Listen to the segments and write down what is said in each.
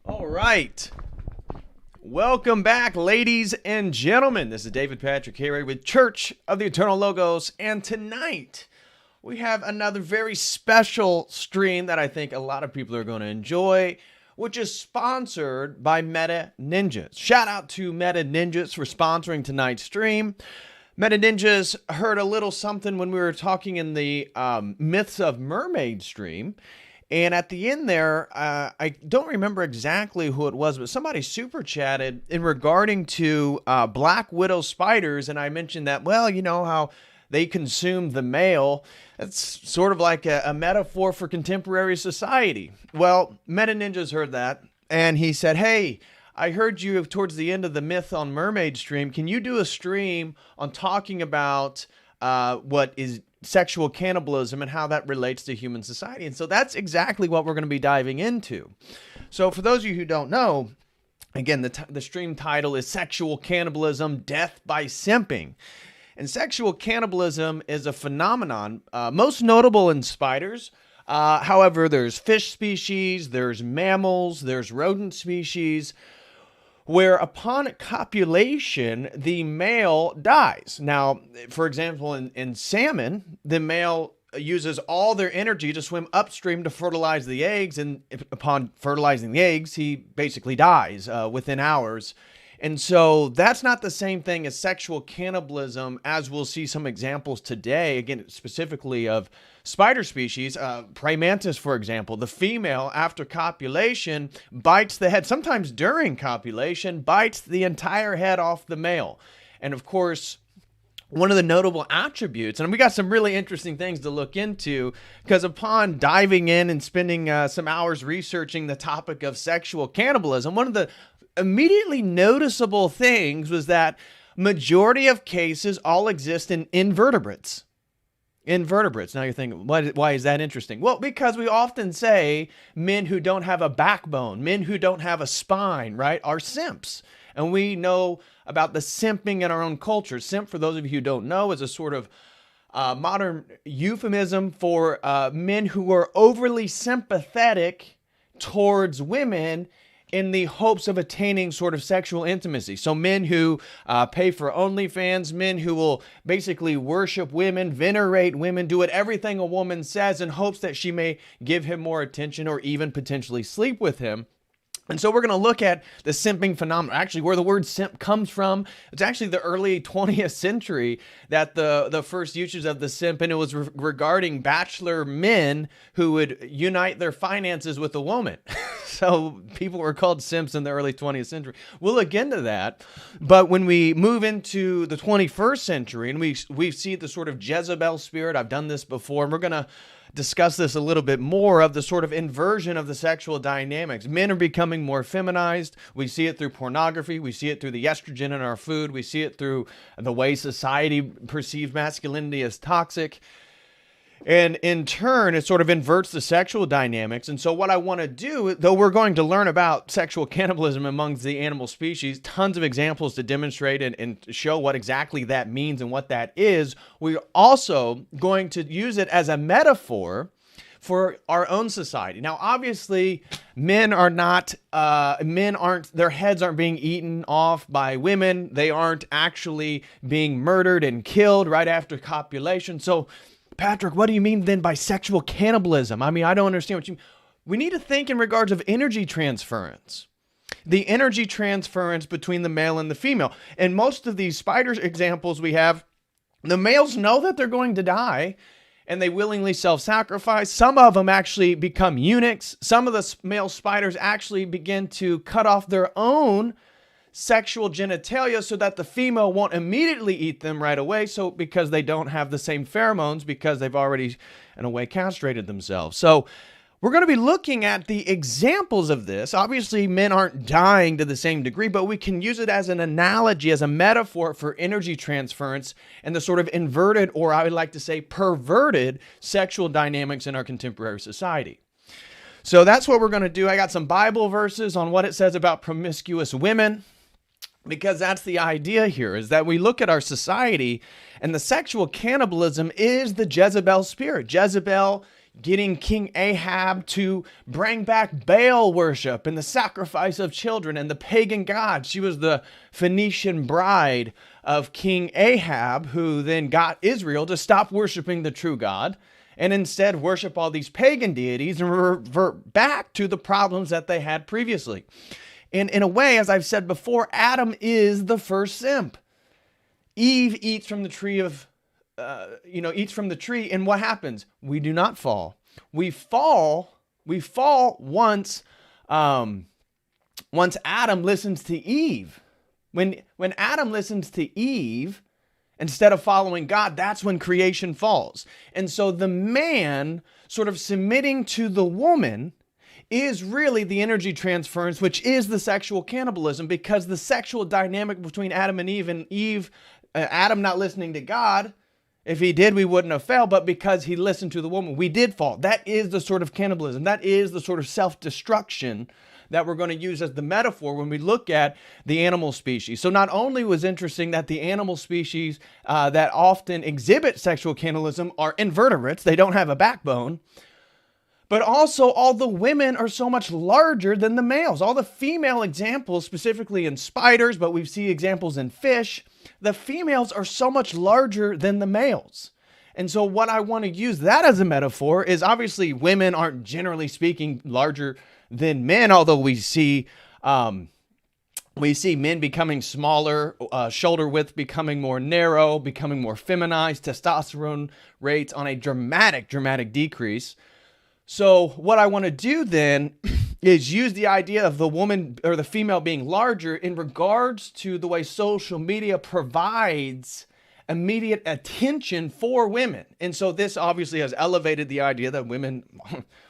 All right. Welcome back, ladies and gentlemen. This is David Patrick here with Church of the Eternal Logos. And tonight, we have another very special stream that I think a lot of people are going to enjoy, which is sponsored by Meta Ninjas. Shout out to Meta Ninjas for sponsoring tonight's stream. Meta Ninjas heard a little something when we were talking in the Myths of Mermaid stream. And at the end there, I don't remember exactly who it was, but somebody super chatted in regarding to black widow spiders. And I mentioned that, well, you know how they consume the male. That's sort of like a metaphor for contemporary society. Well, Meta Ninjas heard that, and he said, hey, I heard you towards the end of the Myth on Mermaid stream. Can you do a stream on talking about what is sexual cannibalism and how that relates to human society? And so that's exactly what we're going to be diving into. So for those of you who don't know, again, the stream title is Sexual Cannibalism, Death by Simping. And sexual cannibalism is a phenomenon most notable in spiders. However, there's fish species, there's mammals, there's rodent species, where upon copulation, the male dies. Now, for example, in salmon, the male uses all their energy to swim upstream to fertilize the eggs, and upon fertilizing the eggs, he basically dies within hours. And so that's not the same thing as sexual cannibalism, as we'll see some examples today, again, specifically of spider species. Praying mantis, for example, the female, after copulation, bites the head, sometimes during copulation, bites the entire head off the male. And of course, one of the notable attributes, and we got some really interesting things to look into, because upon diving in and spending some hours researching the topic of sexual cannibalism, one of the immediately noticeable things was that majority of cases all exist in invertebrates. Invertebrates. Now you're thinking, why is that interesting? Well, because we often say men who don't have a backbone, men who don't have a spine, right, are simps. And we know about the simping in our own culture. Simp, for those of you who don't know, is a sort of modern euphemism for men who are overly sympathetic towards women in the hopes of attaining sort of sexual intimacy. So men who pay for OnlyFans, men who will basically worship women, venerate women, do everything a woman says in hopes that she may give him more attention or even potentially sleep with him. And so we're going to look at the simping phenomenon, actually where the word simp comes from. It's actually the early 20th century that the first usage of the simp, and it was regarding bachelor men who would unite their finances with a woman. So people were called simps in the early 20th century. We'll look into that. But when we move into the 21st century and we see the sort of Jezebel spirit, I've done this before, and we're going to discuss this a little bit more of the sort of inversion of the sexual dynamics. Men are becoming more feminized. We see it through pornography. We see it through the estrogen in our food. We see it through the way society perceives masculinity as toxic. And in turn, it sort of inverts the sexual dynamics. And so what I want to do, though we're going to learn about sexual cannibalism amongst the animal species, tons of examples to demonstrate and show what exactly that means and what that is, we're also going to use it as a metaphor for our own society. Now, obviously, men aren't, their heads aren't being eaten off by women. They aren't actually being murdered and killed right after copulation. So, Patrick, what do you mean then by sexual cannibalism? I mean, I don't understand what you mean. We need to think in regards of energy transference. The energy transference between the male and the female. In most of these spiders examples we have, the males know that they're going to die and they willingly self-sacrifice. Some of them actually become eunuchs. Some of the male spiders actually begin to cut off their own sexual genitalia so that the female won't immediately eat them right away, so because they don't have the same pheromones because they've already in a way castrated themselves. So we're going to be looking at the examples of this. Obviously men aren't dying to the same degree, but we can use it as an analogy, as a metaphor for energy transference and the sort of inverted, or I would like to say perverted, sexual dynamics in our contemporary society. So that's what we're going to do. I got some Bible verses on what it says about promiscuous women, because that's the idea here, is that we look at our society and the sexual cannibalism is the Jezebel spirit. Jezebel getting King Ahab to bring back Baal worship and the sacrifice of children and the pagan gods. She was the Phoenician bride of King Ahab, who then got Israel to stop worshiping the true God and instead worship all these pagan deities and revert back to the problems that they had previously. And in a way, as I've said before, Adam is the first simp. Eve eats from the tree and what happens? We do not fall. We fall once Adam listens to Eve. When Adam listens to Eve, instead of following God, that's when creation falls. And so the man sort of submitting to the woman is really the energy transference, which is the sexual cannibalism, because the sexual dynamic between Adam and Eve, Adam not listening to God, if he did, we wouldn't have fell, but because he listened to the woman, we did fall. That is the sort of cannibalism. That is the sort of self-destruction that we're going to use as the metaphor when we look at the animal species. So not only was interesting that the animal species that often exhibit sexual cannibalism are invertebrates, they don't have a backbone, but also all the women are so much larger than the males. All the female examples, specifically in spiders, but we see examples in fish, the females are so much larger than the males. And so what I want to use that as a metaphor is, obviously women aren't generally speaking larger than men, although we see men becoming smaller, shoulder width becoming more narrow, becoming more feminized, testosterone rates on a dramatic decrease. So what I want to do then is use the idea of the woman or the female being larger in regards to the way social media provides immediate attention for women. And so this obviously has elevated the idea that women,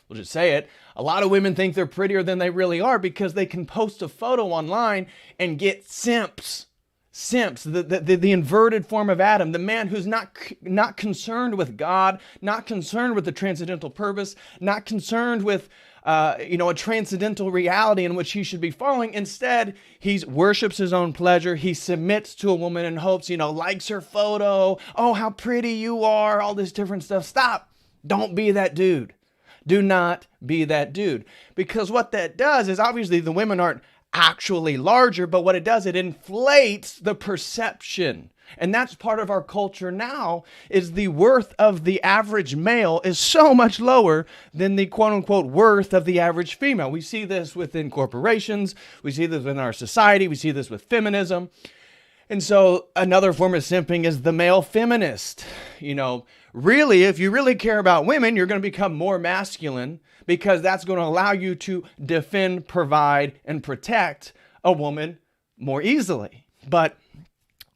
we'll just say it, a lot of women think they're prettier than they really are because they can post a photo online and get simps, the inverted form of Adam, the man who's not concerned with God, not concerned with the transcendental purpose, not concerned with a transcendental reality in which he should be following. Instead, he worships his own pleasure. He submits to a woman in hopes, likes her photo. Oh, how pretty you are. All this different stuff. Stop. Don't be that dude. Do not be that dude. Because what that does is obviously the women aren't actually larger, but what it does, it inflates the perception. And that's part of our culture now, is the worth of the average male is so much lower than the quote unquote worth of the average female. We see this within corporations. We see this in our society. We see this with feminism. And so another form of simping is the male feminist. Really, if you really care about women, you're going to become more masculine, because that's going to allow you to defend, provide, and protect a woman more easily. But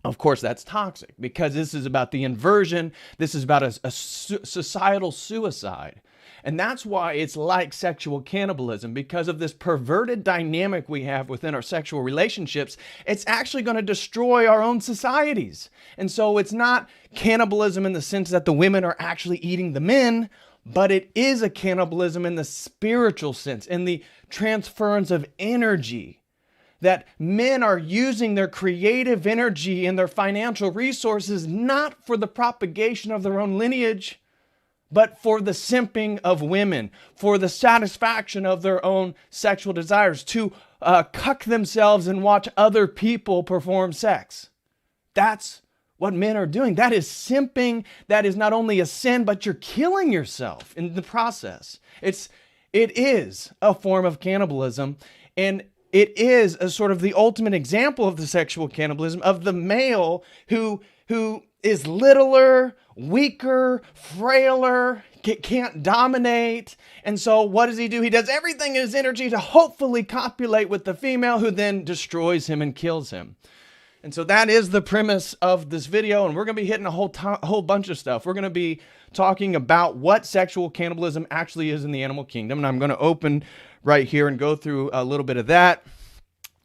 of course, that's toxic, because this is about the inversion. This is about a societal suicide. And that's why it's like sexual cannibalism, because of this perverted dynamic we have within our sexual relationships. It's actually going to destroy our own societies. And so it's not cannibalism in the sense that the women are actually eating the men, but it is a cannibalism in the spiritual sense, in the transference of energy. That men are using their creative energy and their financial resources not for the propagation of their own lineage, but for the simping of women, for the satisfaction of their own sexual desires, to cuck themselves and watch other people perform sex. That's what men are doing. That is simping. That is not only a sin, but you're killing yourself in the process. It is a form of cannibalism, and it is a sort of the ultimate example of the sexual cannibalism of the male who is littler, weaker, frailer, can't dominate. And so what does he do? He does everything in his energy to hopefully copulate with the female, who then destroys him and kills him. And so that is the premise of this video. And we're going to be hitting a whole bunch of stuff. We're going to be talking about what sexual cannibalism actually is in the animal kingdom. And I'm going to open right here and go through a little bit of that.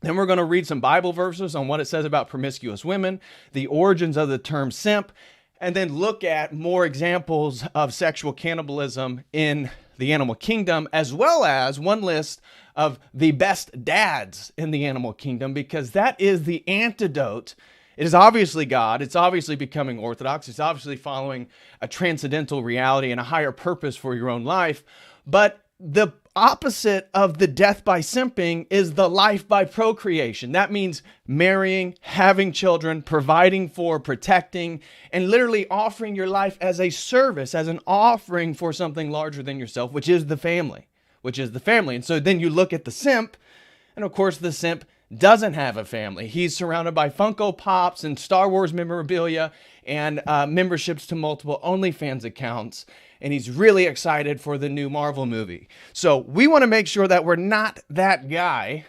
Then we're going to read some Bible verses on what it says about promiscuous women, the origins of the term simp, and then look at more examples of sexual cannibalism in the animal kingdom, as well as one list of the best dads in the animal kingdom, because that is the antidote. It is obviously God. It's obviously becoming orthodox. It's obviously following a transcendental reality and a higher purpose for your own life. But the opposite of the death by simping is the life by procreation. That means marrying, having children, providing for, protecting, and literally offering your life as a service, as an offering for something larger than yourself, which is the family. And so then you look at the simp, and of course the simp doesn't have a family. He's surrounded by Funko Pops and Star Wars memorabilia and memberships to multiple OnlyFans accounts. And he's really excited for the new Marvel movie. So we want to make sure that we're not that guy.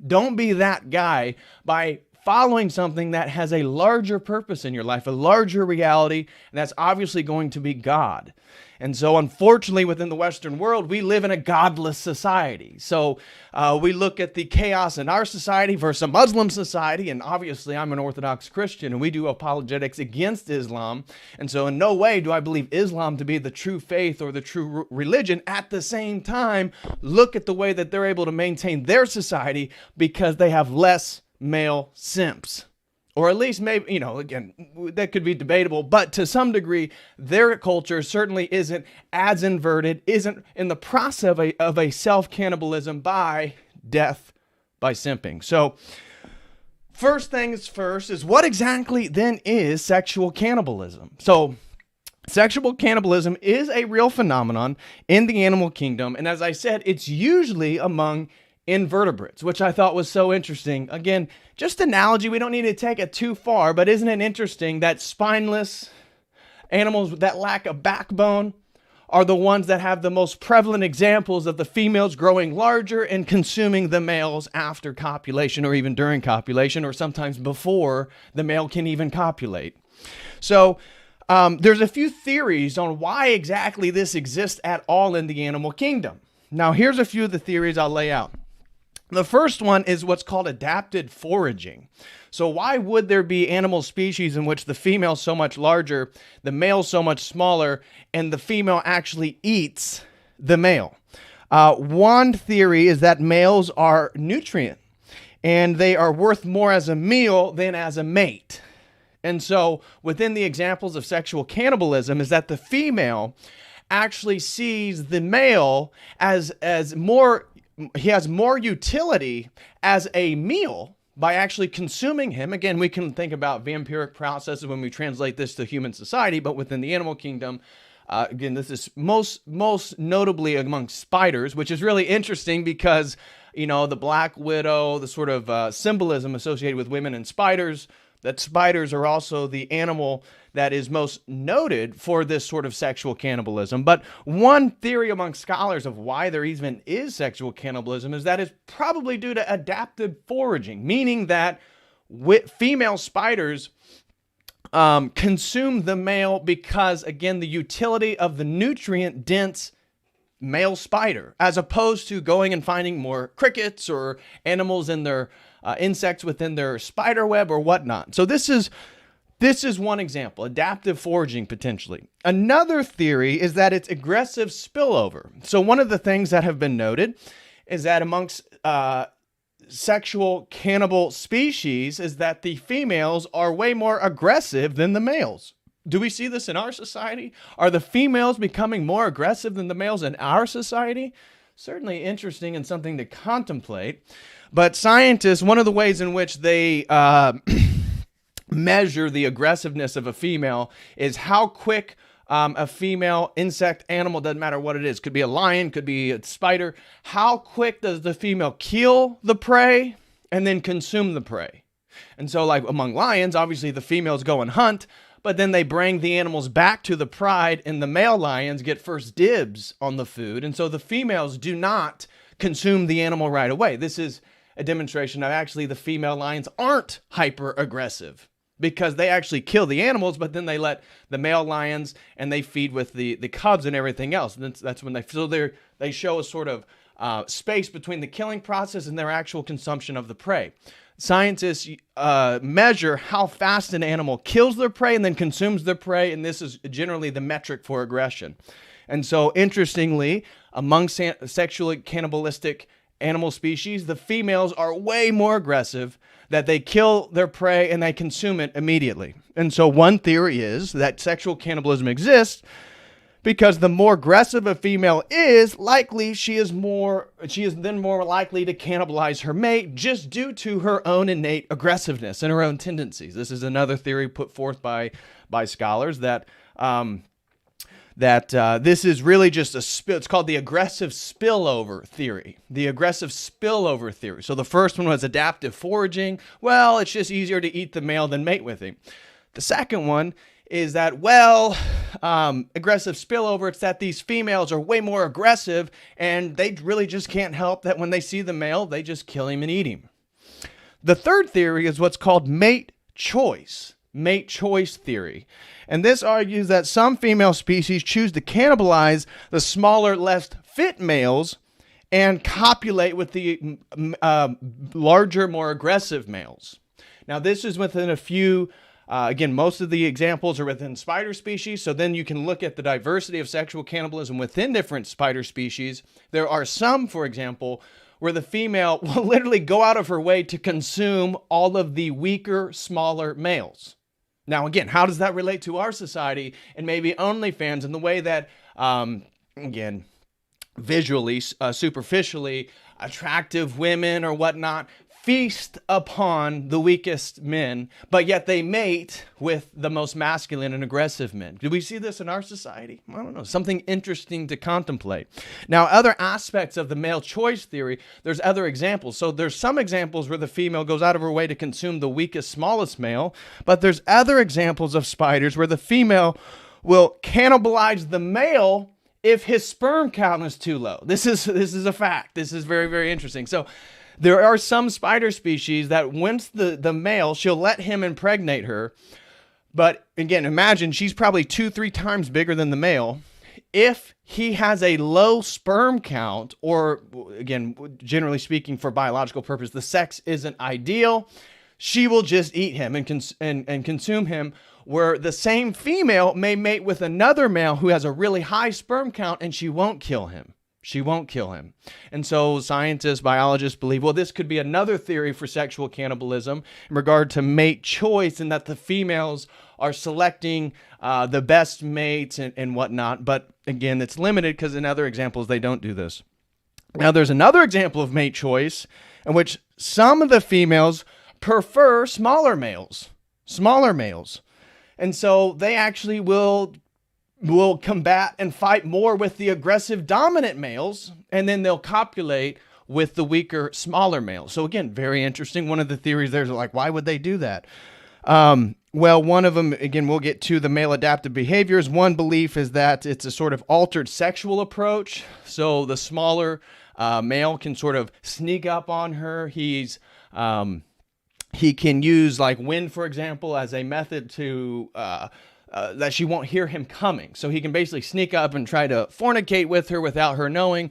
Don't be that guy by following something that has a larger purpose in your life, a larger reality, and that's obviously going to be God. And so unfortunately within the Western world, we live in a godless society. So we look at the chaos in our society versus a Muslim society, and obviously I'm an Orthodox Christian and we do apologetics against Islam. And so in no way do I believe Islam to be the true faith or the true religion. At the same time, look at the way that they're able to maintain their society because they have less male simps. Or at least maybe, again, that could be debatable, but to some degree, their culture certainly isn't as inverted, isn't in the process of a self-cannibalism by death by simping. So first things first is, what exactly then is sexual cannibalism? So sexual cannibalism is a real phenomenon in the animal kingdom. And as I said, it's usually among invertebrates, which I thought was so interesting. Again, just analogy, we don't need to take it too far, but isn't it interesting that spineless animals that lack a backbone are the ones that have the most prevalent examples of the females growing larger and consuming the males after copulation, or even during copulation, or sometimes before the male can even copulate. So there's a few theories on why exactly this exists at all in the animal kingdom. Now, here's a few of the theories I'll lay out. The first one is what's called adapted foraging. So why would there be animal species in which the female's so much larger, the male's so much smaller, and the female actually eats the male? One theory is that males are nutrient and they are worth more as a meal than as a mate. And so within the examples of sexual cannibalism is that the female actually sees the male as more, he has more utility as a meal by actually consuming him. Again, we can think about vampiric processes when we translate this to human society, but within the animal kingdom, again, this is most notably among spiders, which is really interesting because, you know, the Black Widow, the sort of symbolism associated with women and spiders, that spiders are also the animal that is most noted for this sort of sexual cannibalism. But one theory among scholars of why there even is sexual cannibalism is that it's probably due to adaptive foraging, meaning that female spiders consume the male because, again, the utility of the nutrient-dense male spider, as opposed to going and finding more crickets or animals in their insects within their spider web or whatnot. So this is one example, adaptive foraging potentially. Another theory is that it's aggressive spillover. So one of the things that have been noted is that amongst sexual cannibal species is that the females are way more aggressive than the males. Do we see this in our society? Are the females becoming more aggressive than the males in our society? Certainly interesting and something to contemplate. But scientists, one of the ways in which they measure the aggressiveness of a female is how quick a female insect animal, doesn't matter what it is, could be a lion, could be a spider, how quick does the female kill the prey and then consume the prey? And so like among lions, obviously the females go and hunt, but then they bring the animals back to the pride and the male lions get first dibs on the food. And so the females do not consume the animal right away. This is a demonstration of actually the female lions aren't hyper aggressive, because they actually kill the animals, but then they let the male lions and they feed with the cubs and everything else. And that's when they show a sort of space between the killing process and their actual consumption of the prey. Scientists measure how fast an animal kills their prey and then consumes their prey, and this is generally the metric for aggression. And so, interestingly, among sexually cannibalistic animal species, the females are way more aggressive, that they kill their prey and they consume it immediately. And so one theory is that sexual cannibalism exists because the more aggressive a female is, likely she is then more likely to cannibalize her mate just due to her own innate aggressiveness and her own tendencies. This is another theory put forth by scholars that this is really just it's called the aggressive spillover theory. The aggressive spillover theory. So the first one was adaptive foraging. Well, it's just easier to eat the male than mate with him. The second one is that, aggressive spillover, it's that these females are way more aggressive and they really just can't help that when they see the male, they just kill him and eat him. The third theory is what's called mate choice theory. And this argues that some female species choose to cannibalize the smaller, less fit males and copulate with the larger, more aggressive males. Now, this is within a few, again, most of the examples are within spider species, so then you can look at the diversity of sexual cannibalism within different spider species. There are some, for example, where the female will literally go out of her way to consume all of the weaker, smaller males. Now, again, how does that relate to our society and maybe OnlyFans in the way that, again, visually, superficially, attractive women or whatnot feast upon the weakest men, but yet they mate with the most masculine and aggressive men. Do we see this in our society? I don't know. Something interesting to contemplate. Now, other aspects of the male choice theory, there's other examples. So there's some examples where the female goes out of her way to consume the weakest, smallest male, but there's other examples of spiders where the female will cannibalize the male if his sperm count is too low. This is a fact. This is very, very interesting. So there are some spider species that once the male, she'll let him impregnate her. But again, imagine she's probably 2-3 times bigger than the male. If he has a low sperm count, or again, generally speaking, for biological purpose, the sex isn't ideal, she will just eat him and consume him, where the same female may mate with another male who has a really high sperm count and she won't kill him. She won't kill him. And so scientists, biologists believe, well, this could be another theory for sexual cannibalism in regard to mate choice, and that the females are selecting the best mates and whatnot. But again, it's limited because in other examples, they don't do this. Now, there's another example of mate choice in which some of the females prefer smaller males. And so they actually will combat and fight more with the aggressive dominant males, and then they'll copulate with the weaker, smaller males. So again, very interesting. One of the theories there is like, why would they do that? Well, one of them, again, we'll get to the male adaptive behaviors. One belief is that it's a sort of altered sexual approach. So the smaller male can sort of sneak up on her. He can use like wind, for example, as a method to that she won't hear him coming. So he can basically sneak up and try to fornicate with her without her knowing,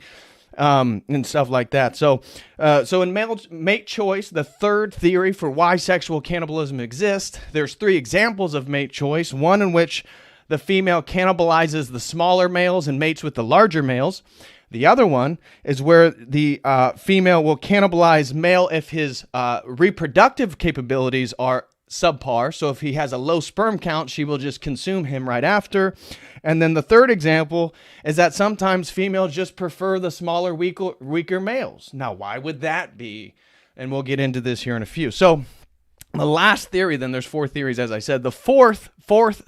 and stuff like that. So in mate choice, the third theory for why sexual cannibalism exists, there's 3 examples of mate choice. One in which the female cannibalizes the smaller males and mates with the larger males. The other one is where the female will cannibalize male if his reproductive capabilities are subpar. So if he has a low sperm count, she will just consume him right after. And then the third example is that sometimes females just prefer the smaller, weaker males. Now, why would that be? And we'll get into this here in a few. So the last theory, then there's 4 theories, as I said. The fourth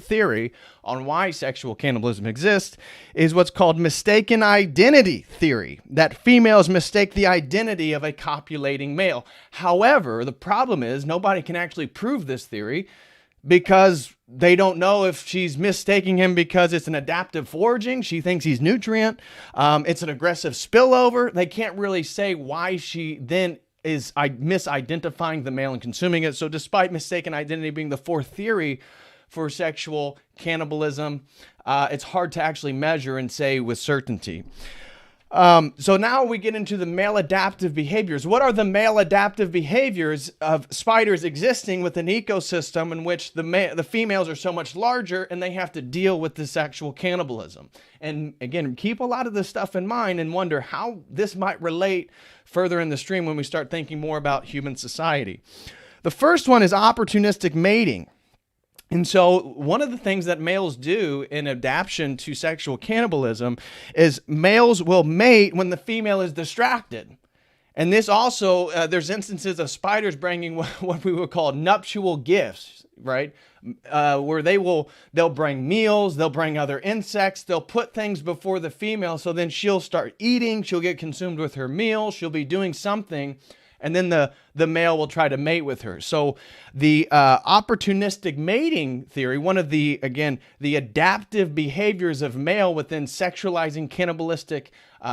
theory on why sexual cannibalism exists is what's called mistaken identity theory, that females mistake the identity of a copulating male. However, the problem is nobody can actually prove this theory because they don't know if she's mistaking him because it's an adaptive foraging. She thinks he's nutrient. It's an aggressive spillover. They can't really say why she then is misidentifying the male and consuming it. So despite mistaken identity being the 4th theory for sexual cannibalism, it's hard to actually measure and say with certainty. So now we get into the male adaptive behaviors. What are the male adaptive behaviors of spiders existing with an ecosystem in which the females are so much larger and they have to deal with the sexual cannibalism? And again, keep a lot of this stuff in mind and wonder how this might relate further in the stream when we start thinking more about human society. The first one is opportunistic mating. And so one of the things that males do in adaptation to sexual cannibalism is males will mate when the female is distracted. And this also, there's instances of spiders bringing what we would call nuptial gifts, right? Where they'll bring meals, they'll bring other insects, they'll put things before the female, so then she'll start eating, she'll get consumed with her meal, she'll be doing something, and then the male will try to mate with her. So the opportunistic mating theory, one of the adaptive behaviors of male within sexualizing cannibalistic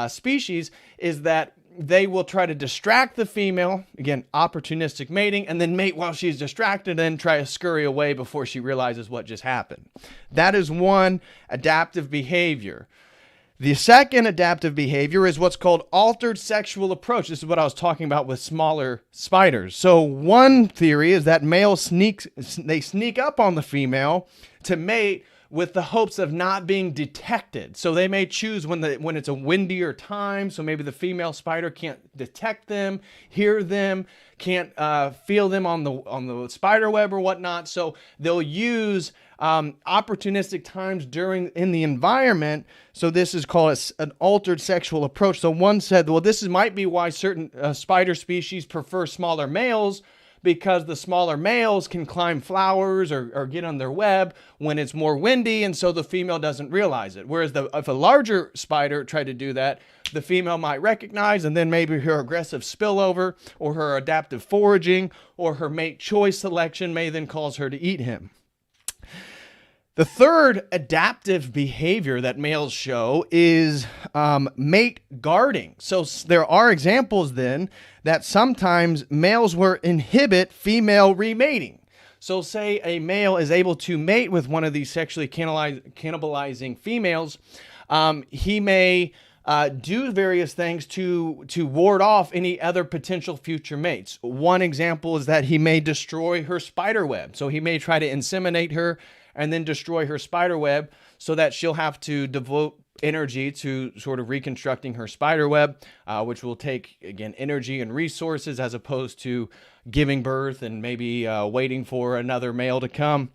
species, is that they will try to distract the female, again, opportunistic mating, and then mate while she's distracted and then try to scurry away before she realizes what just happened. That is one adaptive behavior. The second adaptive behavior is what's called altered sexual approach. This is what I was talking about with smaller spiders. So one theory is that males sneak up on the female to mate with the hopes of not being detected. So they may choose when it's a windier time, so maybe the female spider can't detect them, hear them, can't feel them on the spider web or whatnot. So they'll use opportunistic times in the environment. So this is called an altered sexual approach. So one said, well, this might be why certain spider species prefer smaller males, because the smaller males can climb flowers or get on their web when it's more windy, and so the female doesn't realize it. Whereas if a larger spider tried to do that, the female might recognize, and then maybe her aggressive spillover or her adaptive foraging or her mate choice selection may then cause her to eat him. The third adaptive behavior that males show is mate guarding. So there are examples then that sometimes males will inhibit female remating. So say a male is able to mate with one of these sexually cannibalizing females, he may do various things to ward off any other potential future mates. One example is that he may destroy her spider web. So he may try to inseminate her and then destroy her spider web so that she'll have to devote energy to sort of reconstructing her spider web, which will take, again, energy and resources as opposed to giving birth and maybe waiting for another male to come.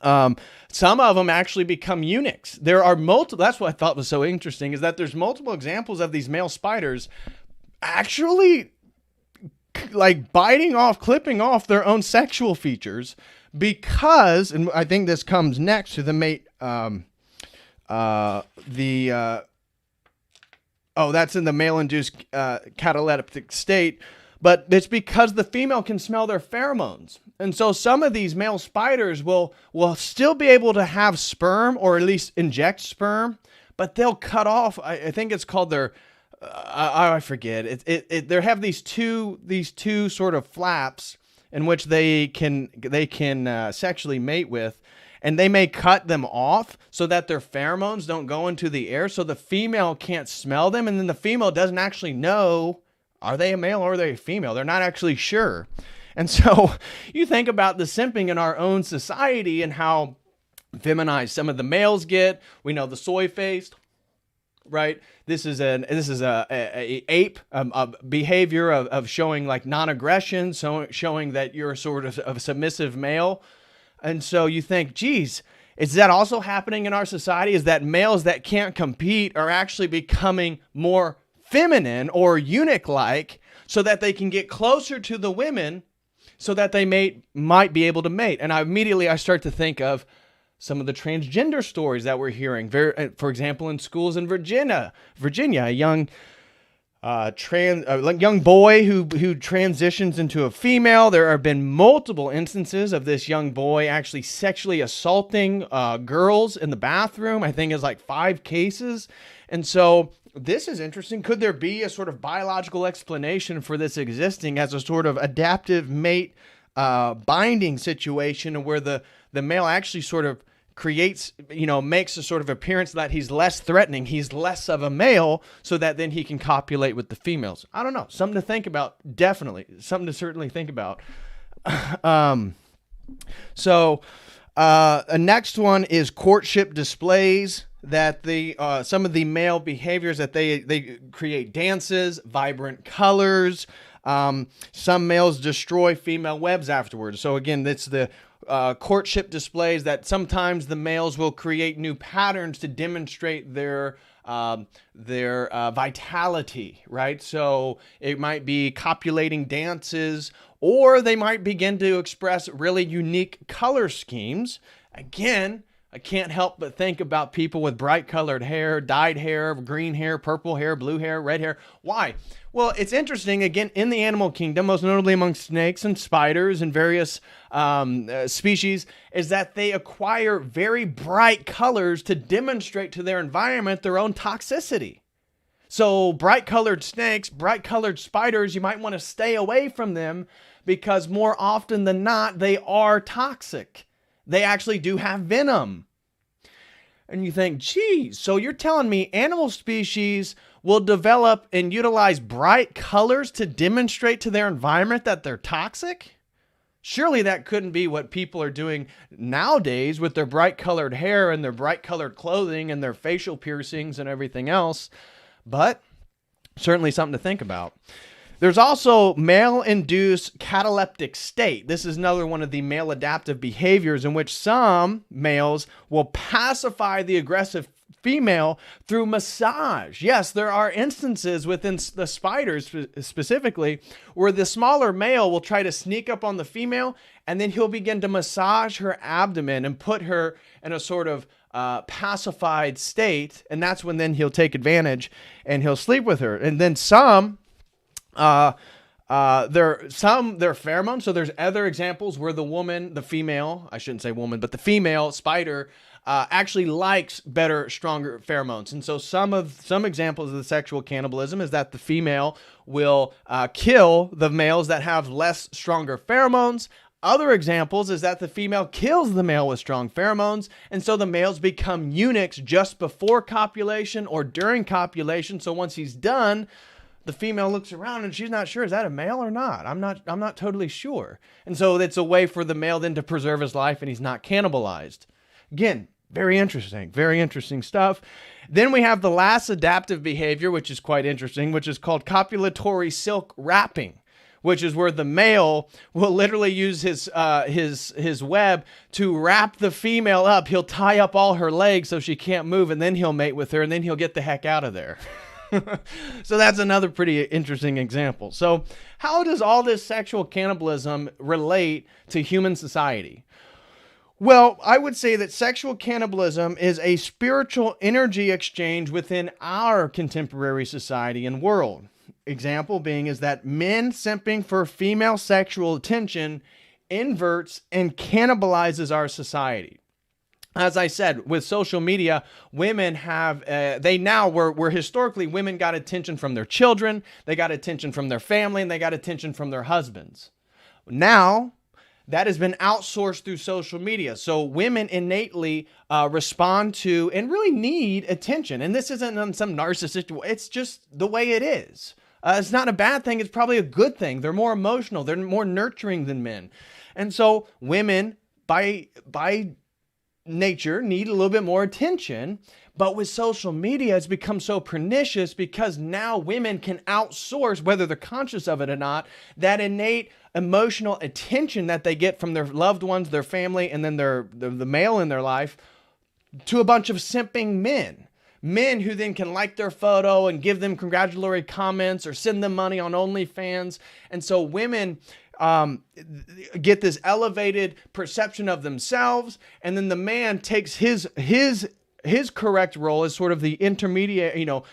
Some of them actually become eunuchs. There are multiple, that's what I thought was so interesting, is that there's multiple examples of these male spiders actually like clipping off their own sexual features because, and I think this comes next to the mate, that's in the male-induced cataleptic state, but it's because the female can smell their pheromones. And so some of these male spiders will still be able to have sperm or at least inject sperm, but they'll cut off, I think it's called their, I forget. They have these two sort of flaps in which they can sexually mate with, and they may cut them off so that their pheromones don't go into the air, so the female can't smell them, and then the female doesn't actually know, are they a male or are they a female? They're not actually sure. And so you think about the simping in our own society and how feminized some of the males get. We know the soy faced, right? This is a ape behavior of showing like non-aggression, showing that you're sort of a submissive male. And so you think, geez, is that also happening in our society? Is that males that can't compete are actually becoming more feminine or eunuch-like so that they can get closer to the women so that they might be able to mate? And I start to think of some of the transgender stories that we're hearing. For example, in schools in Virginia, a young young boy who transitions into a female. There have been multiple instances of this young boy actually sexually assaulting girls in the bathroom. I think it's like 5 cases. And so this is interesting. Could there be a sort of biological explanation for this existing as a sort of adaptive mate binding situation where the male actually sort of creates, makes a sort of appearance that he's less threatening, he's less of a male, so that then he can copulate with the females? I don't know. Something to think about. Definitely. Something to certainly think about. So a next one is courtship displays, that some of the male behaviors that they create dances, vibrant colors. Some males destroy female webs afterwards. So again, it's the courtship displays that sometimes the males will create new patterns to demonstrate their vitality, right? So it might be copulating dances, or they might begin to express really unique color schemes. Again, I can't help but think about people with bright colored hair, dyed hair, green hair, purple hair, blue hair, red hair. Why? Well, it's interesting, again, in the animal kingdom, most notably among snakes and spiders and various species, is that they acquire very bright colors to demonstrate to their environment their own toxicity. So bright colored snakes, bright colored spiders, you might want to stay away from them because more often than not, they are toxic. They actually do have venom. And you think, geez, so you're telling me animal species will develop and utilize bright colors to demonstrate to their environment that they're toxic? Surely that couldn't be what people are doing nowadays with their bright colored hair and their bright colored clothing and their facial piercings and everything else. But certainly something to think about. There's also male-induced cataleptic state. This is another one of the male adaptive behaviors in which some males will pacify the aggressive female through massage. Yes, there are instances within the spiders specifically where the smaller male will try to sneak up on the female, and then he'll begin to massage her abdomen and put her in a sort of pacified state, and that's when then he'll take advantage and he'll sleep with her. And then some... their pheromones. So there's other examples where the female spider actually likes better, stronger pheromones. And so some examples of the sexual cannibalism is that the female will kill the males that have less stronger pheromones. Other examples is that the female kills the male with strong pheromones, and so the males become eunuchs just before copulation or during copulation. So once he's done, the female looks around and she's not sure, is that a male or not? I'm not totally sure. And so it's a way for the male then to preserve his life and he's not cannibalized. Again, very interesting stuff. Then we have the last adaptive behavior, which is quite interesting, which is called copulatory silk wrapping, which is where the male will literally use his web to wrap the female up. He'll tie up all her legs so she can't move, and then he'll mate with her, and then he'll get the heck out of there. So that's another pretty interesting example. So how does all this sexual cannibalism relate to human society? Well, I would say that sexual cannibalism is a spiritual energy exchange within our contemporary society and world. Example being is that men simping for female sexual attention inverts and cannibalizes our society. As I said, with social media, women have, where historically women got attention from their children, they got attention from their family, and they got attention from their husbands. Now, that has been outsourced through social media. So women innately respond to and really need attention. And this isn't some narcissistic way, it's just the way it is. It's not a bad thing, it's probably a good thing. They're more emotional, they're more nurturing than men. And so women, by nature, need a little bit more attention. But with social media, it's become so pernicious because now women can outsource, whether they're conscious of it or not, that innate emotional attention that they get from their loved ones, their family, and then the male in their life to a bunch of simping men. Men who then can like their photo and give them congratulatory comments or send them money on OnlyFans. And so women get this elevated perception of themselves, and then the man takes his correct role as sort of the intermediate,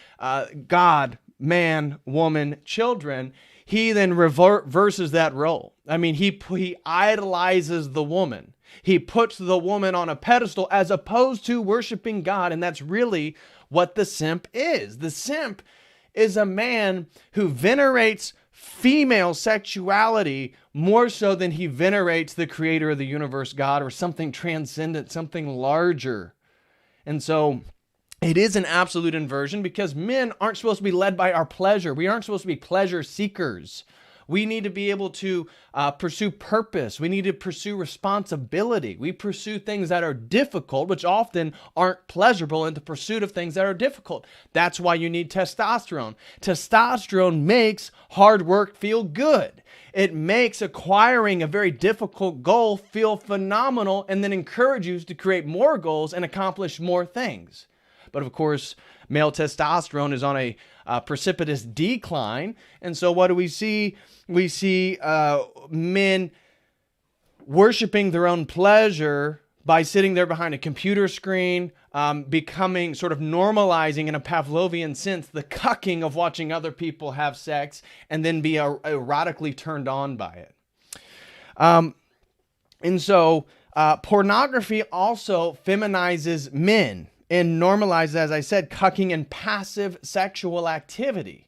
God, man, woman, children. He then reverses that role. I mean, he idolizes the woman. He puts the woman on a pedestal as opposed to worshiping God, and that's really what the simp is. The simp is a man who venerates female sexuality more so than he venerates the creator of the universe, God, or something transcendent, something larger. And so it is an absolute inversion because men aren't supposed to be led by our pleasure. We aren't supposed to be pleasure seekers. We need to be able to pursue purpose. We need to pursue responsibility. We pursue things that are difficult, which often aren't pleasurable, in the pursuit of things that are difficult. That's why you need testosterone. Testosterone makes hard work feel good. It makes acquiring a very difficult goal feel phenomenal and then encourage you to create more goals and accomplish more things. But of course, male testosterone is on a precipitous decline. And so what do we see? We see men worshiping their own pleasure by sitting there behind a computer screen, becoming sort of normalizing in a Pavlovian sense the cucking of watching other people have sex and then be erotically turned on by it. And so pornography also feminizes men and normalizes, as I said, cucking and passive sexual activity.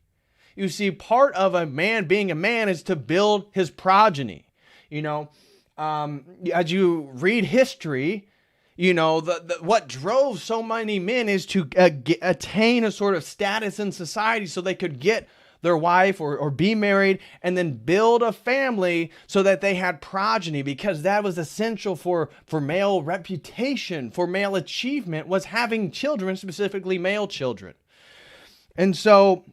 You see, part of a man being a man is to build his progeny. As you read history, what drove so many men is to attain a sort of status in society so they could get their wife or be married and then build a family so that they had progeny, because that was essential for male reputation, for male achievement, was having children, specifically male children. And so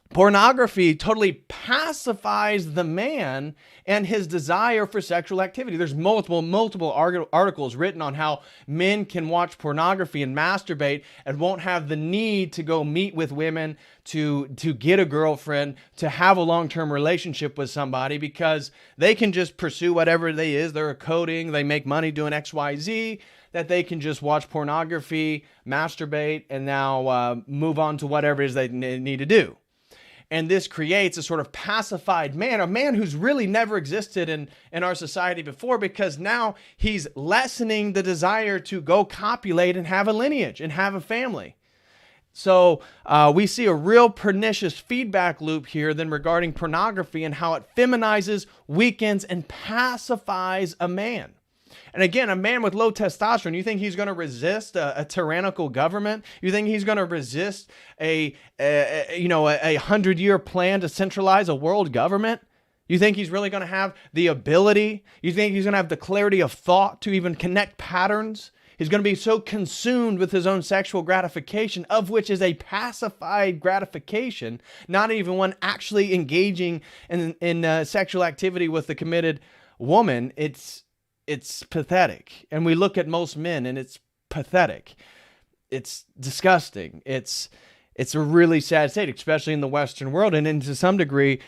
pornography totally pacifies the man and his desire for sexual activity. There's multiple articles written on how men can watch pornography and masturbate and won't have the need to go meet with women to get a girlfriend, to have a long-term relationship with somebody, because they can just pursue whatever they is. They're coding, they make money doing XYZ, that they can just watch pornography, masturbate, and now move on to whatever it is they need to do. And this creates a sort of pacified man, a man who's really never existed in our society before, because now he's lessening the desire to go copulate and have a lineage and have a family. So we see a real pernicious feedback loop here then regarding pornography and how it feminizes, weakens, and pacifies a man. And again, a man with low testosterone, you think he's going to resist a tyrannical government? You think he's going to resist a 100-year plan to centralize a world government? You think he's really going to have the ability? You think he's going to have the clarity of thought to even connect patterns? He's going to be so consumed with his own sexual gratification, of which is a pacified gratification, not even one actually engaging in sexual activity with the committed woman. It's pathetic. And we look at most men and it's pathetic. It's disgusting. It's a really sad state, especially in the Western world. And to some degree,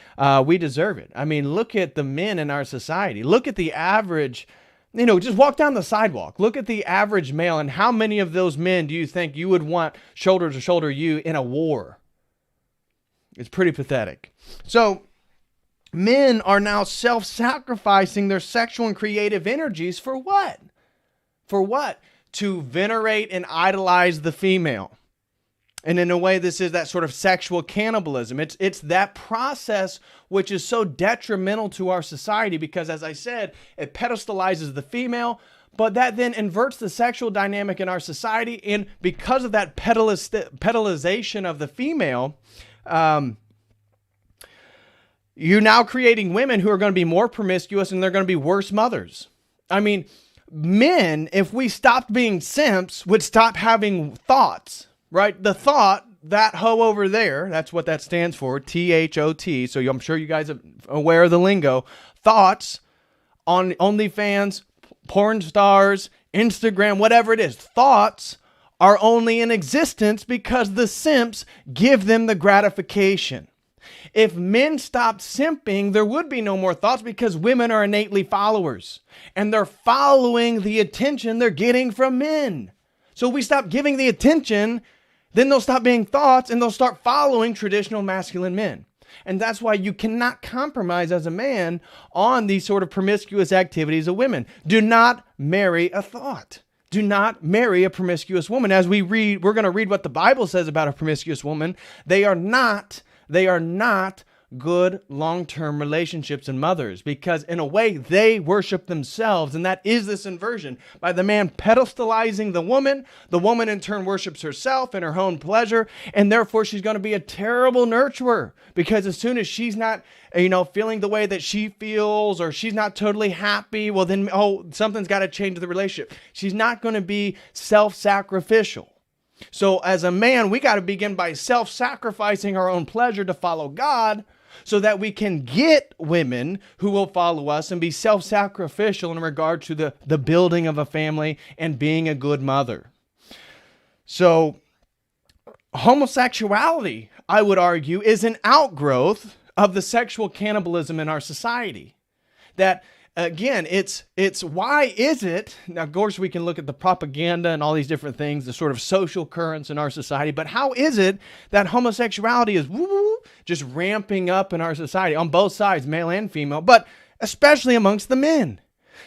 we deserve it. I mean, look at the men in our society. Look at the average, just walk down the sidewalk. Look at the average male, and how many of those men do you think you would want shoulder to shoulder you in a war? It's pretty pathetic. So men are now self-sacrificing their sexual and creative energies for what? For what? To venerate and idolize the female. And in a way, this is that sort of sexual cannibalism. It's that process which is so detrimental to our society because, as I said, it pedestalizes the female, but that then inverts the sexual dynamic in our society. And because of that pedalization of the female, you're now creating women who are going to be more promiscuous and they're going to be worse mothers. I mean, men, if we stopped being simps, would stop having thoughts. Right? The thought, that hoe over there, that's what that stands for, THOT. So I'm sure you guys are aware of the lingo. Thoughts on OnlyFans, porn stars, Instagram, whatever it is. Thoughts are only in existence because the simps give them the gratification. If men stopped simping, there would be no more thoughts because women are innately followers. And they're following the attention they're getting from men. So if we stop giving the attention, then they'll stop being thoughts and they'll start following traditional masculine men. And that's why you cannot compromise as a man on these sort of promiscuous activities of women. Do not marry a thought. Do not marry a promiscuous woman. As we're going to read what the Bible says about a promiscuous woman. They are not good long-term relationships and mothers, because in a way they worship themselves, and that is this inversion. By the man pedestalizing the woman in turn worships herself and her own pleasure, and therefore she's going to be a terrible nurturer, because as soon as she's not feeling the way that she feels, or she's not totally happy, well then, something's got to change in the relationship. She's not going to be self-sacrificial. So as a man, we got to begin by self-sacrificing our own pleasure to follow God, so that we can get women who will follow us and be self-sacrificial in regard to the building of a family and being a good mother. So homosexuality, I would argue, is an outgrowth of the sexual cannibalism in our society. That, again, it's why is it, now of course we can look at the propaganda and all these different things, the sort of social currents in our society, but how is it that homosexuality is just ramping up in our society on both sides, male and female, but especially amongst the men?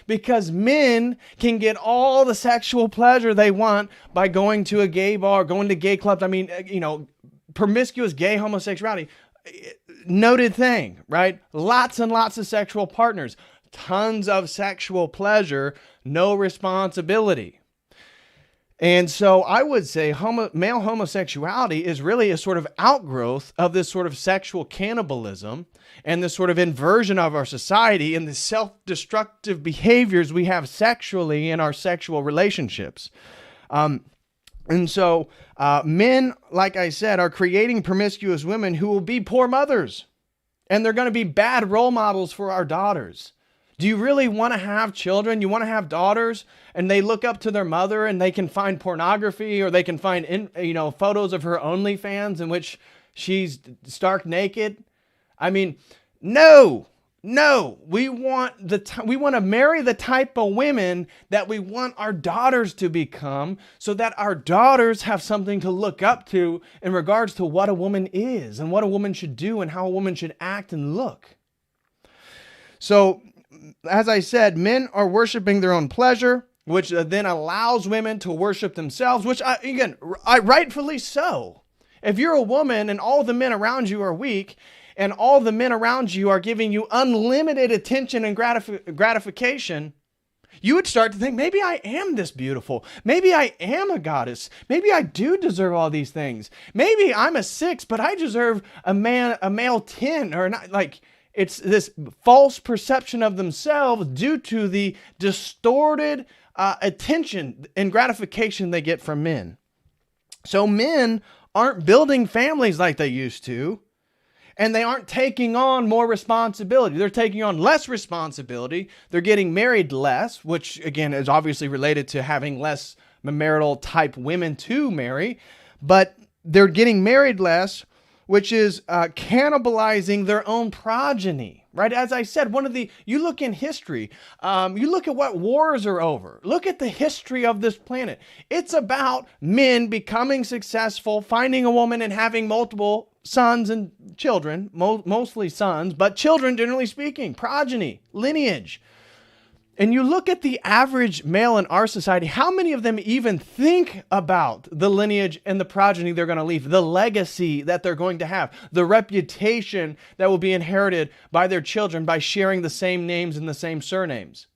Because men can get all the sexual pleasure they want by going to a gay bar, going to gay clubs. I mean, promiscuous gay homosexuality, noted thing, right? Lots and lots of sexual partners. Tons of sexual pleasure, no responsibility. And so I would say male homosexuality is really a sort of outgrowth of this sort of sexual cannibalism and this sort of inversion of our society and the self-destructive behaviors we have sexually in our sexual relationships. And so men, like I said, are creating promiscuous women who will be poor mothers. And they're going to be bad role models for our daughters. Do you really want to have children? You want to have daughters and they look up to their mother and they can find pornography, or they can find photos of her OnlyFans in which she's stark naked? I mean, no. We want to marry the type of women that we want our daughters to become, so that our daughters have something to look up to in regards to what a woman is and what a woman should do and how a woman should act and look. So, as I said, men are worshiping their own pleasure, which then allows women to worship themselves, which, rightfully so. If you're a woman and all the men around you are weak, and all the men around you are giving you unlimited attention and gratification, You would start to think, maybe I am this beautiful. Maybe I am a goddess. Maybe I do deserve all these things. Maybe I'm a 6, but I deserve a male 10, or not. Like, it's this false perception of themselves due to the distorted attention and gratification they get from men. So men aren't building families like they used to. And they aren't taking on more responsibility. They're taking on less responsibility. They're getting married less, which again is obviously related to having less marital type women to marry. But they're getting married less, which is cannibalizing their own progeny, right? As I said, you look in history, you look at what wars are over. Look at the history of this planet. It's about men becoming successful, finding a woman and having multiple sons and children, mostly sons, but children generally speaking, progeny, lineage. And you look at the average male in our society, how many of them even think about the lineage and the progeny they're going to leave, the legacy that they're going to have, the reputation that will be inherited by their children by sharing the same names and the same surnames?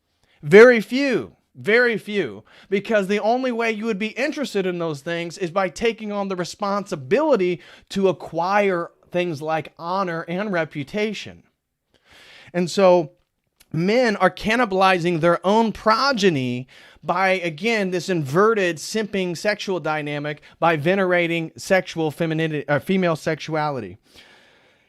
Very few. Very few, because the only way you would be interested in those things is by taking on the responsibility to acquire things like honor and reputation. And so men are cannibalizing their own progeny by, again, this inverted simping sexual dynamic by venerating sexual femininity or female sexuality.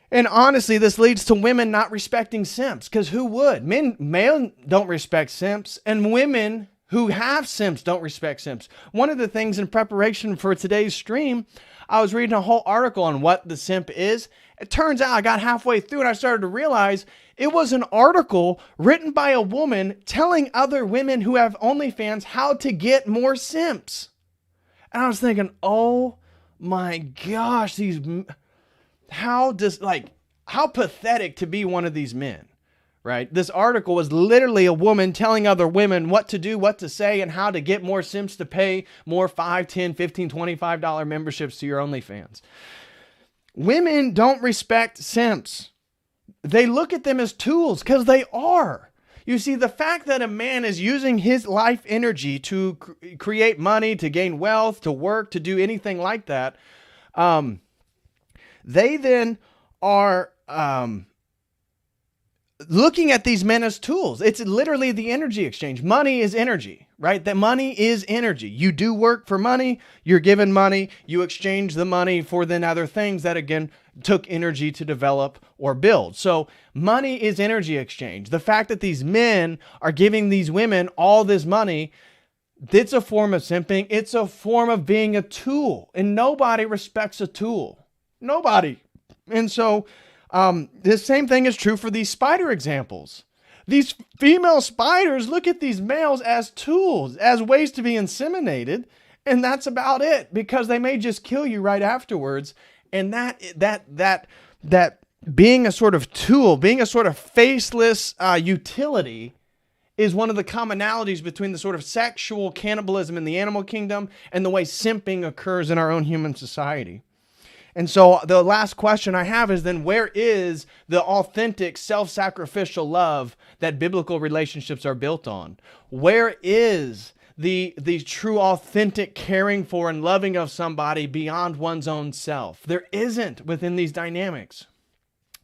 And honestly, this leads to women not respecting simps, because who would? Men don't respect simps, and women who have simps don't respect simps. One of the things in preparation for today's stream, I was reading a whole article on what the simp is. It turns out I got halfway through and I started to realize it was an article written by a woman telling other women who have OnlyFans how to get more simps. And I was thinking, oh my gosh, how pathetic to be one of these men, right? This article was literally a woman telling other women what to do, what to say, and how to get more simps to pay more $5, $10, $15, $25 memberships to your OnlyFans. Women don't respect simps. They look at them as tools because they are. You see, the fact that a man is using his life energy to create money, to gain wealth, to work, to do anything like that, they then are looking at these men as tools. It's literally the energy exchange. Money is energy, right? That money is energy. You do work for money, you're given money, you exchange the money for then other things that again took energy to develop or build. So money is energy exchange. The fact that these men are giving these women all this money, it's a form of simping. It's a form of being a tool, and nobody respects a tool. Nobody. And so the same thing is true for these spider examples. These female spiders look at these males as tools, as ways to be inseminated, and that's about it, because they may just kill you right afterwards. And that being a sort of tool, being a sort of faceless utility is one of the commonalities between the sort of sexual cannibalism in the animal kingdom and the way simping occurs in our own human society. And so the last question I have is then, where is the authentic self-sacrificial love that biblical relationships are built on? Where is the true authentic caring for and loving of somebody beyond one's own self? There isn't within these dynamics.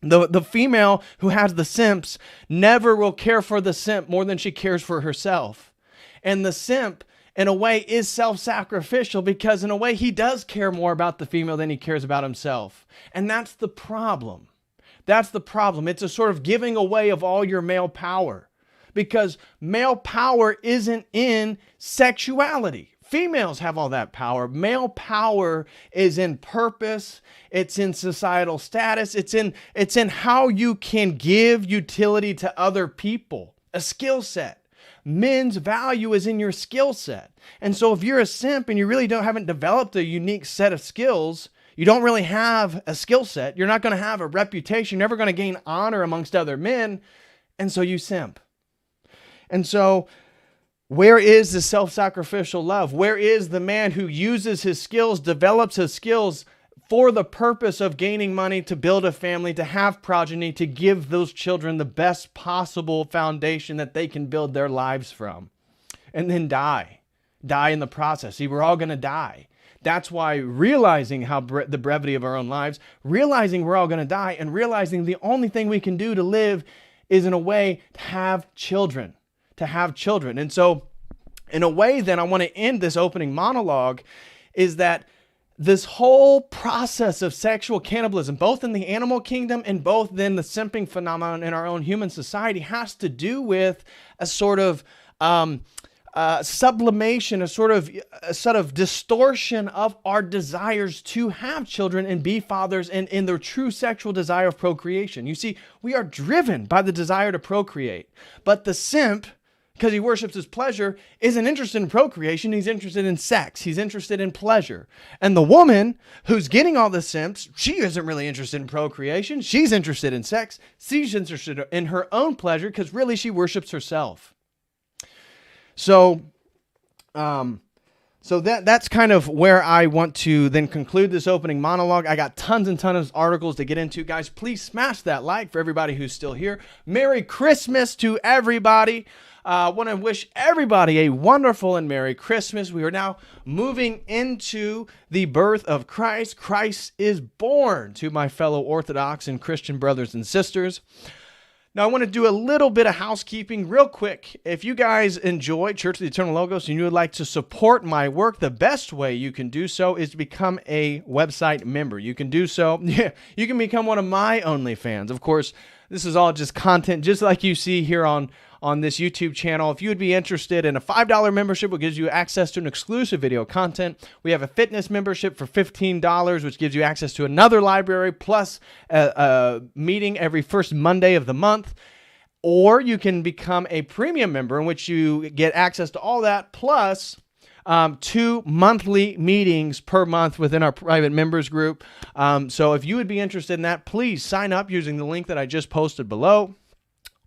The female who has the simps never will care for the simp more than she cares for herself. And the simp, in a way, is self-sacrificial because in a way he does care more about the female than he cares about himself. And that's the problem. That's the problem. It's a sort of giving away of all your male power, because male power isn't in sexuality. Females have all that power. Male power is in purpose. It's in societal status. It's in how you can give utility to other people, a skill set. Men's value is in your skill set. And so if you're a simp and you really haven't developed a unique set of skills, you don't really have a skill set, you're not going to have a reputation, you're never going to gain honor amongst other men, and so you simp. And so where is the self-sacrificial love? Where is the man who uses his skills, develops his skills for the purpose of gaining money, to build a family, to have progeny, to give those children the best possible foundation that they can build their lives from? and then die in the process. See, we're all going to die. That's why realizing how the brevity of our own lives, realizing we're all going to die, and realizing the only thing we can do to live is in a way to have children, And so in a way then I want to end this opening monologue is that this whole process of sexual cannibalism, both in the animal kingdom and both then the simping phenomenon in our own human society, has to do with a sort of sublimation, a sort of distortion of our desires to have children and be fathers and in their true sexual desire of procreation. You see, we are driven by the desire to procreate, but the simp, because he worships his pleasure, isn't interested in procreation. He's interested in sex. He's interested in pleasure. And the woman who's getting all the simps, she isn't really interested in procreation. She's interested in sex. She's interested in her own pleasure because really she worships herself. So that's kind of where I want to then conclude this opening monologue. I got tons and tons of articles to get into. Guys, please smash that like for everybody who's still here. Merry Christmas to everybody. I want to wish everybody a wonderful and Merry Christmas. We are now moving into the birth of Christ. Christ is born, to my fellow Orthodox and Christian brothers and sisters. Now, I want to do a little bit of housekeeping real quick. If you guys enjoy Church of the Eternal Logos and you would like to support my work, the best way you can do so is to become a website member. You can do so. You can become one of my OnlyFans. Of course, this is all just content, just like you see here on this YouTube channel. If you would be interested in a $5 membership, which gives you access to an exclusive video content. We have a fitness membership for $15, which gives you access to another library, plus a meeting every first Monday of the month. Or you can become a premium member in which you get access to all that, plus 2 monthly meetings per month within our private members group. So if you would be interested in that, please sign up using the link that I just posted below.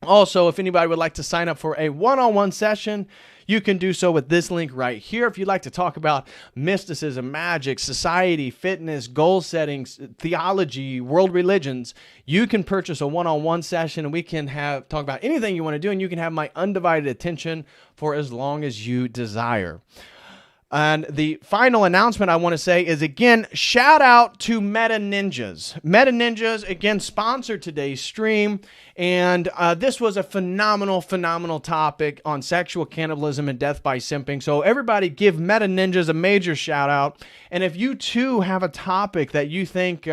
Also, if anybody would like to sign up for a one-on-one session, you can do so with this link right here. If you'd like to talk about mysticism, magic, society, fitness, goal settings, theology, world religions, you can purchase a one-on-one session and we can talk about anything you want to do, and you can have my undivided attention for as long as you desire. And the final announcement I want to say is, again, shout out to Meta Ninjas. Meta Ninjas, again, sponsored today's stream. And this was a phenomenal topic on sexual cannibalism and death by simping. So everybody give Meta Ninjas a major shout out. And if you too have a topic that you think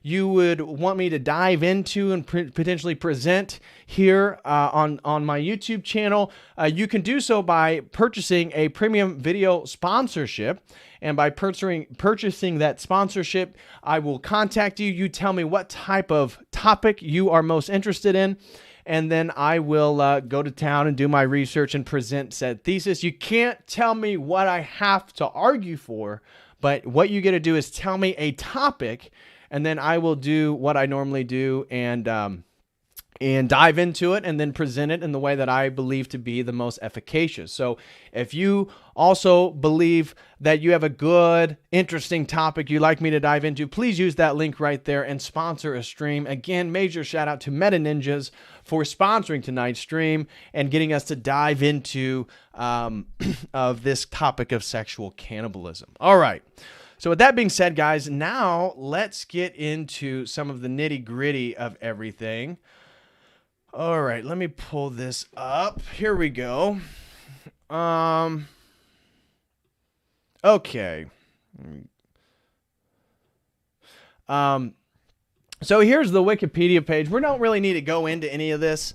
you would want me to dive into and potentially present here on my YouTube channel, you can do so by purchasing a premium video sponsorship. And by purchasing that sponsorship, I will contact you. You tell me what type of topic you are most interested in, and then I will go to town and do my research and present said thesis. You can't tell me what I have to argue for, but what you get to do is tell me a topic, and then I will do what I normally do and dive into it and then present it in the way that I believe to be the most efficacious. So if you also believe that you have a good, interesting topic you'd like me to dive into, please use that link right there and sponsor a stream. Again, major shout out to Meta Ninjas for sponsoring tonight's stream and getting us to dive into of this topic of sexual cannibalism. All right. So with that being said, guys, now let's get into some of the nitty-gritty of everything. All right, let me pull this up. Here we go. Okay. So here's the Wikipedia page. We don't really need to go into any of this,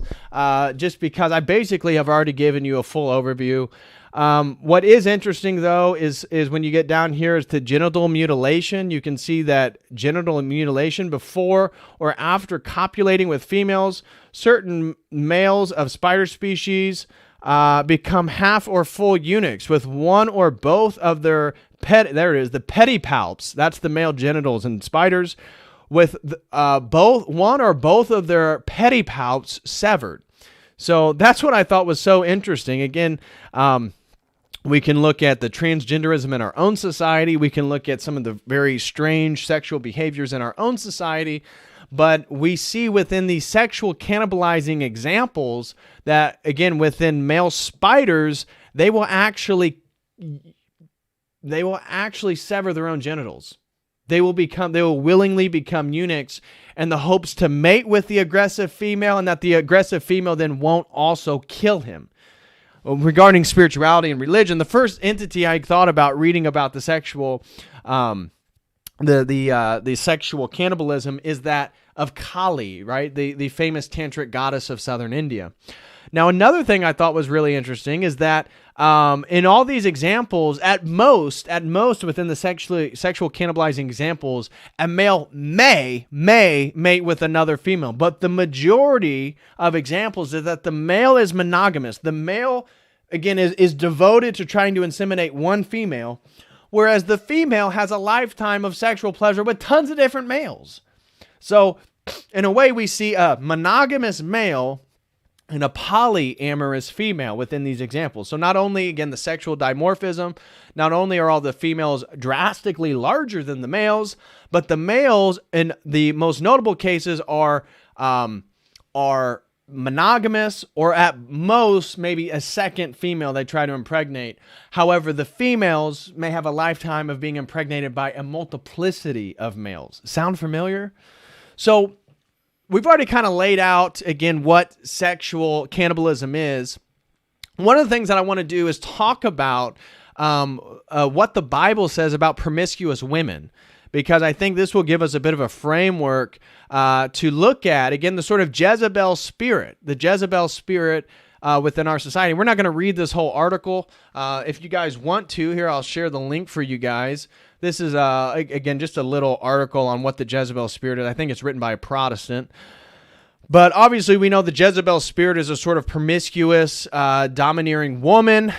just because I basically have already given you a full overview. What is interesting, though, is when you get down here is to genital mutilation. You can see that genital mutilation before or after copulating with females, certain males of spider species become half or full eunuchs with one or both of their there it is, the pedipalps. That's the male genitals in spiders, with one or both of their pedipalps severed. So that's what I thought was so interesting. Again, we can look at the transgenderism in our own society. We can look at some of the very strange sexual behaviors in our own society. But we see within these sexual cannibalizing examples that, again, within male spiders, they will actually sever their own genitals. They will willingly become eunuchs in the hopes to mate with the aggressive female, and that the aggressive female then won't also kill him. Regarding spirituality and religion, the first entity I thought about reading about the sexual, the sexual cannibalism is that of Kali, right? The famous tantric goddess of southern India. Now, another thing I thought was really interesting is that in all these examples, at most within the sexual cannibalizing examples, a male may mate with another female. But the majority of examples is that the male is monogamous. The male, again, is devoted to trying to inseminate one female, whereas the female has a lifetime of sexual pleasure with tons of different males. So, in a way, we see a monogamous male and a polyamorous female within these examples. So not only, again, the sexual dimorphism, not only are all the females drastically larger than the males, but the males in the most notable cases are monogamous, or at most maybe a second female they try to impregnate. However, the females may have a lifetime of being impregnated by a multiplicity of males. Sound familiar? So we've already kind of laid out, again, what sexual cannibalism is. One of the things that I want to do is talk about what the Bible says about promiscuous women, because I think this will give us a bit of a framework to look at, again, the sort of Jezebel spirit, within our society. We're not going to read this whole article. If you guys want to, here, I'll share the link for you guys. This is, again, just a little article on what the Jezebel spirit is. I think it's written by a Protestant. But obviously, we know the Jezebel spirit is a sort of promiscuous, domineering woman.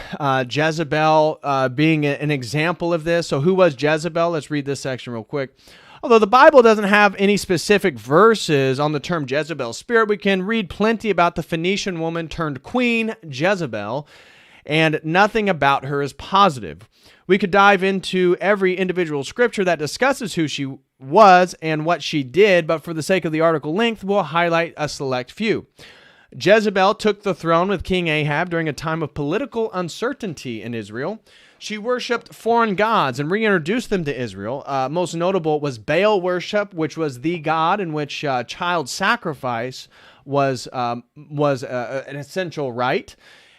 Jezebel being an example of this. So who was Jezebel? Let's read this section real quick. Although the Bible doesn't have any specific verses on the term Jezebel spirit, we can read plenty about the Phoenician woman turned queen, Jezebel, and nothing about her is positive. We could dive into every individual scripture that discusses who she was and what she did, but for the sake of the article length, we'll highlight a select few. Jezebel took the throne with King Ahab during a time of political uncertainty in Israel. She worshipped foreign gods and reintroduced them to Israel. Most notable was Baal worship, which was the god in which child sacrifice was an essential rite.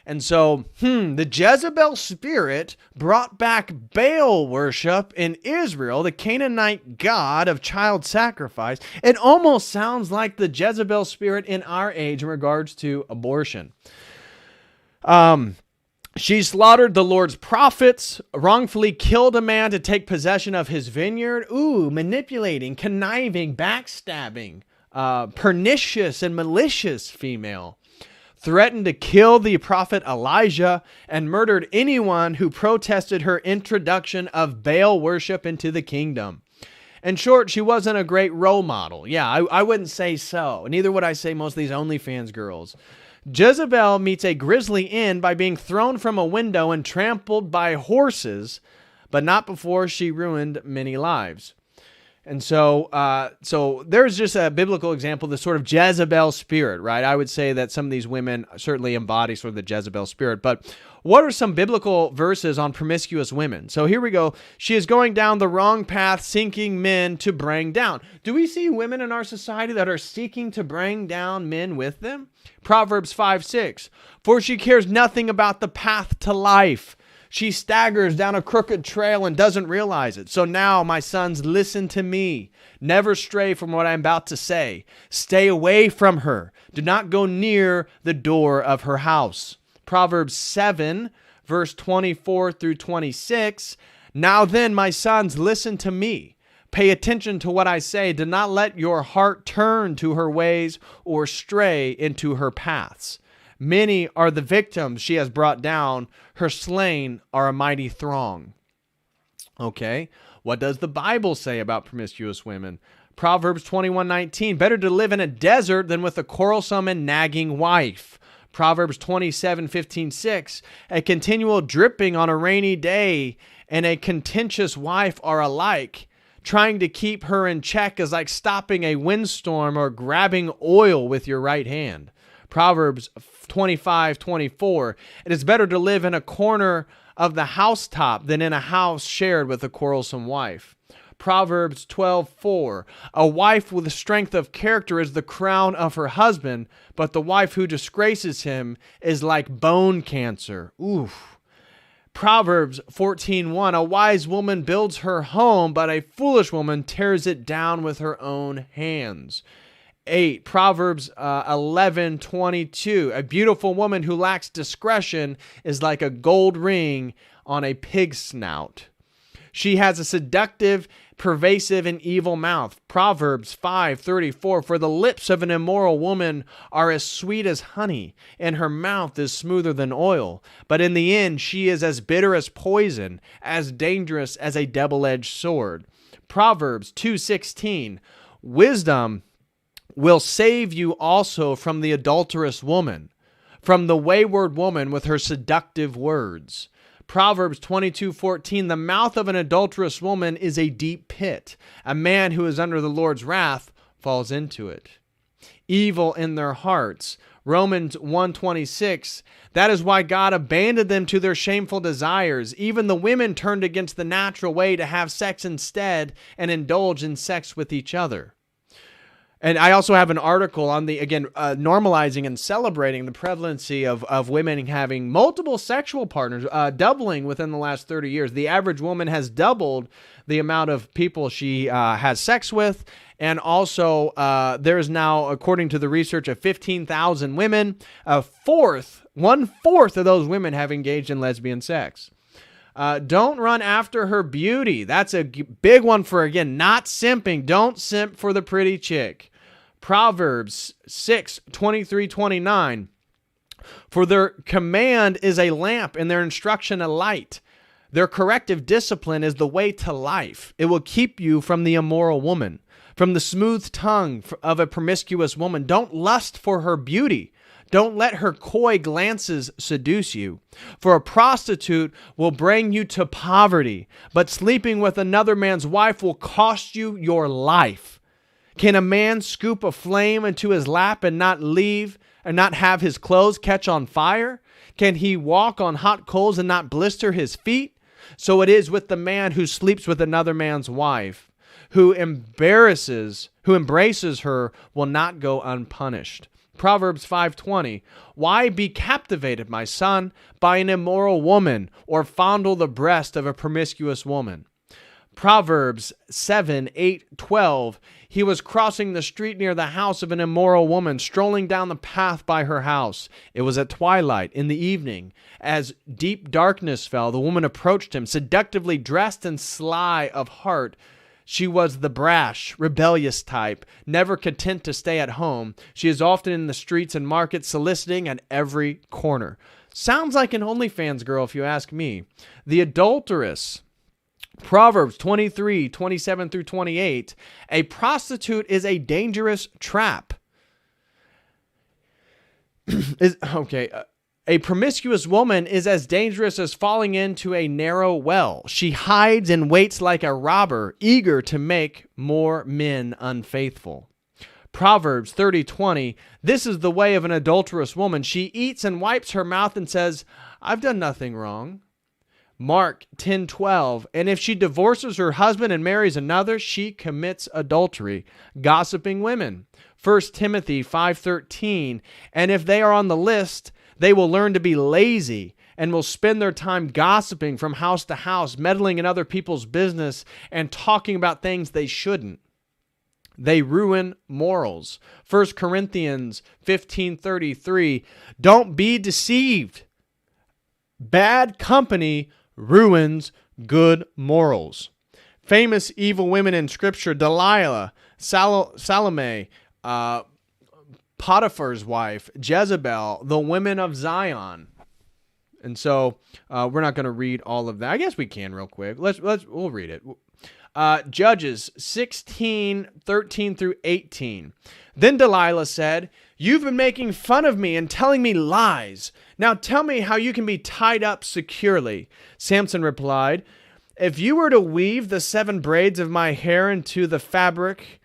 And so, the Jezebel spirit brought back Baal worship in Israel, the Canaanite god of child sacrifice. It almost sounds like the Jezebel spirit in our age in regards to abortion. She slaughtered the Lord's prophets, wrongfully killed a man to take possession of his vineyard. Manipulating, conniving, backstabbing, pernicious and malicious female. Threatened to kill the prophet Elijah, and murdered anyone who protested her introduction of Baal worship into the kingdom. In short, she wasn't a great role model. Yeah, I wouldn't say so. Neither would I say most of these OnlyFans girls. Jezebel meets a grisly end by being thrown from a window and trampled by horses, but not before she ruined many lives. And so there's just a biblical example, the sort of Jezebel spirit, right? I would say that some of these women certainly embody sort of the Jezebel spirit. But what are some biblical verses on promiscuous women? So here we go. She is going down the wrong path, seeking men to bring down. Do we see women in our society that are seeking to bring down men with them? Proverbs 5:6. For she cares nothing about the path to life. She staggers down a crooked trail and doesn't realize it. So now, my sons, listen to me. Never stray from what I'm about to say. Stay away from her. Do not go near the door of her house. Proverbs 7, verse 24 through 26. Now then, my sons, listen to me. Pay attention to what I say. Do not let your heart turn to her ways or stray into her paths. Many are the victims she has brought down. Her slain are a mighty throng. Okay, what does the Bible say about promiscuous women? Proverbs 21:19. Better to live in a desert than with a quarrelsome and nagging wife. Proverbs 27:15-6. A continual dripping on a rainy day and a contentious wife are alike. Trying to keep her in check is like stopping a windstorm or grabbing oil with your right hand. Proverbs 25:24. It is better to live in a corner of the housetop than in a house shared with a quarrelsome wife. Proverbs 12:4. A wife with the strength of character is the crown of her husband, but the wife who disgraces him is like bone cancer. Oof. Proverbs 14:1. A wise woman builds her home, but a foolish woman tears it down with her own hands. 8. Proverbs 11:22. A beautiful woman who lacks discretion is like a gold ring on a pig's snout. She has a seductive, pervasive, and evil mouth. Proverbs 5:34. For the lips of an immoral woman are as sweet as honey, and her mouth is smoother than oil. But in the end, she is as bitter as poison, as dangerous as a double-edged sword. Proverbs 2:16. Wisdom will save you also from the adulterous woman, from the wayward woman with her seductive words. Proverbs 22:14. The mouth of an adulterous woman is a deep pit. A man who is under the Lord's wrath falls into it. Evil in their hearts. Romans 1:26. That is why God abandoned them to their shameful desires. Even the women turned against the natural way to have sex instead and indulge in sex with each other. And I also have an article on normalizing and celebrating the prevalency of women having multiple sexual partners, doubling within the last 30 years. The average woman has doubled the amount of people she has sex with. And also, there is now, according to the research of 15,000 women, 1/4 of those women have engaged in lesbian sex. Don't run after her beauty. That's a big one for, again, not simping. Don't simp for the pretty chick. Proverbs 6:23-29. For their command is a lamp and their instruction a light. Their corrective discipline is the way to life. It will keep you from the immoral woman, from the smooth tongue of a promiscuous woman. Don't lust for her beauty. Don't let her coy glances seduce you. For a prostitute will bring you to poverty, but sleeping with another man's wife will cost you your life. Can a man scoop a flame into his lap and not leave and not have his clothes catch on fire? Can he walk on hot coals and not blister his feet? So it is with the man who sleeps with another man's wife, who embraces her will not go unpunished. Proverbs 5:20. Why be captivated, my son, by an immoral woman, or fondle the breast of a promiscuous woman? Proverbs 7:8-12. He was crossing the street near the house of an immoral woman, strolling down the path by her house. It was at twilight, in the evening. As deep darkness fell, the woman approached him, seductively dressed and sly of heart. She was the brash, rebellious type, never content to stay at home. She is often in the streets and markets, soliciting at every corner. Sounds like an OnlyFans girl, if you ask me. The adulteress. Proverbs 23:27-28. A prostitute is a dangerous trap. A promiscuous woman is as dangerous as falling into a narrow well. She hides and waits like a robber, eager to make more men unfaithful. Proverbs 30:20. This is the way of an adulterous woman. She eats and wipes her mouth and says, I've done nothing wrong. Mark 10:12. And if she divorces her husband and marries another, she commits adultery. Gossiping women. 1 Timothy 5:13. And if they are on the list, they will learn to be lazy and will spend their time gossiping from house to house, meddling in other people's business and talking about things they shouldn't. They ruin morals. 1 Corinthians 15:33. Don't be deceived. Bad company ruins good morals. Famous evil women in Scripture: Delilah, Salome, Potiphar's wife, Jezebel, the women of Zion. And so we're not going to read all of that. I guess we can real quick. We'll read it. Judges 16:13-18. Then Delilah said, "You've been making fun of me and telling me lies. Now tell me how you can be tied up securely." Samson replied, If you were to weave the 7 braids of my hair into the fabric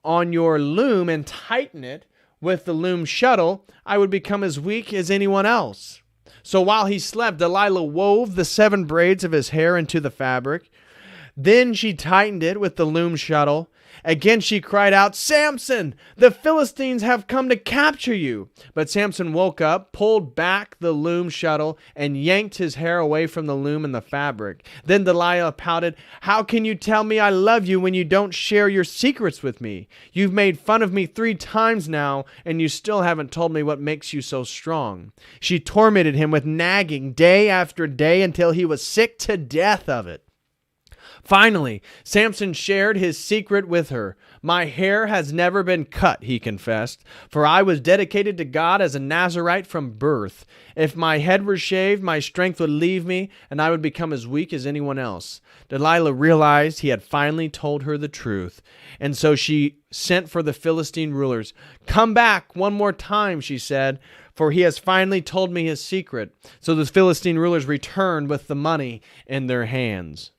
on your loom and tighten it with the loom shuttle, I would become as weak as anyone else. So while he slept, Delilah wove the 7 braids of his hair into the fabric. Then she tightened it with the loom shuttle. Again she cried out, "Samson, the Philistines have come to capture you." But Samson woke up, pulled back the loom shuttle, and yanked his hair away from the loom and the fabric. Then Delilah pouted, "How can you tell me I love you when you don't share your secrets with me? You've made fun of me 3 times now, and you still haven't told me what makes you so strong." She tormented him with nagging day after day until he was sick to death of it. Finally, Samson shared his secret with her. "My hair has never been cut," he confessed, "for I was dedicated to God as a Nazirite from birth. If my head were shaved, my strength would leave me, and I would become as weak as anyone else." Delilah realized he had finally told her the truth, and so she sent for the Philistine rulers. "Come back one more time," she said, "for he has finally told me his secret." So the Philistine rulers returned with the money in their hands.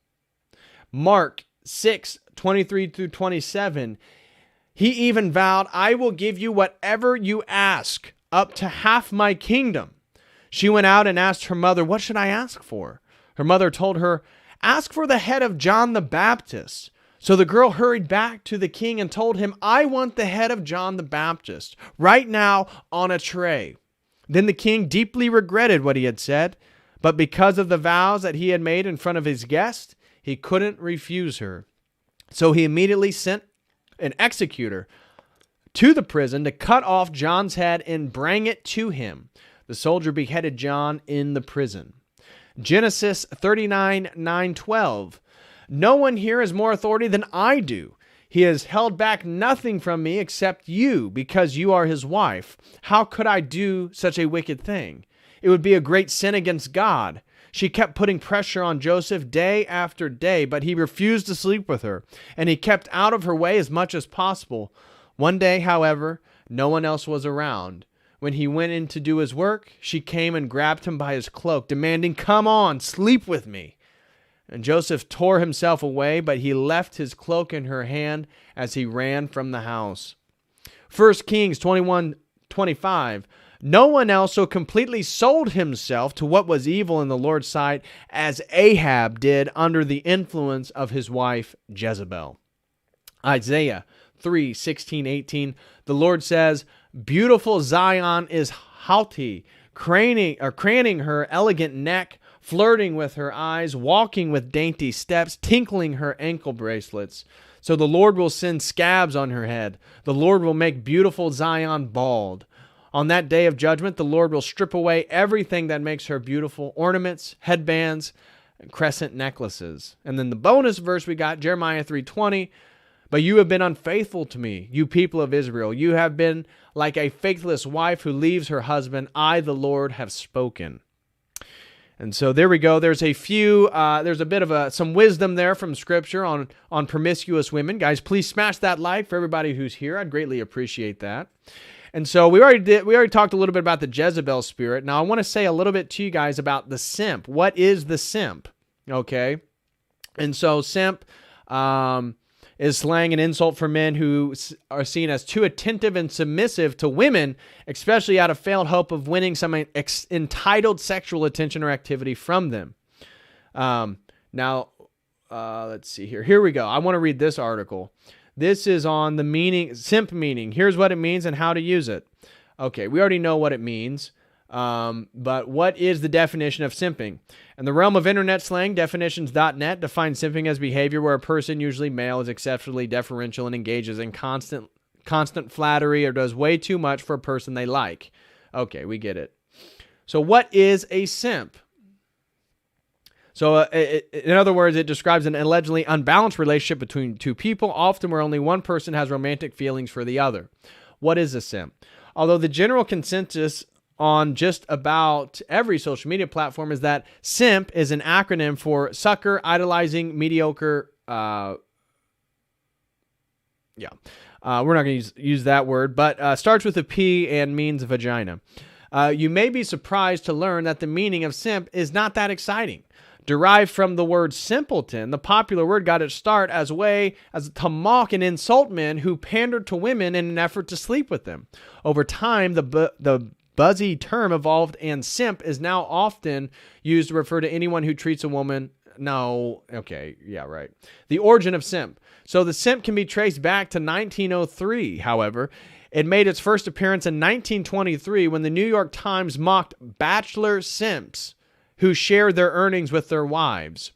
Mark 6:23-27, he even vowed, "I will give you whatever you ask, up to half my kingdom." She went out and asked her mother, "What should I ask for?" Her mother told her, "Ask for the head of John the Baptist." So the girl hurried back to the king and told him, "I want the head of John the Baptist right now on a tray." Then the king deeply regretted what he had said, but because of the vows that he had made in front of his guest, he couldn't refuse her. So he immediately sent an executor to the prison to cut off John's head and bring it to him. The soldier beheaded John in the prison. Genesis 39:9-12. "No one here has more authority than I do. He has held back nothing from me except you, because you are his wife. How could I do such a wicked thing? It would be a great sin against God." She kept putting pressure on Joseph day after day, but he refused to sleep with her, and he kept out of her way as much as possible. One day, however, no one else was around. When he went in to do his work, she came and grabbed him by his cloak, demanding, "Come on, sleep with me." And Joseph tore himself away, but he left his cloak in her hand as he ran from the house. 1 Kings 21:25. "No one else so completely sold himself to what was evil in the Lord's sight as Ahab did under the influence of his wife Jezebel." Isaiah 3:16-18. The Lord says, "Beautiful Zion is haughty, craning her elegant neck, flirting with her eyes, walking with dainty steps, tinkling her ankle bracelets. So the Lord will send scabs on her head. The Lord will make beautiful Zion bald. On that day of judgment, the Lord will strip away everything that makes her beautiful, ornaments, headbands, and crescent necklaces." And then the bonus verse we got, Jeremiah 3:20, "But you have been unfaithful to me, you people of Israel. You have been like a faithless wife who leaves her husband. I, the Lord, have spoken." And so there we go. There's a bit of some wisdom there from Scripture on promiscuous women. Guys, please smash that like for everybody who's here. I'd greatly appreciate that. And so we already talked a little bit about the Jezebel spirit. Now I want to say a little bit to you guys about the simp. What is the simp? Okay. And so simp is slang and insult for men who are seen as too attentive and submissive to women, especially out of failed hope of winning some entitled sexual attention or activity from them. Let's see here. Here we go. I want to read this article. This is on the meaning, simp meaning. Here's what it means and how to use it. Okay, we already know what it means, but what is the definition of simping? In the realm of internet slang, definitions.net defines simping as behavior where a person, usually male, is exceptionally deferential and engages in constant flattery or does way too much for a person they like. Okay, we get it. So what is a simp? So in other words, it describes an allegedly unbalanced relationship between two people, often where only one person has romantic feelings for the other. What is a simp? Although the general consensus on just about every social media platform is that simp is an acronym for sucker, idolizing, mediocre. We're not going to use that word, but starts with a P and means vagina. You may be surprised to learn that the meaning of simp is not that exciting. Derived from the word simpleton, the popular word got its start as a way to mock and insult men who pandered to women in an effort to sleep with them. Over time, the buzzy term evolved, and simp is now often used to refer to anyone who treats a woman. No, okay, yeah, right. The origin of simp. So the simp can be traced back to 1903, however. It made its first appearance in 1923 when the New York Times mocked bachelor simps who shared their earnings with their wives.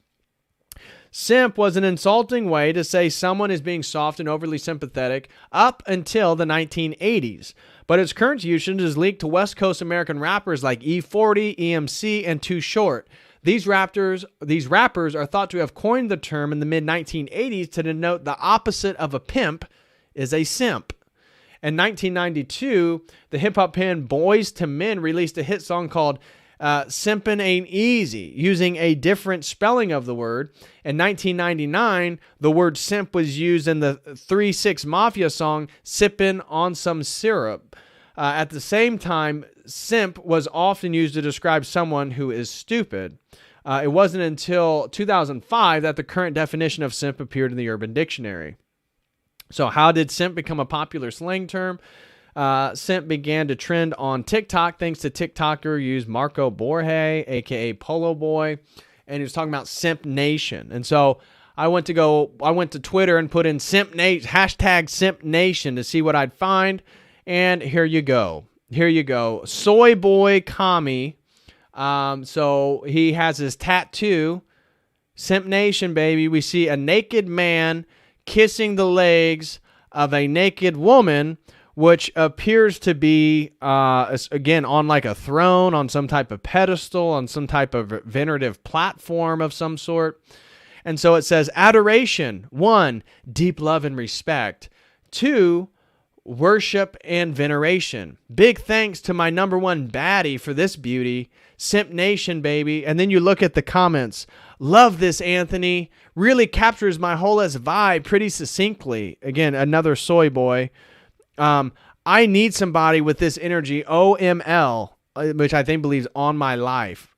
Simp was an insulting way to say someone is being soft and overly sympathetic up until the 1980s. But its current usage is linked to West Coast American rappers like E40, EMC, and Too Short. These rappers are thought to have coined the term in the mid-1980s to denote the opposite of a pimp is a simp. In 1992, the hip-hop band Boys to Men released a hit song called Simping Ain't Easy, using a different spelling of the word. In 1999, the word simp was used in the 3-6 Mafia song Sippin' on Some Syrup. At the same time, simp was often used to describe someone who is stupid. It wasn't until 2005 that the current definition of simp appeared in the Urban Dictionary. So how did simp become a popular slang term? Simp began to trend on TikTok thanks to TikToker used Marco Borge, aka Polo Boy, and he was talking about Simp Nation. And so I went to Twitter and put in hashtag Simp Nation to see what I'd find, and here you go. Soy Boy Kami. So he has his tattoo, Simp Nation, baby. We see a naked man kissing the legs of a naked woman, which appears to be, again, on like a throne, on some type of pedestal, on some type of venerative platform of some sort. And so it says, adoration, 1, deep love and respect, 2, worship and veneration. Big thanks to my number one baddie for this beauty, Simp Nation, baby. And then you look at the comments. Love this, Anthony. Really captures my whole vibe pretty succinctly. Again, another soy boy. I need somebody with this energy, OML, which I think believes on my life.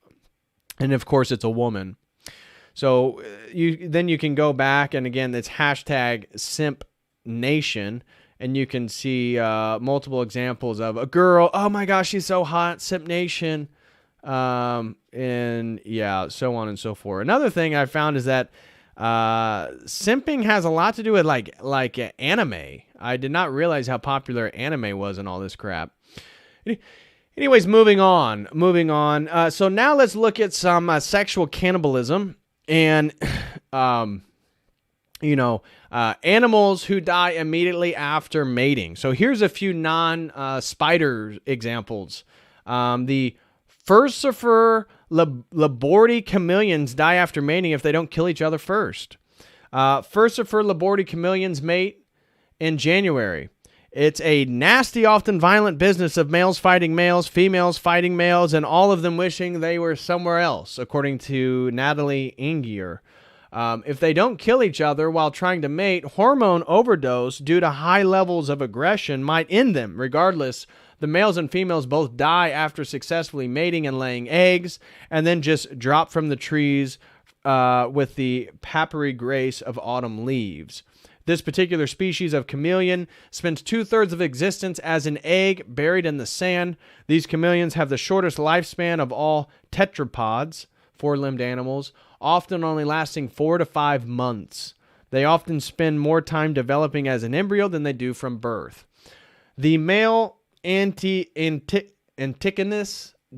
And of course, it's a woman. So you can go back, and again, it's hashtag Simp Nation, and you can see multiple examples of a girl. Oh my gosh, she's so hot, Simp Nation. And yeah, so on and so forth. Another thing I found is that simping has a lot to do with like anime. I did not realize how popular anime was and all this crap. Anyways, moving on. So now let's look at some sexual cannibalism and, animals who die immediately after mating. So here's a few non-spider examples. The Furcifer labordi chameleons die after mating if they don't kill each other first. Furcifer labordi chameleons mate in January. It's a nasty, often violent business of males fighting males, females fighting males, and all of them wishing they were somewhere else, according to Natalie Ingier. If they don't kill each other while trying to mate, hormone overdose due to high levels of aggression might end them. Regardless, the males and females both die after successfully mating and laying eggs, and then just drop from the trees with the papery grace of autumn leaves. This particular species of chameleon spends 2/3 of existence as an egg buried in the sand. These chameleons have the shortest lifespan of all tetrapods, four-limbed animals, often only lasting 4 to 5 months. They often spend more time developing as an embryo than they do from birth. The male Antichinus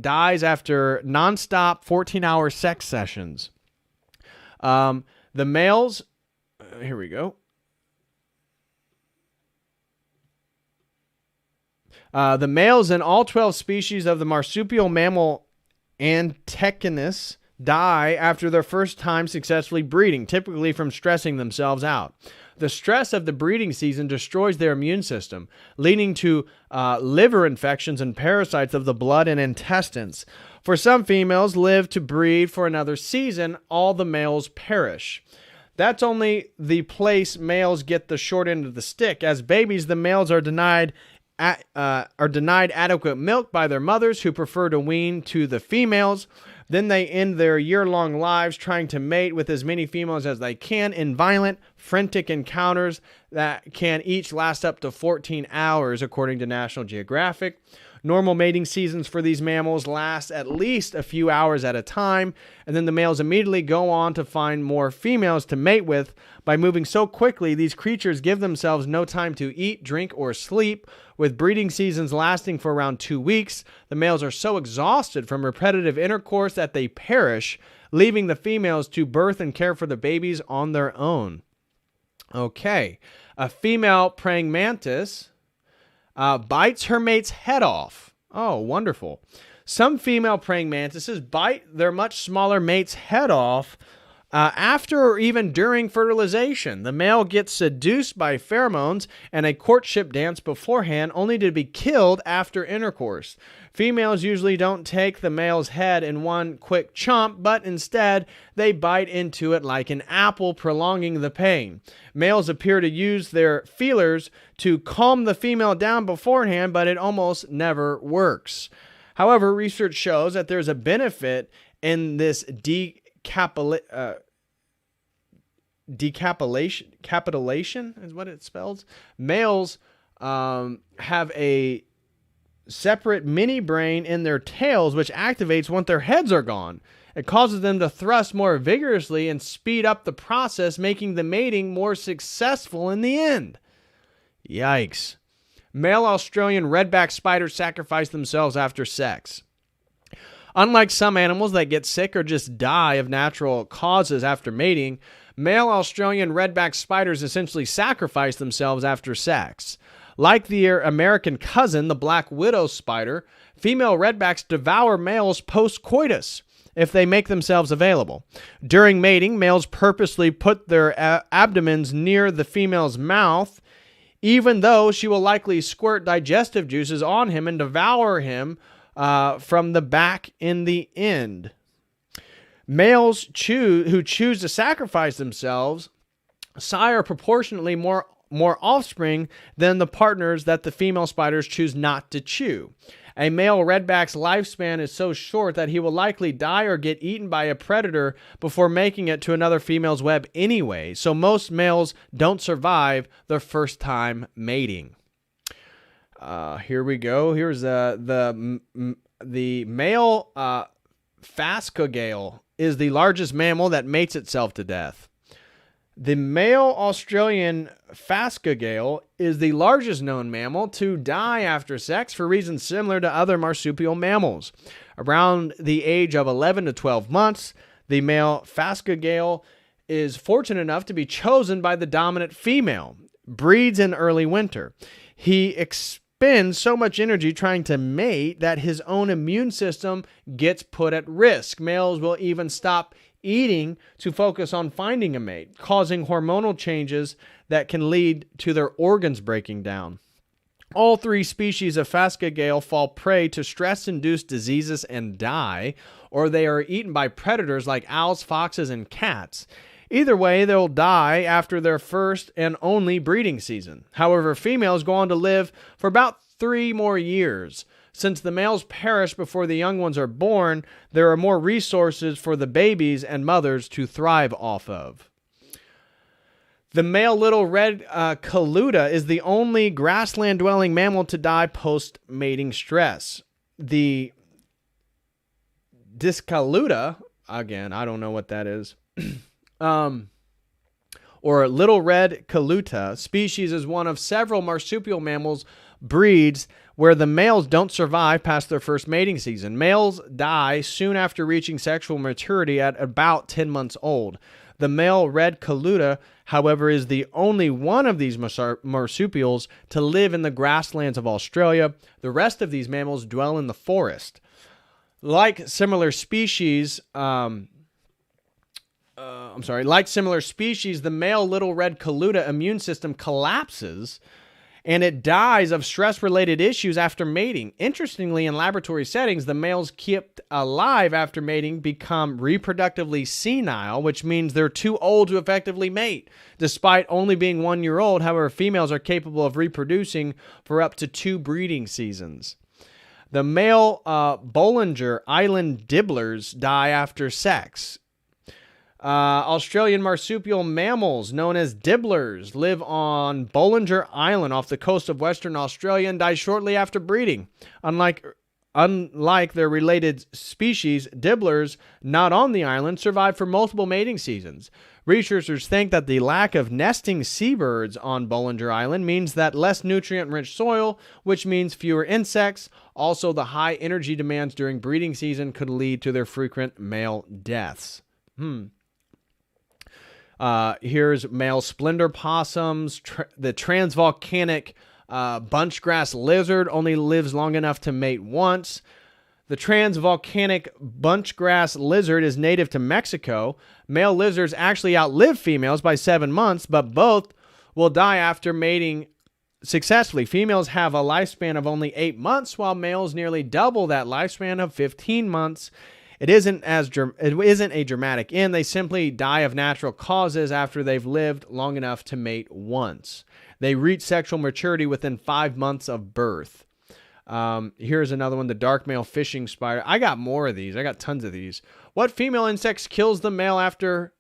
dies after nonstop 14-hour sex sessions. The males, here we go. The males in all 12 species of the marsupial mammal Antechinus die after their first time successfully breeding, typically from stressing themselves out. The stress of the breeding season destroys their immune system, leading to liver infections and parasites of the blood and intestines. For some females live to breed for another season, all the males perish. That's only the place males get the short end of the stick. As babies, the males are denied adequate milk by their mothers, who prefer to wean to the females. Then they end their year-long lives trying to mate with as many females as they can in violent, frantic encounters that can each last up to 14 hours, according to National Geographic. Normal mating seasons for these mammals last at least a few hours at a time, and then the males immediately go on to find more females to mate with. By moving so quickly, these creatures give themselves no time to eat, drink, or sleep. With breeding seasons lasting for around 2 weeks, the males are so exhausted from repetitive intercourse that they perish, leaving the females to birth and care for the babies on their own. Okay, a female praying mantis bites her mate's head off. Oh, wonderful. Some female praying mantises bite their much smaller mate's head off after or even during fertilization. The male gets seduced by pheromones and a courtship dance beforehand, only to be killed after intercourse. Females usually don't take the male's head in one quick chomp, but instead they bite into it like an apple, prolonging the pain. Males appear to use their feelers to calm the female down beforehand, but it almost never works. However, research shows that there's a benefit in this decapitulation is what it spells. Males have a separate mini brain in their tails, which activates once their heads are gone. It causes them to thrust more vigorously and speed up the process, making the mating more successful in the end. Yikes. Male Australian redback spiders sacrifice themselves after sex. Unlike some animals that get sick or just die of natural causes after mating, male Australian redback spiders essentially sacrifice themselves after sex. Like their American cousin, the black widow spider, female redbacks devour males post-coitus if they make themselves available. During mating, males purposely put their abdomens near the female's mouth, even though she will likely squirt digestive juices on him and devour him from the back in the end. Males who choose to sacrifice themselves sire proportionately more offspring than the partners that the female spiders choose not to chew. A male redback's lifespan is so short that he will likely die or get eaten by a predator before making it to another female's web anyway, so most males don't survive their first time mating. Here we go. Here's the male phascogale is the largest mammal that mates itself to death. The male Australian phascogale is the largest known mammal to die after sex for reasons similar to other marsupial mammals. Around the age of 11 to 12 months, the male phascogale is fortunate enough to be chosen by the dominant female, breeds in early winter. He expends so much energy trying to mate that his own immune system gets put at risk. Males will even stop eating to focus on finding a mate, causing hormonal changes that can lead to their organs breaking down. All three species of phascogale fall prey to stress-induced diseases and die, or they are eaten by predators like owls, foxes, and cats. Either way, they'll die after their first and only breeding season. However, females go on to live for about 3 more years. Since the males perish before the young ones are born, there are more resources for the babies and mothers to thrive off of. The male little red coluda is the only grassland-dwelling mammal to die post-mating stress. The discaluda, again, I don't know what that is, or little red coluta species is one of several marsupial mammals breeds where the males don't survive past their first mating season. Males die soon after reaching sexual maturity at about 10 months old. The male red coluda, however, is the only one of these marsupials to live in the grasslands of Australia. The rest of these mammals dwell in the forest. Like similar species, the male little red coluda immune system collapses and it dies of stress-related issues after mating. Interestingly, in laboratory settings, the males kept alive after mating become reproductively senile, which means they're too old to effectively mate. Despite only being 1 year old, however, females are capable of reproducing for up to 2 breeding seasons. The male Bollinger Island dibblers die after sex. Australian marsupial mammals known as dibblers live on Bollinger Island off the coast of Western Australia and die shortly after breeding. Unlike their related species, dibblers not on the island survive for multiple mating seasons. Researchers think that the lack of nesting seabirds on Bollinger Island means that less nutrient-rich soil, which means fewer insects. Also, the high energy demands during breeding season could lead to their frequent male deaths. Here's male splendor possums. The transvolcanic bunchgrass lizard only lives long enough to mate once. The transvolcanic bunchgrass lizard is native to Mexico. Male lizards actually outlive females by 7 months, but both will die after mating successfully. Females have a lifespan of only 8 months, while males nearly double that lifespan of 15 months. It isn't a dramatic end. They simply die of natural causes after they've lived long enough to mate once. They reach sexual maturity within 5 months of birth. Here's another one, the dark male fishing spider. I got more of these. I got tons of these. What female insects kills the male after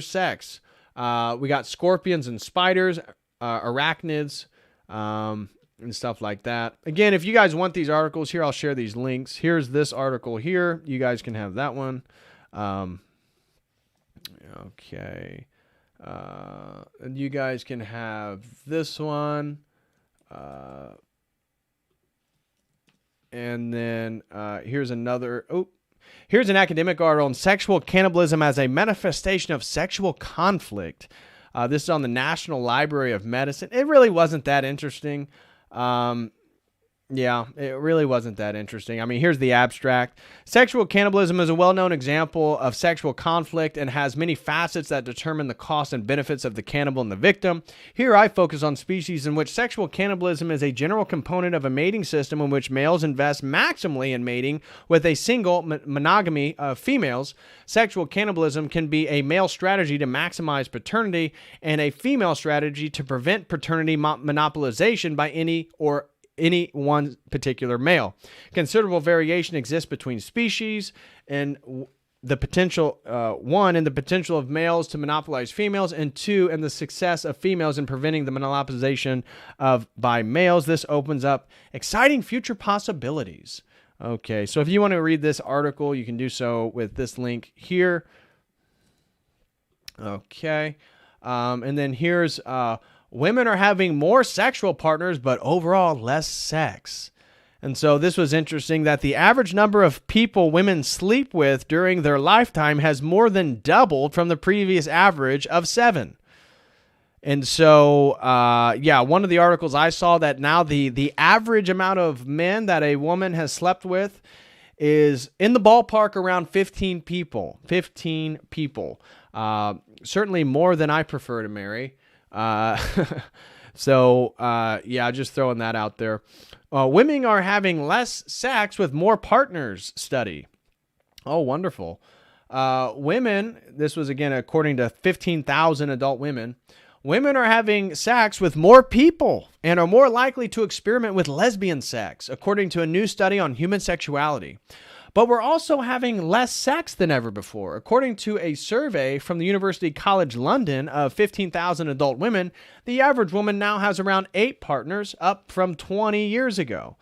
sex? We got scorpions and spiders, arachnids, and stuff like that. Again, if you guys want these articles here, I'll share these links. Here's this article here. You guys can have that one. Okay. And you guys can have this one. And then here's another. Here's an academic article on sexual cannibalism as a manifestation of sexual conflict. This is on the National Library of Medicine. It really wasn't that interesting. Yeah, it really wasn't that interesting. I mean, here's the abstract. Sexual cannibalism is a well-known example of sexual conflict and has many facets that determine the costs and benefits of the cannibal and the victim. Here I focus on species in which sexual cannibalism is a general component of a mating system in which males invest maximally in mating with a single monogamy of females. Sexual cannibalism can be a male strategy to maximize paternity and a female strategy to prevent paternity monopolization by any one particular male. Considerable variation exists between species and the potential in the potential of males to monopolize females, and 2, in the success of females in preventing the monopolization by males. This opens up exciting future possibilities. Okay, so if you want to read this article, you can do so with this link here. Okay, and then here's women are having more sexual partners, but overall less sex. And so this was interesting that the average number of people women sleep with during their lifetime has more than doubled from the previous average of 7. And so, one of the articles I saw that now the average amount of men that a woman has slept with is in the ballpark around 15 people. 15 people. Certainly more than I prefer to marry. Just throwing that out there. Women are having less sex with more partners study. Oh, wonderful. Women, this was again according to 15,000 adult women. Women are having sex with more people and are more likely to experiment with lesbian sex, according to a new study on human sexuality. But we're also having less sex than ever before. According to a survey from the University College London of 15,000 adult women, the average woman now has around 8 partners, up from 20 years ago.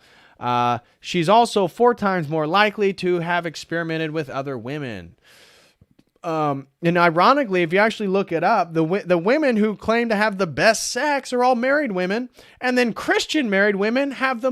She's also 4 times more likely to have experimented with other women. And ironically, if you actually look it up, the women who claim to have the best sex are all married women, and then Christian married women have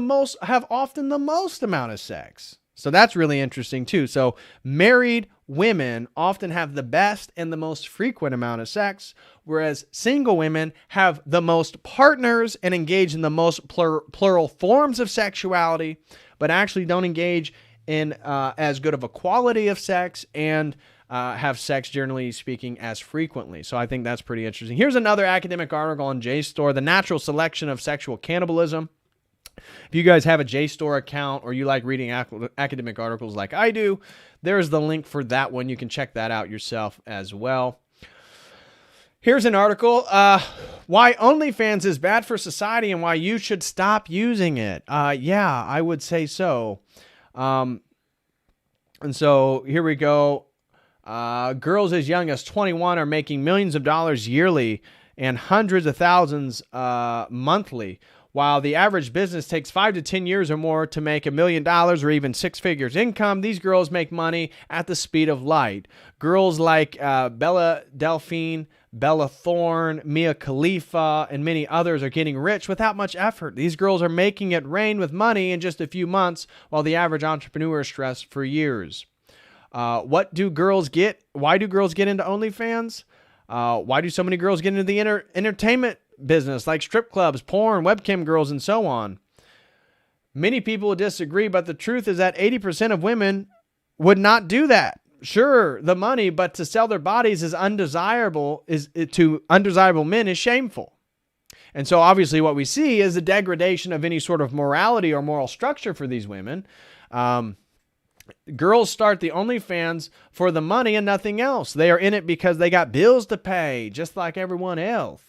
often the most amount of sex. So that's really interesting too. So married women often have the best and the most frequent amount of sex, whereas single women have the most partners and engage in the most plural forms of sexuality, but actually don't engage in as good of a quality of sex and have sex, generally speaking, as frequently. So I think that's pretty interesting. Here's another academic article on JSTOR, The Natural Selection of Sexual Cannibalism. If you guys have a JSTOR account or you like reading academic articles like I do, there's the link for that one. You can check that out yourself as well. Here's an article, why OnlyFans is bad for society and why you should stop using it. Yeah, I would say so. And so here we go. Girls as young as 21 are making millions of dollars yearly and hundreds of thousands monthly, while the average business takes 5 to 10 years or more to make $1 million or even 6 figures income. These girls make money at the speed of light. Girls like Bella Delphine, Bella Thorne, Mia Khalifa, and many others are getting rich without much effort. These girls are making it rain with money in just a few months, while the average entrepreneur is stressed for years. What do girls get? Why do girls get into OnlyFans? Why do so many girls get into the entertainment business like strip clubs, porn, webcam girls, and so on? Many people would disagree, but the truth is that 80% of women would not do that. Sure, the money, but to sell their bodies to undesirable men is shameful. And so obviously what we see is the degradation of any sort of morality or moral structure for these women. Girls start the OnlyFans for the money and nothing else. They are in it because they got bills to pay, just like everyone else.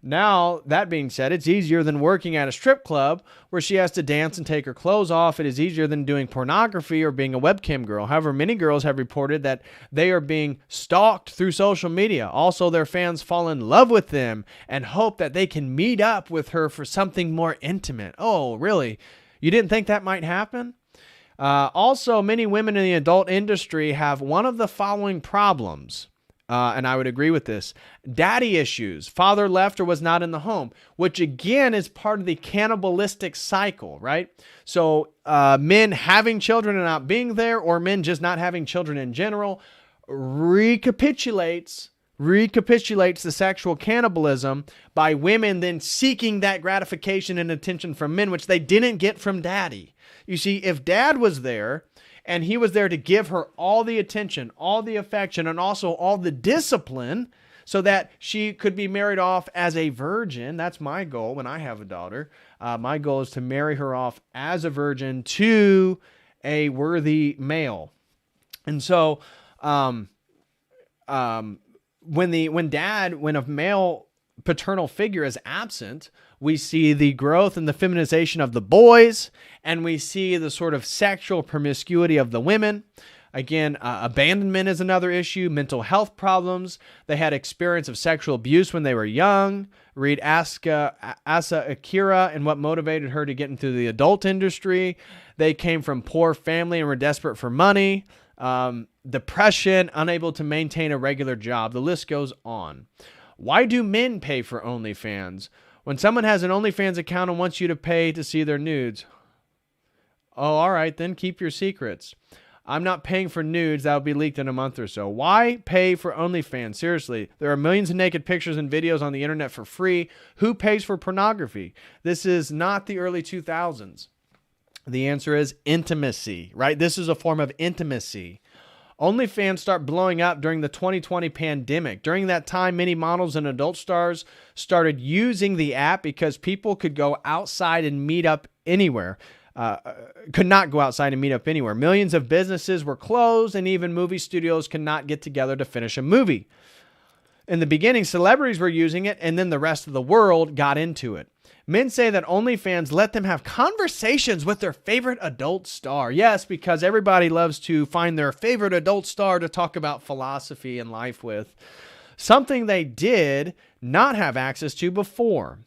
Now, that being said, it's easier than working at a strip club where she has to dance and take her clothes off. It is easier than doing pornography or being a webcam girl. However, many girls have reported that they are being stalked through social media. Also, their fans fall in love with them and hope that they can meet up with her for something more intimate. Oh, really? You didn't think that might happen? Also, many women in the adult industry have one of the following problems. And I would agree with this. Daddy issues. Father left or was not in the home, which again is part of the cannibalistic cycle, right? So men having children and not being there, or men just not having children in general, recapitulates the sexual cannibalism by women then seeking that gratification and attention from men, which they didn't get from daddy. You see, if dad was there, and he was there to give her all the attention, all the affection, and also all the discipline so that she could be married off as a virgin. That's my goal when I have a daughter. My goal is to marry her off as a virgin to a worthy male. And so when a male paternal figure is absent, we see the growth and the feminization of the boys, and we see the sort of sexual promiscuity of the women. Again, abandonment is another issue, mental health problems. They had experience of sexual abuse when they were young. Read Asa Akira and what motivated her to get into the adult industry. They came from poor family and were desperate for money. Depression, unable to maintain a regular job. The list goes on. Why do men pay for OnlyFans? When someone has an OnlyFans account and wants you to pay to see their nudes. Oh, all right, then keep your secrets. I'm not paying for nudes that will be leaked in a month or so. Why pay for OnlyFans? Seriously, there are millions of naked pictures and videos on the internet for free. Who pays for pornography? This is not the early 2000s. The answer is intimacy, right? This is a form of intimacy. OnlyFans start blowing up during the 2020 pandemic. During that time, many models and adult stars started using the app because people could go outside and meet up anywhere. Could not go outside and meet up anywhere. Millions of businesses were closed, and even movie studios could not get together to finish a movie. In the beginning, celebrities were using it, and then the rest of the world got into it. Men say that OnlyFans let them have conversations with their favorite adult star. Yes, because everybody loves to find their favorite adult star to talk about philosophy and life with. Something they did not have access to before.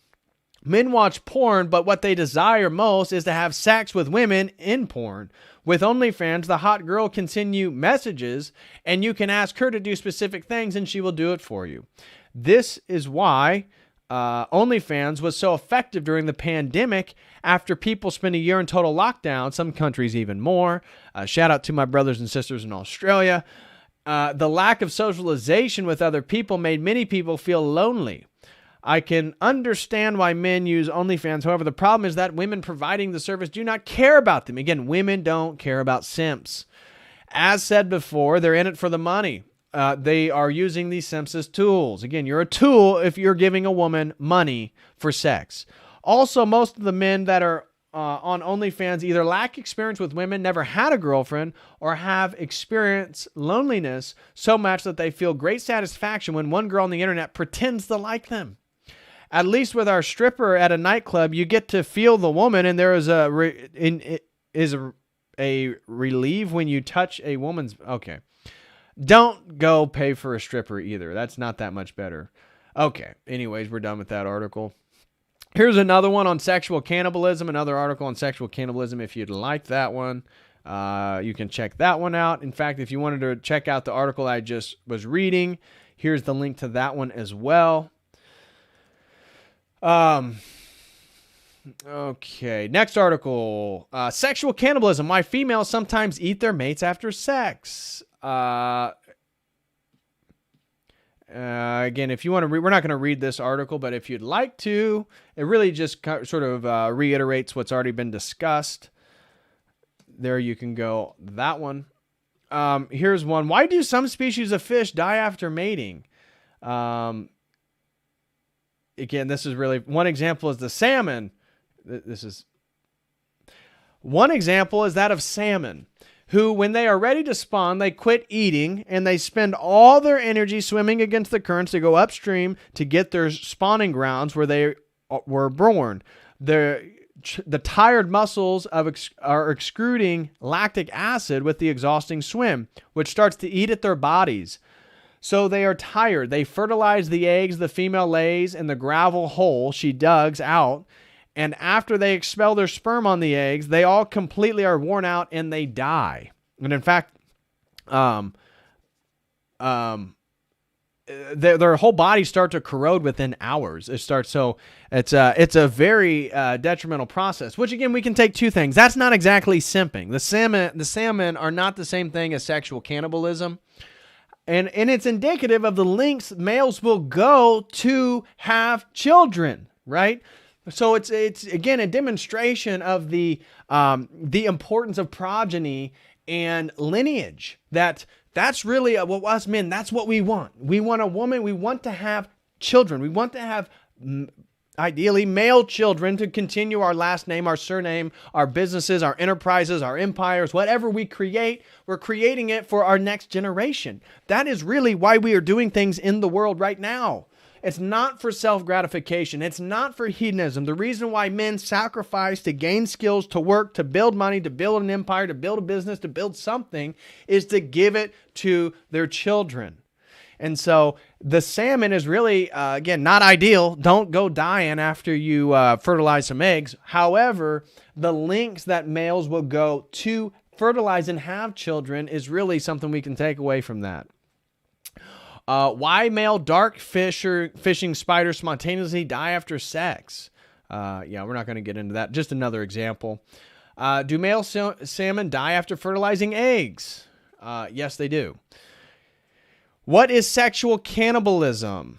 Men watch porn, but what they desire most is to have sex with women in porn. With OnlyFans, the hot girl can send you messages, and you can ask her to do specific things, and she will do it for you. This is why OnlyFans was so effective during the pandemic after people spent a year in total lockdown, some countries even more. Shout out to my brothers and sisters in Australia. The lack of socialization with other people made many people feel lonely. I can understand why men use OnlyFans. However, the problem is that women providing the service do not care about them. Again, women don't care about simps. As said before, they're in it for the money. They are using these simps as tools. Again, you're a tool if you're giving a woman money for sex. Also, most of the men that are on OnlyFans either lack experience with women, never had a girlfriend, or have experienced loneliness so much that they feel great satisfaction when one girl on the internet pretends to like them. At least with our stripper at a nightclub, you get to feel the woman, and there is a relief when you touch a woman's... Okay. Don't go pay for a stripper either. That's not that much better. Okay. Anyways, we're done with that article. Here's another one on sexual cannibalism, another article on sexual cannibalism. If you'd like that one, you can check that one out. In fact, if you wanted to check out the article I just was reading, here's the link to that one as well. Okay, next article. Sexual cannibalism, why females sometimes eat their mates after sex. Again, if you want to read, we're not going to read this article, but if you'd like to, it really just sort of reiterates what's already been discussed. There you can go. That one. Here's one. Why do some species of fish die after mating? Again, this is really, one example is the salmon. One example is that of salmon, who, when they are ready to spawn, they quit eating and they spend all their energy swimming against the currents to go upstream to get their spawning grounds where they were born. The tired muscles are excreting lactic acid with the exhausting swim, which starts to eat at their bodies. So they are tired. They fertilize the eggs the female lays in the gravel hole she digs out. And after they expel their sperm on the eggs, they all completely are worn out and they die. And in fact, their whole bodies start to corrode within hours. It's a very detrimental process. Which again, we can take two things. That's not exactly simping. The salmon are not the same thing as sexual cannibalism. And it's indicative of the lengths males will go to have children, right? So it's again a demonstration of the importance of progeny and lineage. That's really what us men, that's what we want. We want a woman. We want to have children. We want to have ideally male children to continue our last name, our surname, our businesses, our enterprises, our empires, whatever we create, we're creating it for our next generation. That is really why we are doing things in the world right now. It's not for self-gratification. It's not for hedonism. The reason why men sacrifice to gain skills, to work, to build money, to build an empire, to build a business, to build something, is to give it to their children. And so the salmon is really, again, not ideal. Don't go dying after you fertilize some eggs. However, the lengths that males will go to fertilize and have children is really something we can take away from that. Why male dark fishing spiders spontaneously die after sex? Yeah, we're not going to get into that. Just another example. Do male salmon die after fertilizing eggs? Yes, they do. What is sexual cannibalism?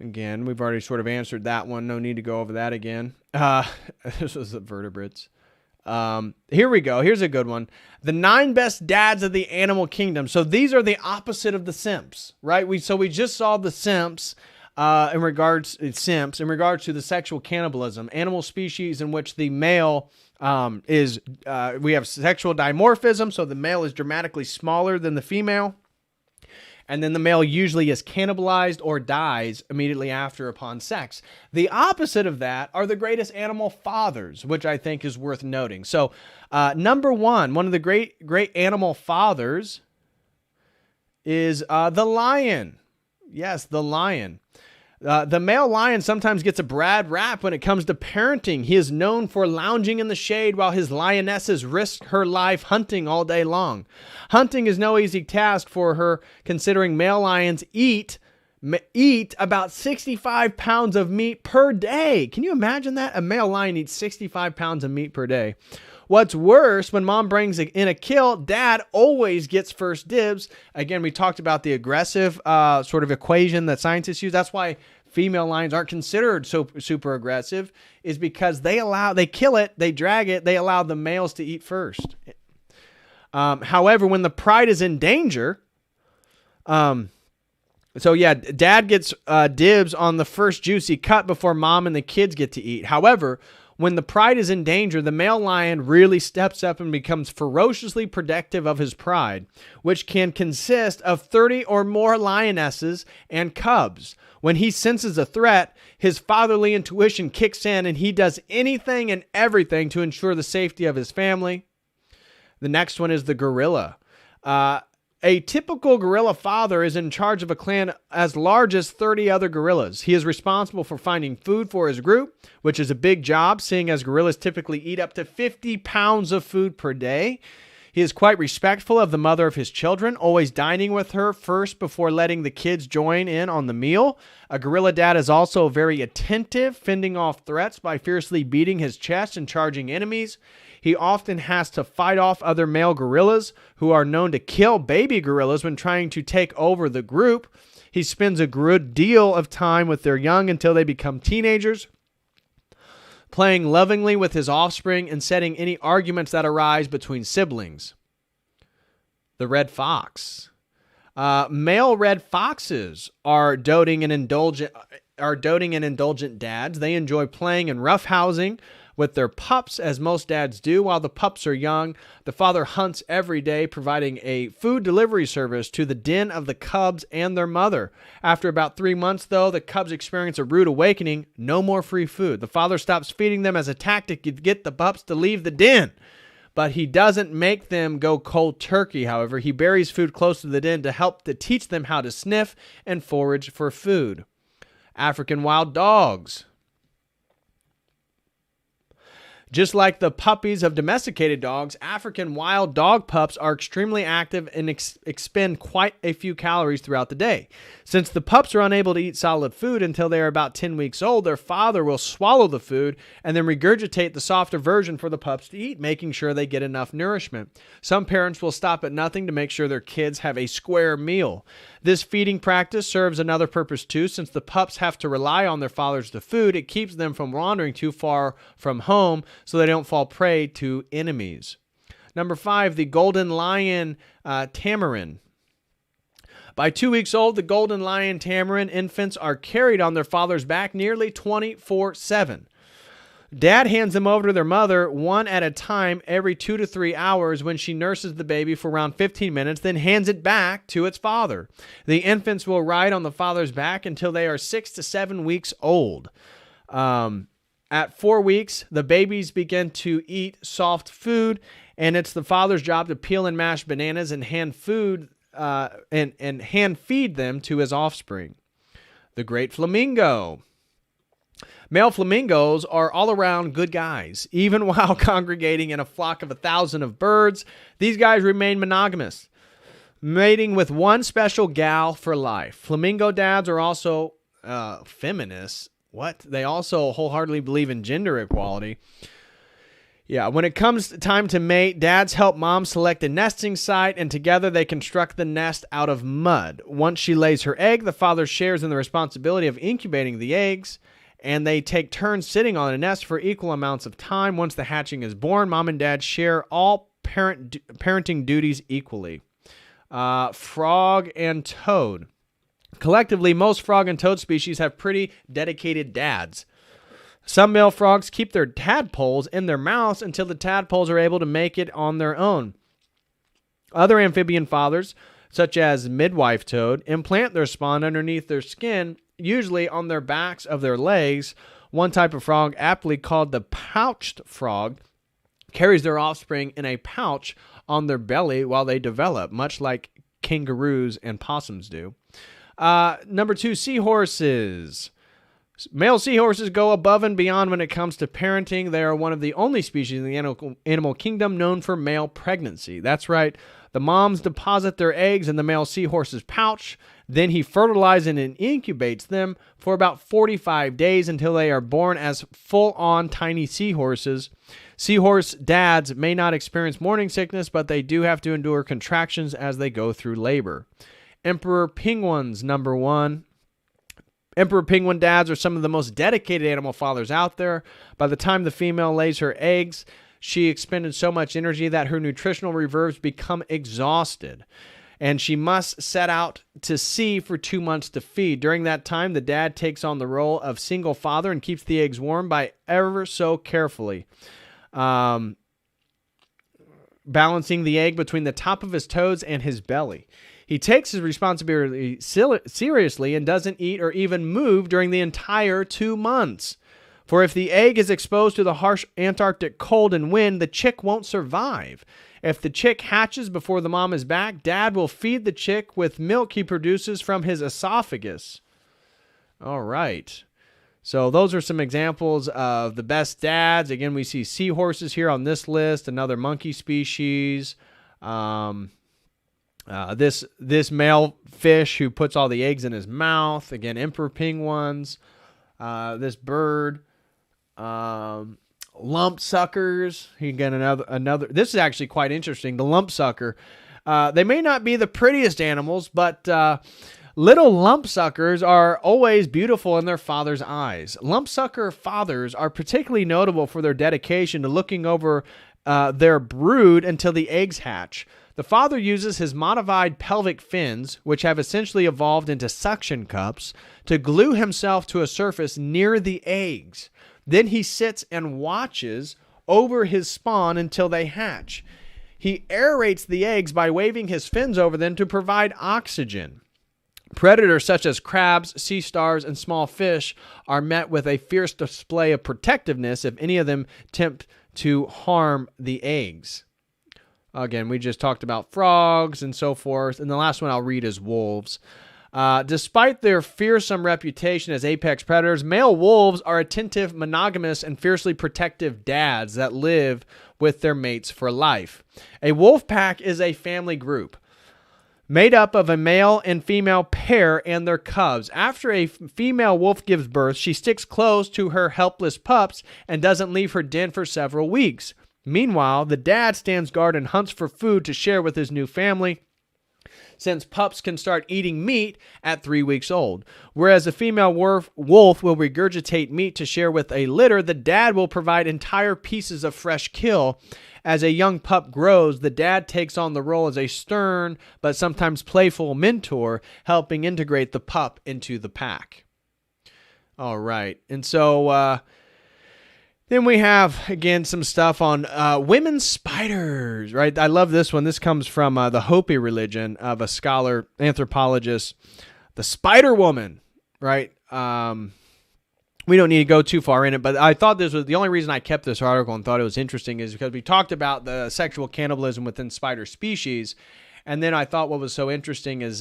Again, we've already sort of answered that one. No need to go over that again. This was the vertebrates. Here we go. Here's a good one. The 9 best dads of the animal kingdom. So these are the opposite of the simps, right? We just saw the simps in regards to the sexual cannibalism, animal species in which the male we have sexual dimorphism. So the male is dramatically smaller than the female. And then the male usually is cannibalized or dies immediately after upon sex. The opposite of that are the greatest animal fathers, which I think is worth noting. So number one of the great animal fathers is the lion. Yes, the lion. The male lion sometimes gets a bad rap when it comes to parenting. He is known for lounging in the shade while his lionesses risk her life hunting all day long. Hunting is no easy task for her, considering male lions eat about 65 pounds of meat per day. Can you imagine that? A male lion eats 65 pounds of meat per day. What's worse, when mom brings in a kill, dad always gets first dibs. Again, we talked about the aggressive sort of equation that scientists use. That's why female lions aren't considered so super aggressive, is because they kill it, they drag it, they allow the males to eat first. However, when the pride is in danger, dad gets dibs on the first juicy cut before mom and the kids get to eat. However, When the pride is in danger, the male lion really steps up and becomes ferociously protective of his pride, which can consist of 30 or more lionesses and cubs. When he senses a threat, his fatherly intuition kicks in and he does anything and everything to ensure the safety of his family. The next one is the gorilla. A typical gorilla father is in charge of a clan as large as 30 other gorillas. He is responsible for finding food for his group, which is a big job, seeing as gorillas typically eat up to 50 pounds of food per day. He is quite respectful of the mother of his children, always dining with her first before letting the kids join in on the meal. A gorilla dad is also very attentive, fending off threats by fiercely beating his chest and charging enemies. He often has to fight off other male gorillas who are known to kill baby gorillas when trying to take over the group. He spends a good deal of time with their young until they become teenagers, playing lovingly with his offspring and setting any arguments that arise between siblings. The red fox. Male red foxes are doting and indulgent dads. They enjoy playing and roughhousing with their pups, as most dads do. While the pups are young, the father hunts every day, providing a food delivery service to the den of the cubs and their mother. After about 3 months, though, the cubs experience a rude awakening. No more free food. The father stops feeding them as a tactic to get the pups to leave the den. But he doesn't make them go cold turkey, however. He buries food close to the den to help to teach them how to sniff and forage for food. African wild dogs. Just like the puppies of domesticated dogs, African wild dog pups are extremely active and expend quite a few calories throughout the day. Since the pups are unable to eat solid food until they are about 10 weeks old, their father will swallow the food and then regurgitate the softer version for the pups to eat, making sure they get enough nourishment. Some parents will stop at nothing to make sure their kids have a square meal. This feeding practice serves another purpose too. Since the pups have to rely on their fathers for food, it keeps them from wandering too far from home so they don't fall prey to enemies. Number 5, the golden lion tamarin. By 2 weeks old, the golden lion tamarin infants are carried on their father's back nearly 24/7. Dad hands them over to their mother one at a time every 2 to 3 hours when she nurses the baby for around 15 minutes, then hands it back to its father. The infants will ride on the father's back until they are 6 to 7 weeks old. At 4 weeks, the babies begin to eat soft food, and it's the father's job to peel and mash bananas and hand feed them to his offspring. The great flamingo. Male flamingos are all around good guys. Even while congregating in a flock of 1,000 of birds, these guys remain monogamous, mating with one special gal for life. Flamingo dads are also feminists. What? They also wholeheartedly believe in gender equality. Yeah, when it comes time to mate, dads help mom select a nesting site, and together they construct the nest out of mud. Once she lays her egg, the father shares in the responsibility of incubating the eggs, and they take turns sitting on a nest for equal amounts of time. Once the hatching is born, mom and dad share all parenting duties equally. Frog and toad. Collectively, most frog and toad species have pretty dedicated dads. Some male frogs keep their tadpoles in their mouths until the tadpoles are able to make it on their own. Other amphibian fathers, such as midwife toad, implant their spawn underneath their skin, usually on their backs of their legs. One type of frog, aptly called the pouched frog, carries their offspring in a pouch on their belly while they develop, much like kangaroos and possums do. Number 2, seahorses. Male seahorses go above and beyond when it comes to parenting. They are one of the only species in the animal kingdom known for male pregnancy. That's right. The moms deposit their eggs in the male seahorse's pouch. Then he fertilizes and incubates them for about 45 days until they are born as full-on tiny seahorses. Seahorse dads may not experience morning sickness, but they do have to endure contractions as they go through labor. Emperor penguins, number 1. Emperor penguin dads are some of the most dedicated animal fathers out there. By the time the female lays her eggs, she expended so much energy that her nutritional reserves become exhausted. and she must set out to sea for 2 months to feed. During that time, the dad takes on the role of single father and keeps the eggs warm by ever so carefully balancing the egg between the top of his toes and his belly. He takes his responsibility seriously and doesn't eat or even move during the entire 2 months. For if the egg is exposed to the harsh Antarctic cold and wind, the chick won't survive. If the chick hatches before the mom is back, dad will feed the chick with milk he produces from his esophagus. All right. So those are some examples of the best dads. Again, we see seahorses here on this list, another monkey species. This male fish who puts all the eggs in his mouth. Again, emperor penguins. This bird. Lump suckers. Again, another. This is actually quite interesting. The lump sucker. They may not be the prettiest animals, but little lump suckers are always beautiful in their father's eyes. Lump sucker fathers are particularly notable for their dedication to looking over their brood until the eggs hatch. The father uses his modified pelvic fins, which have essentially evolved into suction cups, to glue himself to a surface near the eggs. Then he sits and watches over his spawn until they hatch. He aerates the eggs by waving his fins over them to provide oxygen. Predators such as crabs, sea stars, and small fish are met with a fierce display of protectiveness if any of them attempt to harm the eggs. Again, we just talked about frogs and so forth. And the last one I'll read is wolves. Despite their fearsome reputation as apex predators, male wolves are attentive, monogamous, and fiercely protective dads that live with their mates for life. A wolf pack is a family group made up of a male and female pair and their cubs. After a female wolf gives birth, she sticks close to her helpless pups and doesn't leave her den for several weeks. Meanwhile, the dad stands guard and hunts for food to share with his new family, since pups can start eating meat at 3 weeks old. Whereas a female wolf will regurgitate meat to share with a litter, the dad will provide entire pieces of fresh kill. As a young pup grows, the dad takes on the role as a stern but sometimes playful mentor, helping integrate the pup into the pack. All right. And so then we have, again, some stuff on women spiders, right? I love this one. This comes from the Hopi religion of a scholar, anthropologist, the spider woman, right? We don't need to go too far in it, but I thought this was the only reason I kept this article and thought it was interesting is because we talked about the sexual cannibalism within spider species. And then I thought what was so interesting is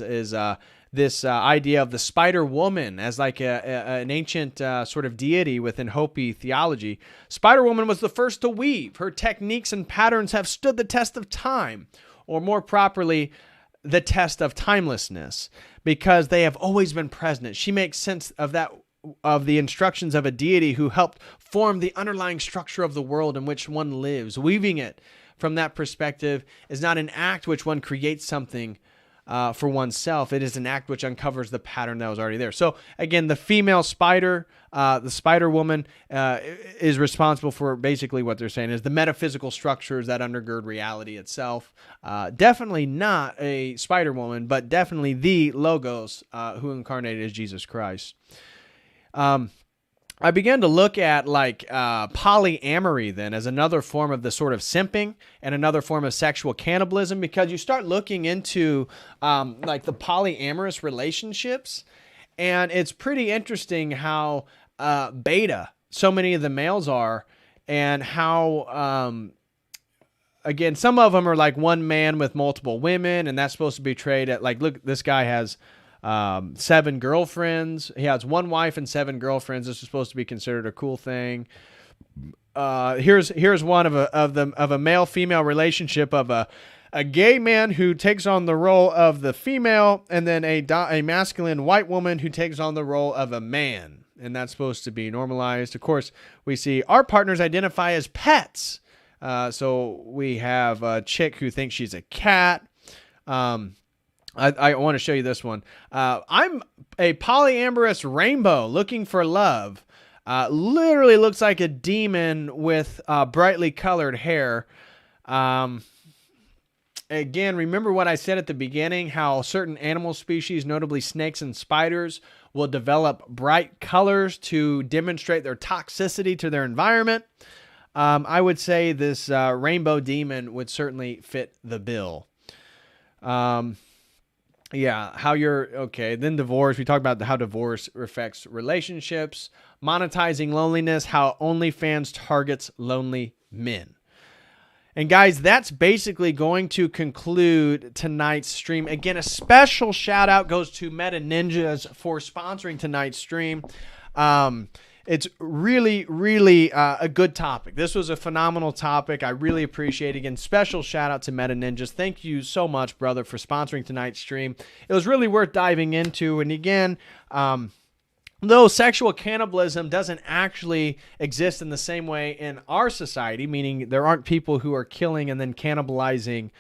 this idea of the spider woman as like an ancient sort of deity within Hopi theology. Spider woman was the first to weave. Her techniques and patterns have stood the test of time, or more properly, the test of timelessness, because they have always been present. She makes sense of that, of the instructions of a deity who helped form the underlying structure of the world in which one lives. Weaving it from that perspective is not an act which one creates something for oneself. It is an act which uncovers the pattern that was already there. So again, the female spider, the spider woman, is responsible for basically what they're saying is the metaphysical structures that undergird reality itself. Definitely not a spider woman, but definitely the Logos who incarnated as Jesus Christ. I began to look at like polyamory then as another form of the sort of simping and another form of sexual cannibalism, because you start looking into like the polyamorous relationships, and it's pretty interesting how beta so many of the males are, and how again, some of them are like one man with multiple women, and that's supposed to be portrayed at like, look, this guy has 7 girlfriends. He has 1 wife and 7 girlfriends. This is supposed to be considered a cool thing. Here's one of a male-female relationship of a gay man who takes on the role of the female, and then a masculine white woman who takes on the role of a man, and that's supposed to be normalized. Of course, we see our partners identify as pets. So we have a chick who thinks she's a cat. I want to show you this one. I'm a polyamorous rainbow looking for love. Literally looks like a demon with brightly colored hair. again, remember what I said at the beginning, how certain animal species, notably snakes and spiders, will develop bright colors to demonstrate their toxicity to their environment. I would say this rainbow demon would certainly fit the bill. Yeah, then divorce. We talked about how divorce affects relationships, monetizing loneliness, how OnlyFans targets lonely men. And guys, that's basically going to conclude tonight's stream. Again, a special shout out goes to Meta Ninjas for sponsoring tonight's stream. It's really, really a good topic. This was a phenomenal topic. I really appreciate it. Again, special shout out to Meta Ninjas. Thank you so much, brother, for sponsoring tonight's stream. It was really worth diving into. And again, though sexual cannibalism doesn't actually exist in the same way in our society, meaning there aren't people who are killing and then cannibalizing.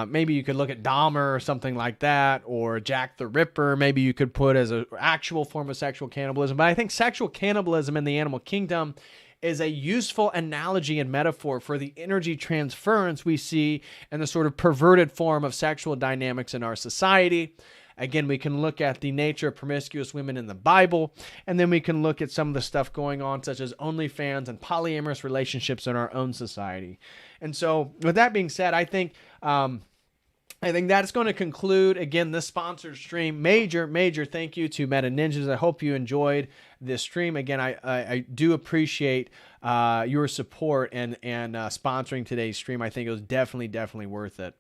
Maybe you could look at Dahmer or something like that, or Jack the Ripper. Maybe you could put as an actual form of sexual cannibalism. But I think sexual cannibalism in the animal kingdom is a useful analogy and metaphor for the energy transference we see in the sort of perverted form of sexual dynamics in our society. Again, we can look at the nature of promiscuous women in the Bible, and then we can look at some of the stuff going on, such as OnlyFans and polyamorous relationships in our own society. And so, with that being said, I think that's going to conclude, again, this sponsored stream. Major thank you to Meta Ninjas. I hope you enjoyed this stream. Again, I do appreciate your support and sponsoring today's stream. I think it was definitely worth it.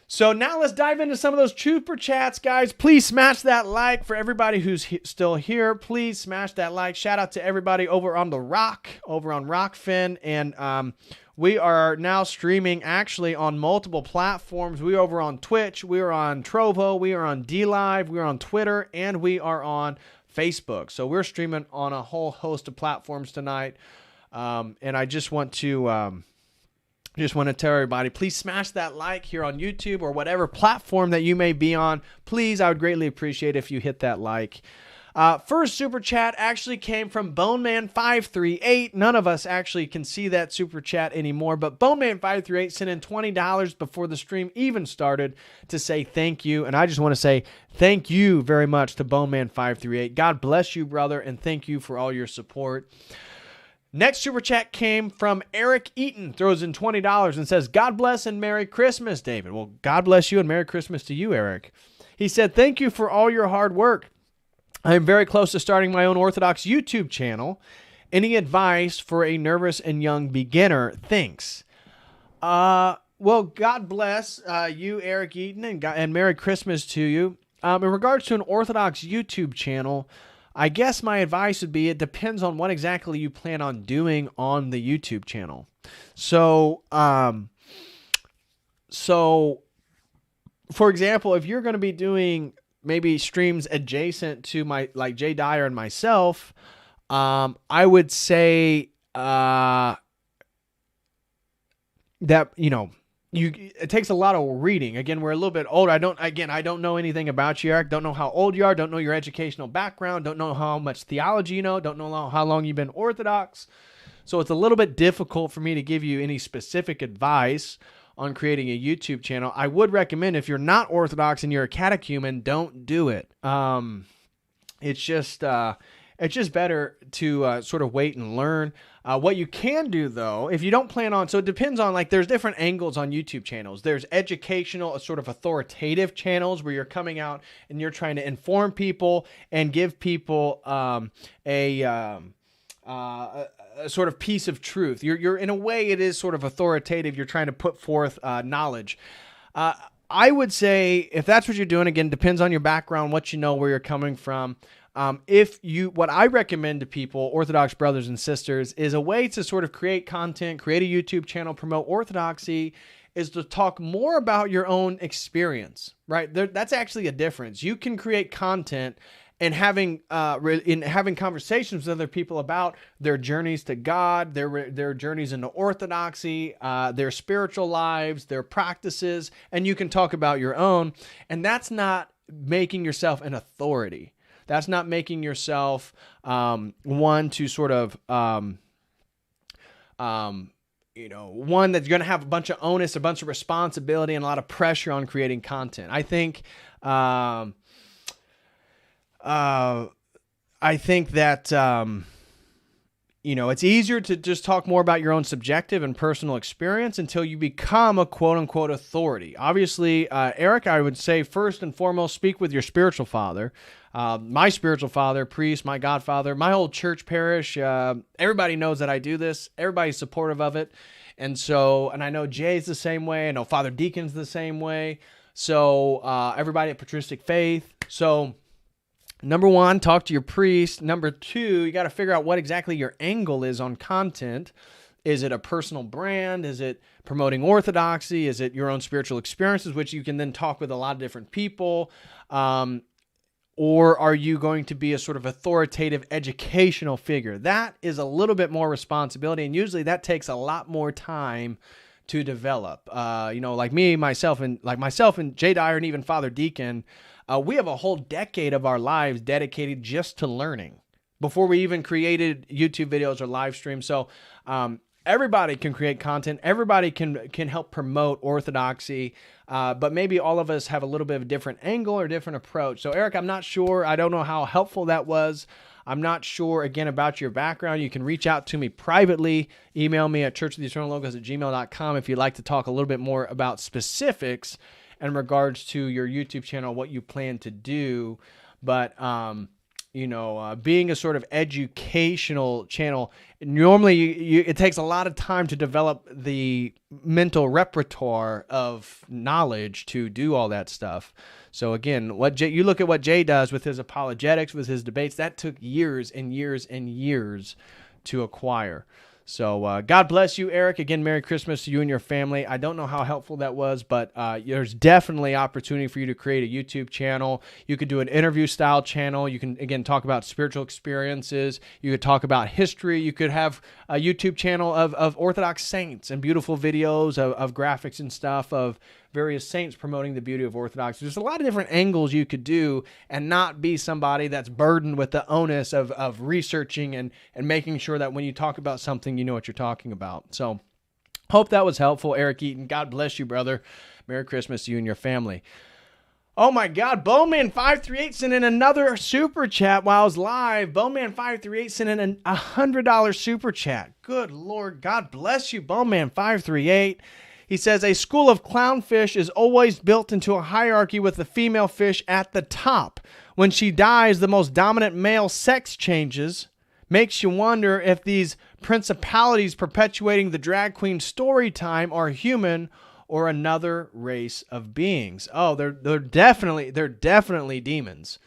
So now let's dive into some of those super chats, guys. Please smash that like for everybody who's still here. Please smash that like. Shout out to everybody over on over on Rockfin. And we are now streaming actually on multiple platforms. We are over on Twitch. We are on Trovo. We are on DLive. We are on Twitter. And we are on Facebook. So we're streaming on a whole host of platforms tonight. And I just want to tell everybody, please smash that like here on YouTube or whatever platform that you may be on. Please, I would greatly appreciate if you hit that like. First super chat actually came from Boneman538. None of us actually can see that super chat anymore, but Boneman538 sent in $20 before the stream even started to say thank you. And I just want to say thank you very much to Boneman538. God bless you, brother, and thank you for all your support. Next super chat came from Eric Eaton, throws in $20 and says, God bless and Merry Christmas, David. Well, God bless you and Merry Christmas to you, Eric. He said, thank you for all your hard work. I am very close to starting my own Orthodox YouTube channel. Any advice for a nervous and young beginner? Thanks. Well, God bless you, Eric Eaton, and Merry Christmas to you. In regards to an Orthodox YouTube channel, I guess my advice would be it depends on what exactly you plan on doing on the YouTube channel. So for example, if you're going to be doing maybe streams adjacent to like Jay Dyer and myself, I would say that, it takes a lot of reading. Again, we're a little bit older. I don't know anything about you, Eric. Don't know how old you are. Don't know your educational background. Don't know how much theology you know. Don't know how long you've been Orthodox. So it's a little bit difficult for me to give you any specific advice on creating a YouTube channel. I would recommend if you're not Orthodox and you're a catechumen, don't do it. It's just better to sort of wait and learn. What you can do, though, if you don't plan on, so it depends on, like, there's different angles on YouTube channels. There's educational, sort of authoritative channels where you're coming out and you're trying to inform people and give people a sort of piece of truth. You're in a way, it is sort of authoritative. You're trying to put forth knowledge. I would say if that's what you're doing, again, depends on your background, what you know, where you're coming from. What I recommend to people, Orthodox brothers and sisters, is a way to sort of create content, create a YouTube channel, promote Orthodoxy, is to talk more about your own experience, right? That's actually a difference. You can create content and having conversations with other people about their journeys to God, their journeys into Orthodoxy, their spiritual lives, their practices, and you can talk about your own. And that's not making yourself an authority. That's not making yourself one to sort of one that's going to have a bunch of onus, a bunch of responsibility, and a lot of pressure on creating content. I think that it's easier to just talk more about your own subjective and personal experience until you become a quote-unquote authority. Obviously, Eric, I would say first and foremost, speak with your spiritual father. My spiritual father, priest, my godfather, my whole church parish, everybody knows that I do this. Everybody's supportive of it. And I know Jay's the same way. I know Father Deacon's the same way. So everybody at Patristic Faith. So number one, talk to your priest. Number two, you got to figure out what exactly your angle is on content. Is it a personal brand? Is it promoting orthodoxy? Is it your own spiritual experiences, which you can then talk with a lot of different people? Or are you going to be a sort of authoritative educational figure? That is a little bit more responsibility, and usually that takes a lot more time to develop. Like myself and Jay Dyer and even Father Deacon, we have a whole decade of our lives dedicated just to learning before we even created YouTube videos or live streams. So everybody can create content. Everybody can help promote orthodoxy, but maybe all of us have a little bit of a different angle or different approach. So Eric, I'm not sure. I don't know how helpful that was. I'm not sure, again, about your background. You can reach out to me privately. Email me at churchoftheeternallogos@gmail.com if you'd like to talk a little bit more about specifics in regards to your YouTube channel, what you plan to do. But, being a sort of educational channel, normally it takes a lot of time to develop the mental repertoire of knowledge to do all that stuff. So again, you look at what Jay does with his apologetics, with his debates, that took years and years and years to acquire. So God bless you, Eric. Again, Merry Christmas to you and your family. I don't know how helpful that was, but there's definitely opportunity for you to create a YouTube channel. You could do an interview-style channel. You can, again, talk about spiritual experiences. You could talk about history. You could have a YouTube channel of Orthodox saints and beautiful videos of graphics and stuff of various saints promoting the beauty of Orthodoxy. There's a lot of different angles you could do and not be somebody that's burdened with the onus of researching and making sure that when you talk about something, you know what you're talking about. So hope that was helpful, Eric Eaton. God bless you, brother. Merry Christmas to you and your family. Oh my God, Bowman538 sent in another super chat while I was live. Bowman538 sent in a $100 super chat. Good Lord, God bless you, Bowman538. He says, a school of clownfish is always built into a hierarchy with the female fish at the top. When she dies, the most dominant male sex changes. Makes you wonder if these principalities perpetuating the drag queen story time are human or another race of beings. Oh, they're definitely demons.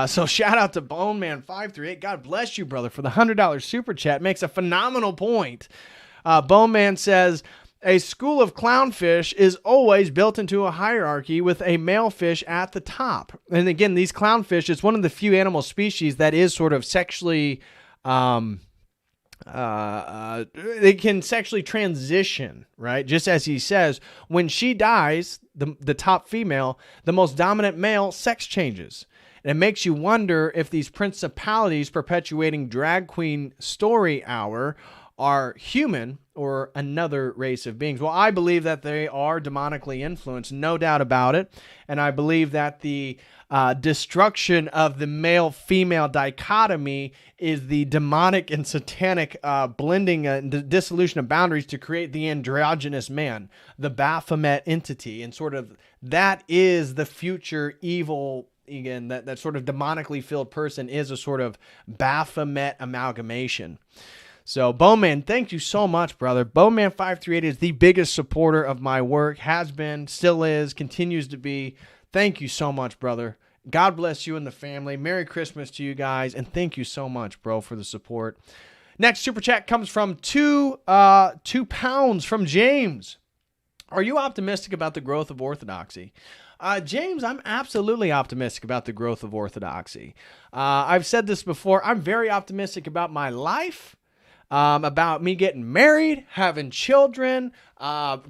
So shout out to Boneman538. God bless you, brother, for the $100 super chat. Makes a phenomenal point. Boneman says, a school of clownfish is always built into a hierarchy with a male fish at the top. And again, these clownfish is one of the few animal species that is sort of sexually, they can sexually transition, right? Just as he says, when she dies, the top female, the most dominant male sex changes. And it makes you wonder if these principalities perpetuating drag queen story hour are human or another race of beings. Well, I believe that they are demonically influenced, no doubt about it. And I believe that the destruction of the male-female dichotomy is the demonic and satanic blending and dissolution of boundaries to create the androgynous man, the Baphomet entity. And sort of that is the future evil. Again, that sort of demonically filled person is a sort of Baphomet amalgamation. So, Bowman, thank you so much, brother. Bowman538 is the biggest supporter of my work, has been, still is, continues to be. Thank you so much, brother. God bless you and the family. Merry Christmas to you guys, and thank you so much, bro, for the support. Next super chat comes from £2 from James. Are you optimistic about the growth of Orthodoxy? James, I'm absolutely optimistic about the growth of Orthodoxy. I've said this before. I'm very optimistic about my life. About me getting married, having children,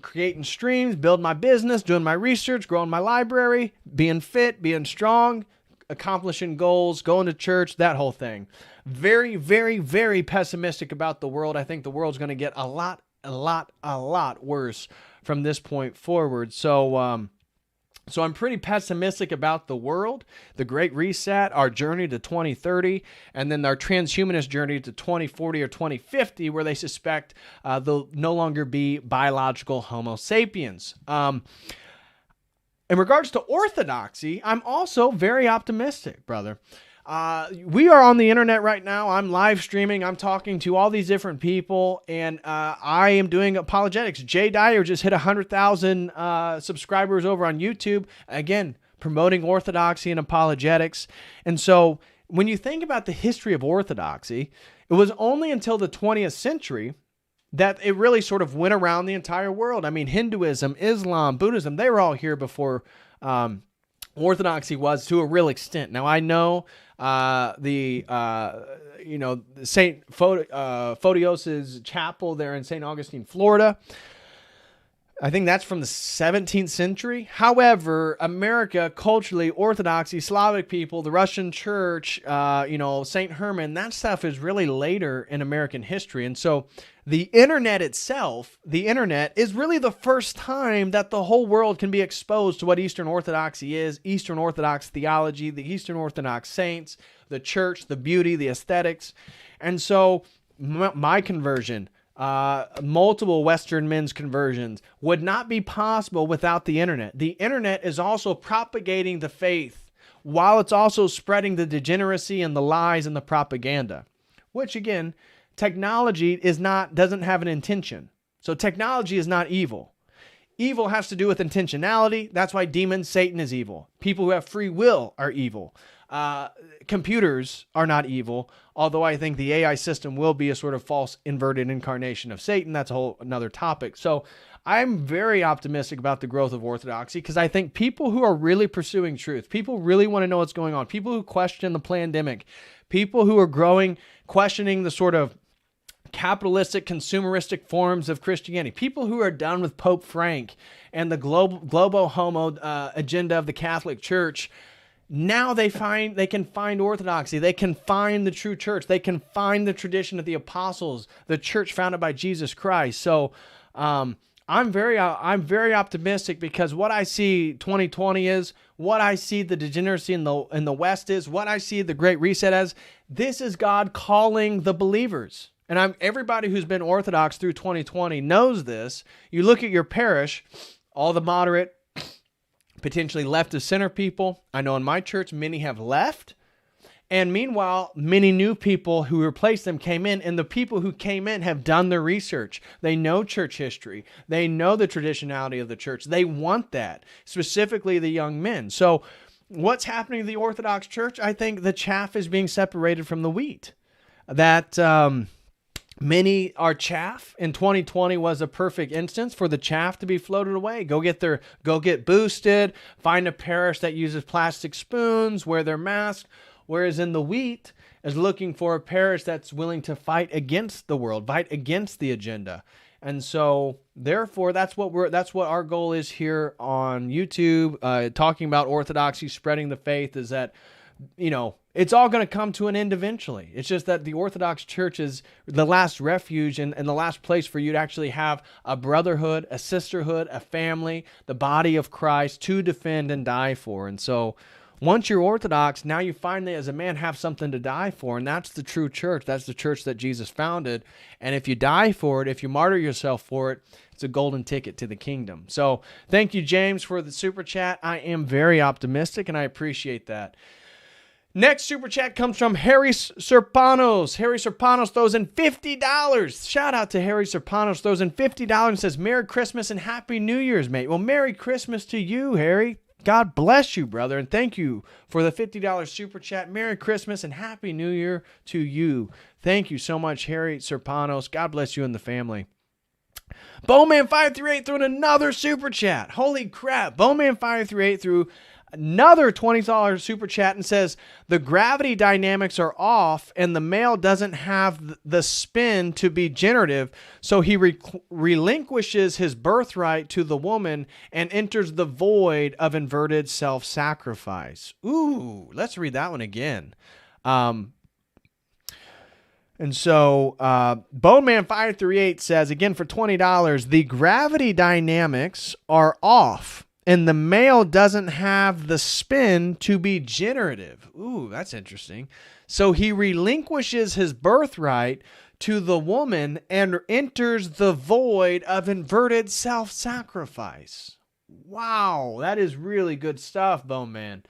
creating streams, building my business, doing my research, growing my library, being fit, being strong, accomplishing goals, going to church, that whole thing. Very, very, very pessimistic about the world. I think the world's going to get a lot lot worse from this point forward. So I'm pretty pessimistic about the world, the Great Reset, our journey to 2030, and then our transhumanist journey to 2040 or 2050, where they suspect there'll no longer be biological Homo sapiens. In regards to orthodoxy, I'm also very optimistic, brother. We are on the internet right now. I'm live streaming. I'm talking to all these different people, and I am doing apologetics. Jay Dyer just hit 100,000 subscribers over on YouTube. Again, promoting orthodoxy and apologetics. And so when you think about the history of orthodoxy, it was only until the 20th century that it really sort of went around the entire world. I mean, Hinduism, Islam, Buddhism, they were all here before orthodoxy was, to a real extent. Now, I know St. Photios's chapel there in St. Augustine, Florida, I think that's from the 17th century. However, America, culturally, Orthodoxy, Slavic people, the Russian church, St. Herman, that stuff is really later in American history. And so the internet itself, the internet is really the first time that the whole world can be exposed to what Eastern Orthodoxy is, Eastern Orthodox theology, the Eastern Orthodox saints, the church, the beauty, the aesthetics. And so my conversion, multiple Western men's conversions would not be possible without the internet. The internet is also propagating the faith while it's also spreading the degeneracy and the lies and the propaganda, which again, technology doesn't have an intention. So technology is not evil. Evil has to do with intentionality. That's why demons, Satan is evil. People who have free will are evil. Computers are not evil, although I think the AI system will be a sort of false inverted incarnation of Satan. That's another topic. So I'm very optimistic about the growth of orthodoxy because I think people who are really pursuing truth, people really want to know what's going on, people who question the pandemic, people who are questioning the sort of capitalistic, consumeristic forms of Christianity, people who are done with Pope Frank and the globo homo agenda of the Catholic Church. Now they can find orthodoxy. They can find the true church. They can find the tradition of the apostles, the church founded by Jesus Christ. So I'm very optimistic because what I see 2020 is, what I see the degeneracy in the West is, what I see the Great Reset as. This is God calling the believers. And everybody who's been Orthodox through 2020 knows this. You look at your parish, all the moderate, potentially left of center people. I know in my church, many have left. And meanwhile, many new people who replaced them came in, and the people who came in have done their research. They know church history. They know the traditionality of the church. They want that, specifically the young men. So what's happening to the Orthodox Church? I think the chaff is being separated from the wheat. That many are chaff, and 2020 was a perfect instance for the chaff to be floated away. Go get boosted, find a parish that uses plastic spoons, wear their mask, whereas in the wheat is looking for a parish that's willing to fight against the world, fight against the agenda. And so therefore that's what our goal is here on YouTube, talking about orthodoxy, spreading the faith, is that, it's all going to come to an end eventually. It's just that the Orthodox Church is the last refuge and the last place for you to actually have a brotherhood, a sisterhood, a family, the body of Christ to defend and die for. And so once you're Orthodox, now you finally, as a man, have something to die for, and that's the true church. That's the church that Jesus founded. And if you die for it, if you martyr yourself for it, it's a golden ticket to the kingdom. So thank you, James, for the super chat. I am very optimistic, and I appreciate that. Next super chat comes from Harry Serpanos. Harry Serpanos throws in $50. Shout out to Harry Serpanos. Throws in $50 and says, Merry Christmas and Happy New Year's, mate. Well, Merry Christmas to you, Harry. God bless you, brother, and thank you for the $50 super chat. Merry Christmas and Happy New Year to you. Thank you so much, Harry Serpanos. God bless you and the family. Bowman538 threw in another super chat. Holy crap. Bowman538 threw another $20 super chat and says, the gravity dynamics are off and the male doesn't have the spin to be generative, so he relinquishes his birthright to the woman and enters the void of inverted self-sacrifice. Ooh, let's read that one again. And so Boneman538 says, again, for $20, the gravity dynamics are off, and the male doesn't have the spin to be generative. Ooh, that's interesting. So he relinquishes his birthright to the woman and enters the void of inverted self-sacrifice. Wow, that is really good stuff, Bone Man.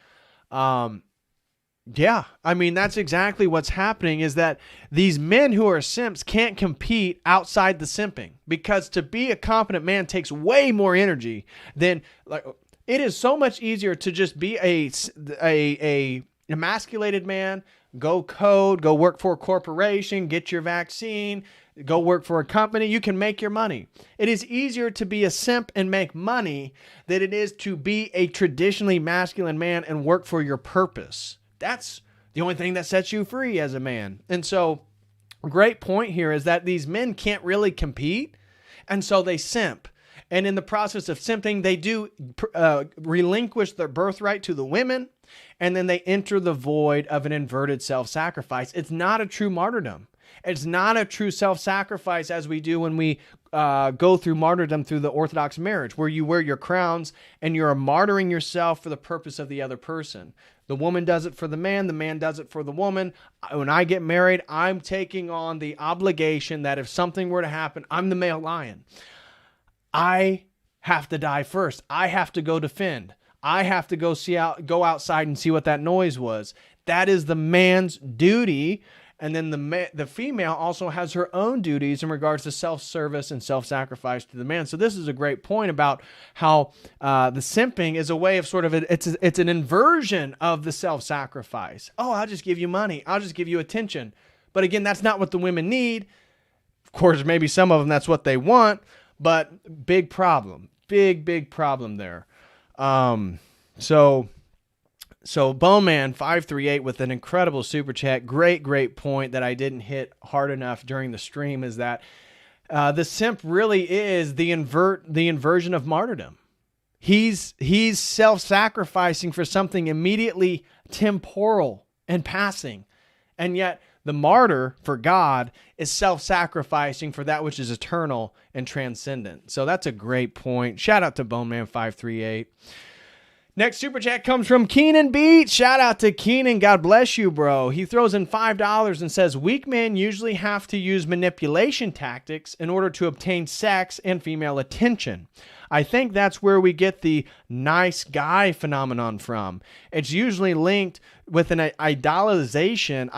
Yeah, I mean, that's exactly what's happening, is that these men who are simps can't compete outside the simping, because to be a competent man takes way more energy than, like, it is so much easier to just be a emasculated man, go code, go work for a corporation, get your vaccine, go work for a company. You can make your money. It is easier to be a simp and make money than it is to be a traditionally masculine man and work for your purpose. That's the only thing that sets you free as a man. And so, great point here is that these men can't really compete, and so they simp. And in the process of simping, they do relinquish their birthright to the women, and then they enter the void of an inverted self-sacrifice. It's not a true martyrdom. It's not a true self-sacrifice as we do when we go through martyrdom through the Orthodox marriage, where you wear your crowns and you're martyring yourself for the purpose of the other person. The woman does it for the man does it for the woman. When I get married, I'm taking on the obligation that if something were to happen, I'm the male lion. I have to die first. I have to go defend. I have to go outside and see what that noise was. That is the man's duty. And then the female also has her own duties in regards to self-service and self-sacrifice to the man. So this is a great point about how the simping is a way of sort of, it's an inversion of the self-sacrifice. Oh, I'll just give you money. I'll just give you attention. But again, that's not what the women need. Of course, maybe some of them, that's what they want, but big problem. Big problem there. So Bowman 538 with an incredible super chat. Great point that I didn't hit hard enough during the stream is that the simp really is the inversion of martyrdom. He's self-sacrificing for something immediately temporal and passing. And yet the martyr for God is self-sacrificing for that which is eternal and transcendent. So that's a great point. Shout out to Bowman 538. Next super chat comes from Keenan Beat. Shout out to Keenan. God bless you, bro. He throws in $5 and says, weak men usually have to use manipulation tactics in order to obtain sex and female attention. I think that's where we get the nice guy phenomenon from. It's usually linked with an idolization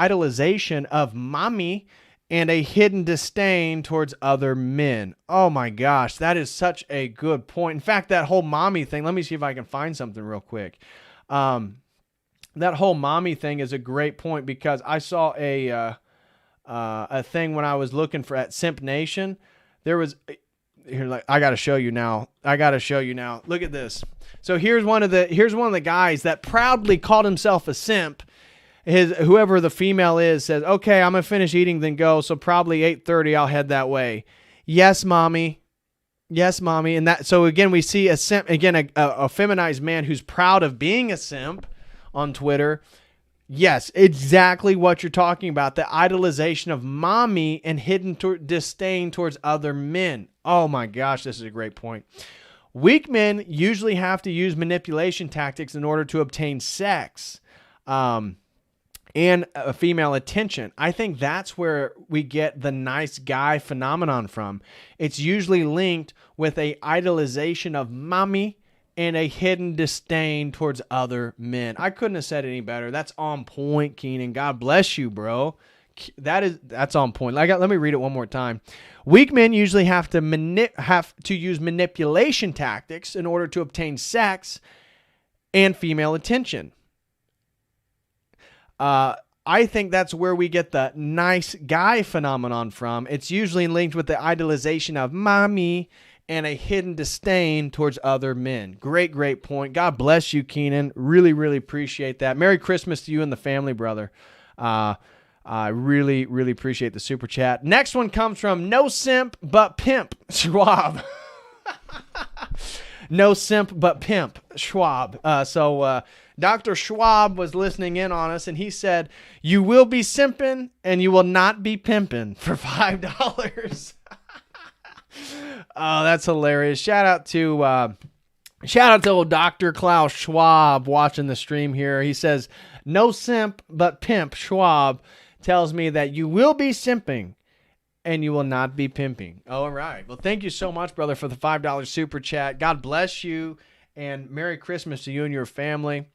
of mommy and a hidden disdain towards other men. Oh my gosh, that is such a good point. In fact, that whole mommy thing, let me see if I can find something real quick. That whole mommy thing is a great point, because I saw a thing when I was looking for at Simp Nation. There was, here, like, I gotta show you now. Look at this. So here's one of the guys that proudly called himself a simp. Whoever the female is says, okay, I'm going to finish eating, then go. So probably 8:30, I'll head that way. Yes, mommy. And that, so again, we see a simp, again, a feminized man who's proud of being a simp on Twitter. Yes, exactly what you're talking about. The idolization of mommy and hidden disdain towards other men. Oh my gosh, this is a great point. Weak men usually have to use manipulation tactics in order to obtain sex. And a female attention. I think that's where we get the nice guy phenomenon from. It's usually linked with a idolization of mommy and a hidden disdain towards other men. I couldn't have said it any better. That's on point, Keenan. God bless you, bro. That's on point. Let me read it one more time. Weak men usually have to use manipulation tactics in order to obtain sex and female attention. I think that's where we get the nice guy phenomenon from. It's usually linked with the idolization of mommy and a hidden disdain towards other men. Great point. God bless you, Keenan. Really appreciate that. Merry Christmas to you and the family, brother. I really appreciate the super chat. Next one comes from No Simp But Pimp Schwab. No Simp But Pimp Schwab. So Dr. Schwab was listening in on us, and he said, you will be simping and you will not be pimping for $5. Oh, that's hilarious. Shout out to old Dr. Klaus Schwab watching the stream here. He says, no simp, but pimp. Schwab tells me that you will be simping and you will not be pimping. All right. Well, thank you so much, brother, for the $5 super chat. God bless you, and Merry Christmas to you and your family.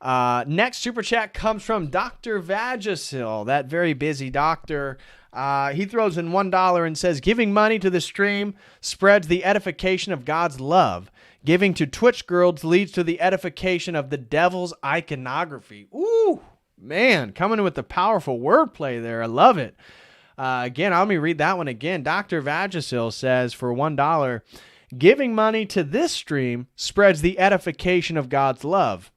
Next super chat comes from Dr. Vagisil, that very busy doctor. He throws in $1 and says, giving money to the stream spreads the edification of God's love. Giving to Twitch girls leads to the edification of the devil's iconography. Ooh, man, coming in with the powerful wordplay there. I love it. Again, let me read that one again. Dr. Vagisil says for $1, giving money to this stream spreads the edification of God's love.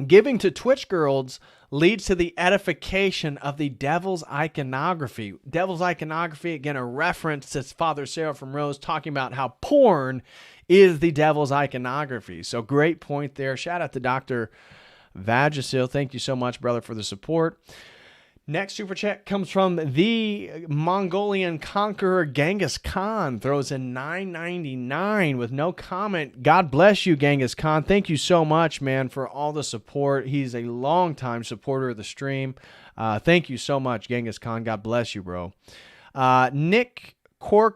Giving to Twitch girls leads to the edification of the devil's iconography. Devil's iconography, again, a reference to Father Sarah from Rose talking about how porn is the devil's iconography. So great point there. Shout out to Dr. Vagisil. Thank you so much, brother, for the support. Next super chat comes from the Mongolian conqueror Genghis Khan. Throws in $9.99 with no comment. God bless you, Genghis Khan. Thank you so much, man, for all the support. He's a longtime supporter of the stream. Thank you so much, Genghis Khan. God bless you, bro. Nick Korkodilis?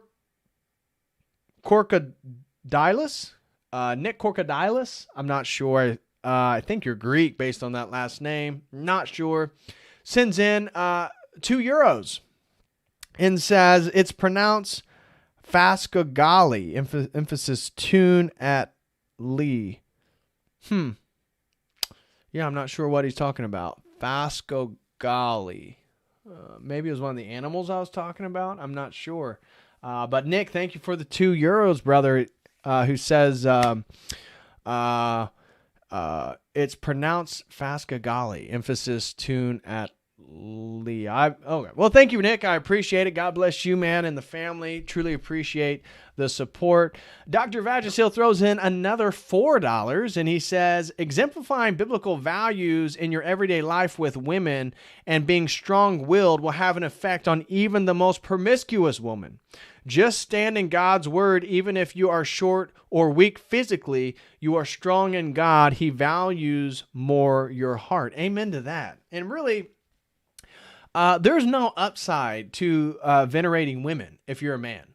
Nick Korkodilis? I'm not sure. I think you're Greek based on that last name. Not sure. Sends in €2 and says it's pronounced Faskagali. Emphasis tune at Lee. Yeah, I'm not sure what he's talking about. Faskagali. Maybe it was one of the animals I was talking about. I'm not sure. But Nick, thank you for the €2, brother. Who says it's pronounced Faskagali. Emphasis tune at Lee. Okay. Well, thank you, Nick. I appreciate it. God bless you, man, and the family. Truly appreciate the support. Dr. Vagisil throws in another $4, and he says, exemplifying biblical values in your everyday life with women and being strong-willed will have an effect on even the most promiscuous woman. Just stand in God's word, even if you are short or weak physically, you are strong in God. He values more your heart. Amen to that. And really, there's no upside to venerating women if you're a man.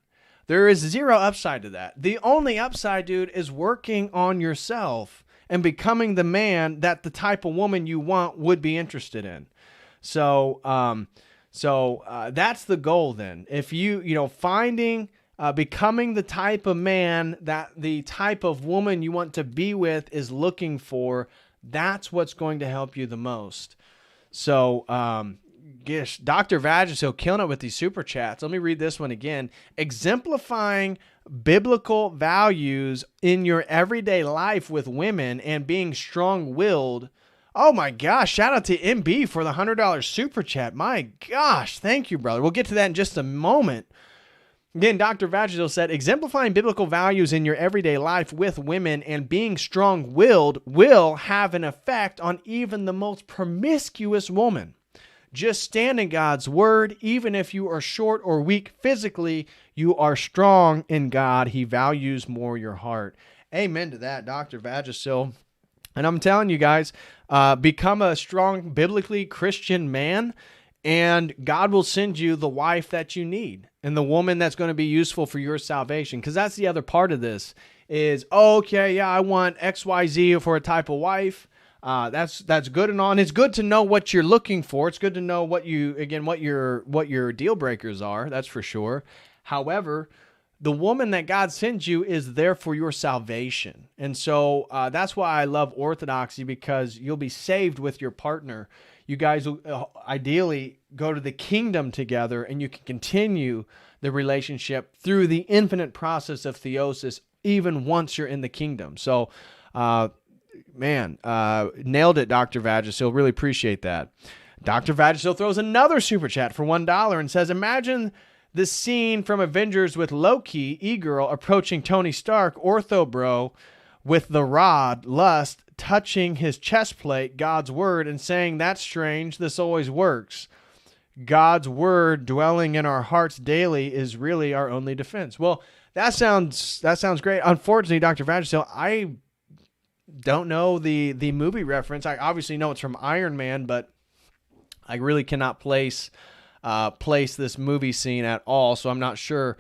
There is zero upside to that. The only upside, dude, is working on yourself and becoming the man that the type of woman you want would be interested in. So that's the goal then. If finding, becoming the type of man that the type of woman you want to be with is looking for, that's what's going to help you the most. So, Dr. Vagisil killing it with these super chats. Let me read this one again. Exemplifying biblical values in your everyday life with women and being strong-willed. Oh my gosh, shout out to MB for the $100 super chat. My gosh, thank you, brother. We'll get to that in just a moment. Again, Dr. Vagisil said, exemplifying biblical values in your everyday life with women and being strong-willed will have an effect on even the most promiscuous woman. Just stand in God's word. Even if you are short or weak physically, you are strong in God. He values more your heart. Amen to that, Dr. Vagisil. And I'm telling you guys, become a strong, biblically Christian man, and God will send you the wife that you need and the woman that's going to be useful for your salvation. Because that's the other part of this is, I want XYZ for a type of wife. That's good and all. And it's good to know what you're looking for. It's good to know what your deal breakers are. That's for sure. However, the woman that God sends you is there for your salvation. And so that's why I love orthodoxy, because you'll be saved with your partner. You guys will ideally go to the kingdom together, and you can continue the relationship through the infinite process of theosis, even once you're in the kingdom. So, nailed it, Dr. Vagisil. Really appreciate that. Dr. Vagisil throws another super chat for $1 and says, imagine the scene from Avengers with Loki, E-Girl, approaching Tony Stark, Ortho Bro, with the rod, lust, touching his chest plate, God's word, and saying, "That's strange. This always works." God's word dwelling in our hearts daily is really our only defense. Well, that sounds great. Unfortunately, Dr. Vagisil, I don't know the movie reference. I obviously know it's from Iron Man, but I really cannot place this movie scene at all, so I'm not sure.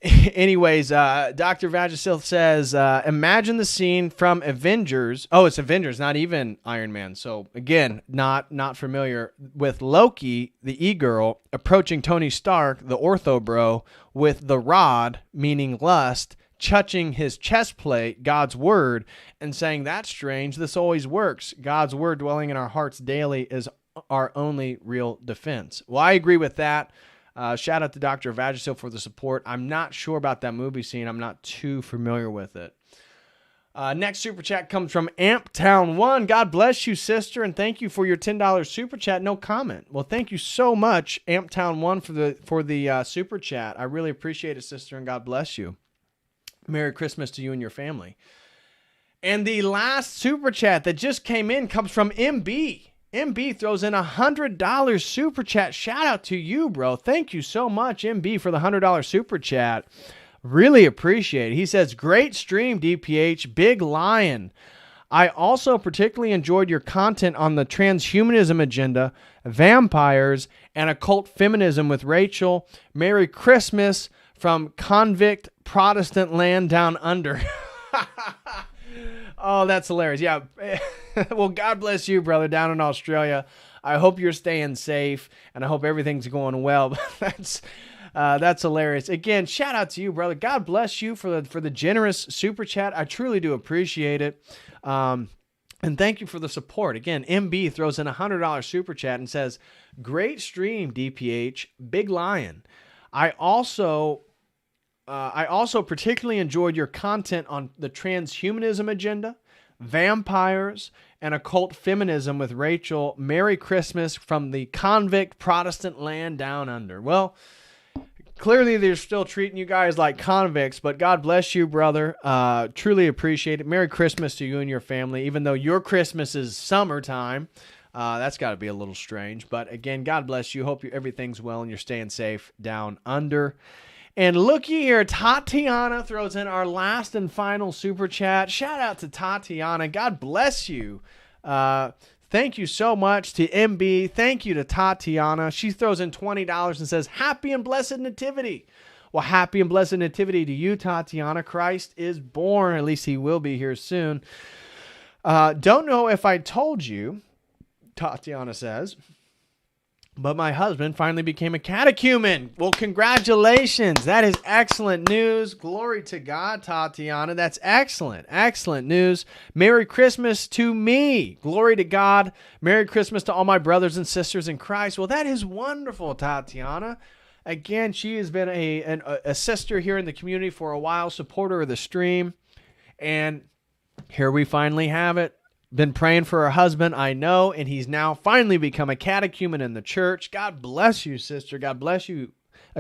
Anyways, Dr. Vagisil says, imagine the scene from Avengers. Oh, it's Avengers, not even Iron Man. So again, not familiar with Loki, the e-girl, approaching Tony Stark, the ortho bro, with the rod, meaning lust, touching his chest plate, God's word, and saying, "That's strange. This always works. God's word dwelling in our hearts daily is our only real defense." Well, I agree with that. Shout out to Dr. Vagisil for the support. I'm not sure about that movie scene. I'm not too familiar with it. Next super chat comes from AmpTown1. God bless you, sister, and thank you for your $10 super chat. No comment. Well, thank you so much, AmpTown1, for the super chat. I really appreciate it, sister, and God bless you. Merry Christmas to you and your family. And the last super chat that just came in comes from MB. MB throws in $100 super chat. Shout out to you, bro. Thank you so much, MB, for the $100 super chat. Really appreciate it. He says, "Great stream, DPH. Big Lion. I also particularly enjoyed your content on the transhumanism agenda, vampires, and occult feminism with Rachel. Merry Christmas from convict Protestant land down under." Oh, that's hilarious. Yeah. Well, God bless you, brother, down in Australia. I hope you're staying safe, and I hope everything's going well. That's hilarious. Again, shout out to you, brother. God bless you for the generous super chat. I truly do appreciate it. And thank you for the support. Again, MB throws in $100 super chat and says, "Great stream, DPH. Big Lion. I also particularly enjoyed your content on the transhumanism agenda, vampires, and occult feminism with Rachel. Merry Christmas from the convict Protestant land down under." Well, clearly they're still treating you guys like convicts, but God bless you, brother. Truly appreciate it. Merry Christmas to you and your family, even though your Christmas is summertime. That's got to be a little strange. But again, God bless you. Hope everything's well and you're staying safe down under. And looky here, Tatiana throws in our last and final super chat. Shout out to Tatiana. God bless you. Thank you so much to MB. Thank you to Tatiana. She throws in $20 and says, "Happy and blessed nativity." Well, happy and blessed nativity to you, Tatiana. Christ is born. At least he will be here soon. Don't know if I told you, Tatiana says, but my husband finally became a catechumen. Well, congratulations. That is excellent news. Glory to God, Tatiana. That's excellent. Excellent news. Merry Christmas to me. Glory to God. Merry Christmas to all my brothers and sisters in Christ. Well, that is wonderful, Tatiana. Again, she has been a sister here in the community for a while, supporter of the stream. And here we finally have it. Been praying for her husband, I know, and he's now finally become a catechumen in the church. God bless you, sister. God bless you.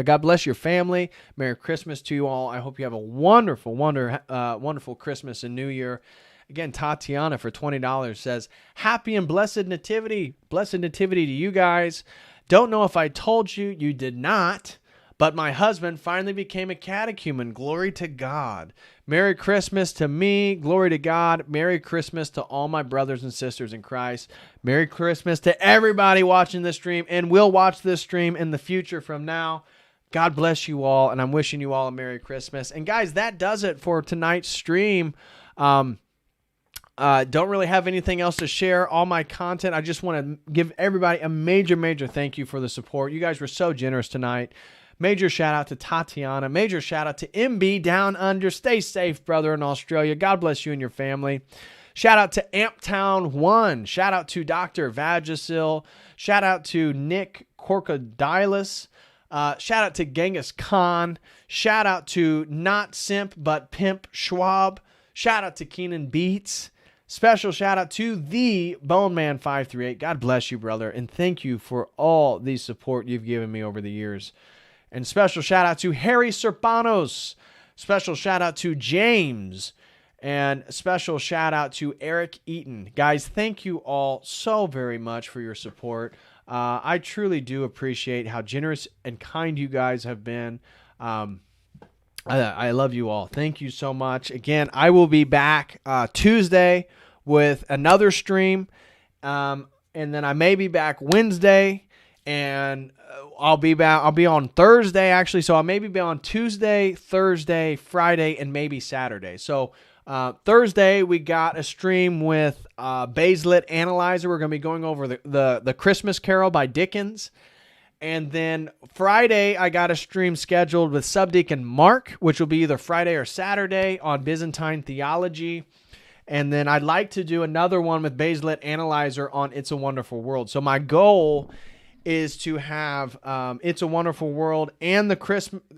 God bless your family. Merry Christmas to you all. I hope you have a wonderful, wonderful Christmas and New Year. Again, Tatiana for $20 says, "Happy and blessed nativity. Blessed nativity to you guys. Don't know if I told you, you did not, but my husband finally became a catechumen. Glory to God. Merry Christmas to me. Glory to God. Merry Christmas to all my brothers and sisters in Christ. Merry Christmas to everybody watching this stream and will watch this stream in the future from now. God bless you all, and I'm wishing you all a Merry Christmas." And guys, that does it for tonight's stream. Don't really have anything else to share. All my content, I just want to give everybody a major, major thank you for the support. You guys were so generous tonight. Major shout out to Tatiana. Major shout out to MB down under. Stay safe, brother, in Australia. God bless you and your family. Shout out to AmpTown1. Shout out to Dr. Vagisil. Shout out to Nick Corcodilis. Shout out to Genghis Khan. Shout out to not simp but pimp Schwab. Shout out to Keenan Beats. Special shout out to the Bone Man 538. God bless you, brother, and thank you for all the support you've given me over the years. And special shout out to Harry Serpanos. Special shout out to James. And a special shout out to Eric Eaton. Guys, thank you all so very much for your support. I truly do appreciate how generous and kind you guys have been. I love you all. Thank you so much. Again, I will be back Tuesday with another stream. And then I may be back Wednesday, and I'll be on Thursday actually. So I maybe be on Tuesday, Thursday, Friday, and maybe Saturday. So Thursday we got a stream with Baselit Analyzer. We're going to be going over the Christmas Carol by Dickens. And then Friday, I got a stream scheduled with Subdeacon Mark, which will be either Friday or Saturday on Byzantine theology. And then I'd like to do another one with Baselit Analyzer on It's a Wonderful World. So my goal is to have It's a Wonderful World and the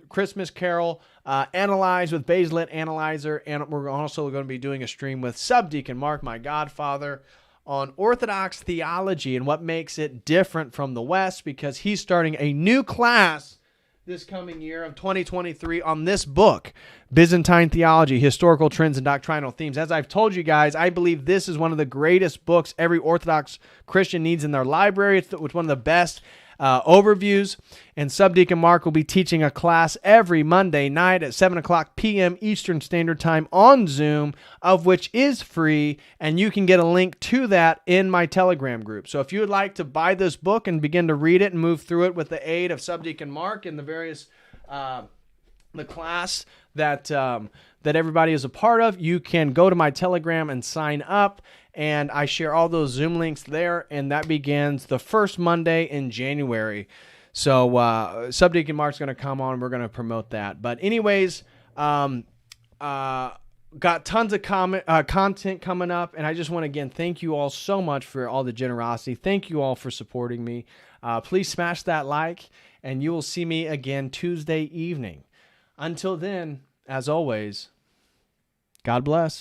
Christmas Carol analyzed with Baselit Analyzer. And we're also going to be doing a stream with Subdeacon Mark, my godfather, on Orthodox theology and what makes it different from the West, because he's starting a new class this coming year of 2023 on this book, Byzantine Theology, Historical Trends and Doctrinal Themes. As I've told you guys, I believe this is one of the greatest books every Orthodox Christian needs in their library. It's one of the best overviews. And Subdeacon Mark will be teaching a class every Monday night at 7 o'clock p.m. Eastern Standard Time on Zoom, of which is free, and you can get a link to that in my Telegram group. So if you would like to buy this book and begin to read it and move through it with the aid of Subdeacon Mark and the various the class that everybody is a part of, you can go to my Telegram and sign up. And I share all those Zoom links there, and that begins the first Monday in January. So Subdeacon Mark's going to come on, and we're going to promote that. But anyways, got tons of content coming up, and I just want to, again, thank you all so much for all the generosity. Thank you all for supporting me. Please smash that like, and you will see me again Tuesday evening. Until then, as always, God bless.